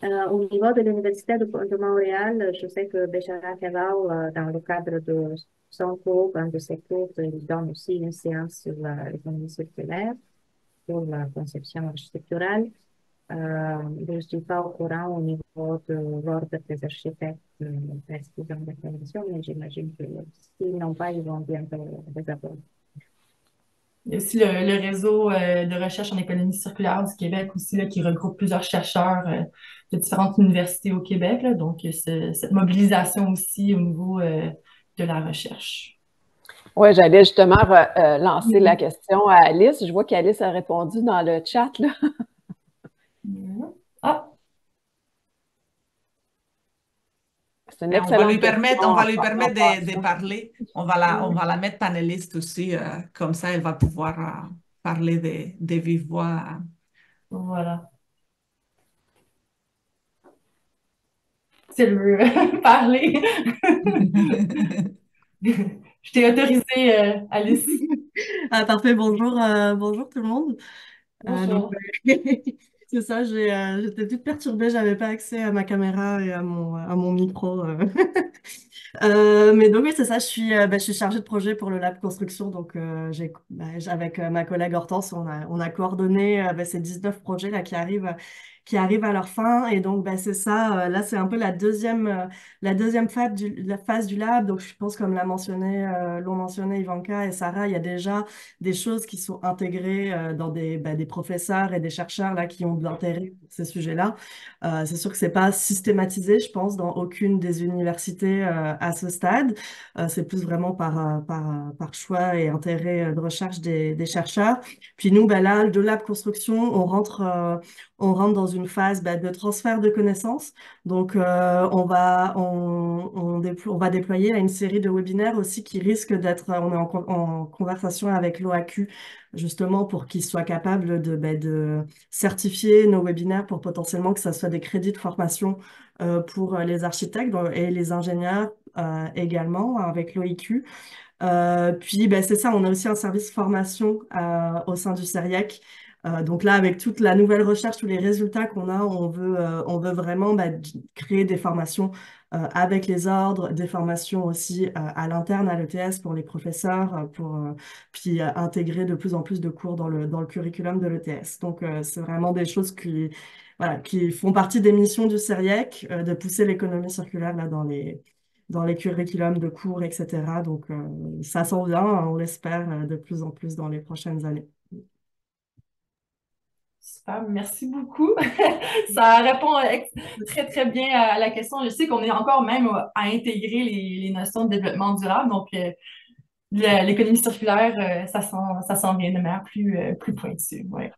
Au niveau de l'Université de Montréal, je sais que Béchara Helal, dans le cadre de son cours, un de ses cours, il donne aussi une séance sur l'économie circulaire pour la conception architecturale. Je ne suis pas au courant au niveau de l'ordre des architectes est-ce qu'ils ont des formations, mais j'imagine que s'ils n'ont pas, ils vont bientôt les avoir. Il y a aussi le réseau de recherche en économie circulaire du Québec aussi, là, qui regroupe plusieurs chercheurs de différentes universités au Québec. Là. Donc, cette mobilisation aussi au niveau de la recherche. Oui, j'allais justement lancer la question à Alice. Je vois qu'Alice a répondu dans le chat, là. Ah! C'est une excellente question. On va lui permettre de parler. On va la mettre panéliste aussi. Comme ça, elle va pouvoir parler de vive voix. Voilà. Si elle veut parler. Je t'ai autorisé, Alice. Parfait, bonjour, bonjour tout le monde. Bonjour. C'est ça, j'étais toute perturbée, j'avais pas accès à ma caméra et à mon micro. Mais donc oui, c'est ça, je suis chargée de projet pour le lab construction. Donc avec ma collègue Hortense, on a coordonné ces 19 projets là qui arrivent à leur fin. Et donc c'est ça, là c'est un peu la deuxième phase du lab. Donc je pense comme l'ont mentionné Ivanka et Sarah, il y a déjà des choses qui sont intégrées dans des professeurs et des chercheurs là qui ont de l'intérêt pour ces sujets-là. C'est sûr que c'est pas systématisé, je pense, dans aucune des universités à ce stade. C'est plus vraiment par choix et intérêt de recherche des chercheurs. Puis nous, là, de lab construction, on rentre dans une phase de transfert de connaissances. Donc, on va déployer là, une série de webinaires aussi qui risquent d'être, on est en conversation avec l'OAQ justement pour qu'ils soient capables de certifier nos webinaires pour potentiellement que ça soit des crédits de formation pour les architectes et les ingénieurs également avec l'OIQ. Puis c'est ça, on a aussi un service formation au sein du CERIEC. Donc là, avec toute la nouvelle recherche, tous les résultats qu'on a, on veut vraiment créer des formations avec les ordres, des formations aussi à l'interne à l'ETS pour les professeurs, puis intégrer de plus en plus de cours dans le curriculum de l'ETS. Donc c'est vraiment des choses qui font partie des missions du CERIEC, de pousser l'économie circulaire là, dans les curriculums de cours, etc. Donc, ça s'en vient, on l'espère, de plus en plus dans les prochaines années. Super, merci beaucoup. Ça répond très, très bien à la question. Je sais qu'on est encore même à intégrer les notions de développement durable. Donc, l'économie circulaire, ça s'en vient de manière plus pointue. Ouais.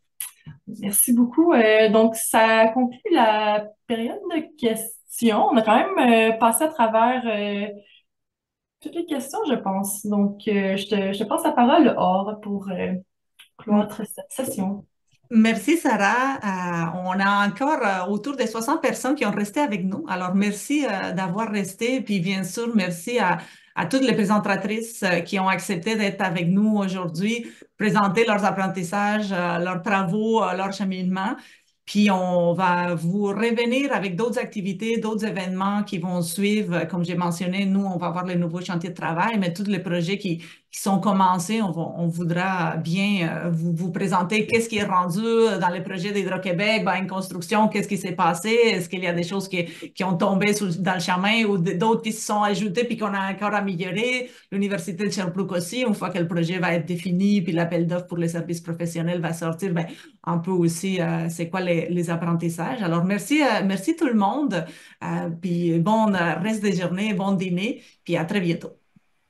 Merci beaucoup. Donc, ça conclut la période de questions. On a quand même passé à travers toutes les questions, je pense. Donc, je te passe la parole, Or, pour clore cette session. Merci Sarah. On a encore autour de 60 personnes qui ont resté avec nous. Alors merci d'avoir resté. Puis bien sûr, merci à toutes les présentatrices qui ont accepté d'être avec nous aujourd'hui, présenter leurs apprentissages, leurs travaux, leur cheminement. Puis on va vous revenir avec d'autres activités, d'autres événements qui vont suivre. Comme j'ai mentionné, nous, on va avoir les nouveaux chantiers de travail, mais tous les projets qui sont commencés, on voudra bien vous présenter qu'est-ce qui est rendu dans les projets d'Hydro-Québec, ben, une construction, qu'est-ce qui s'est passé, est-ce qu'il y a des choses qui ont tombé dans le chemin ou d'autres qui se sont ajoutées puis qu'on a encore amélioré. L'Université de Sherbrooke aussi, une fois que le projet va être défini puis l'appel d'offres pour les services professionnels va sortir, ben, un peu aussi c'est quoi les apprentissages. Alors merci tout le monde, puis bon reste des journées, bon dîner, puis à très bientôt.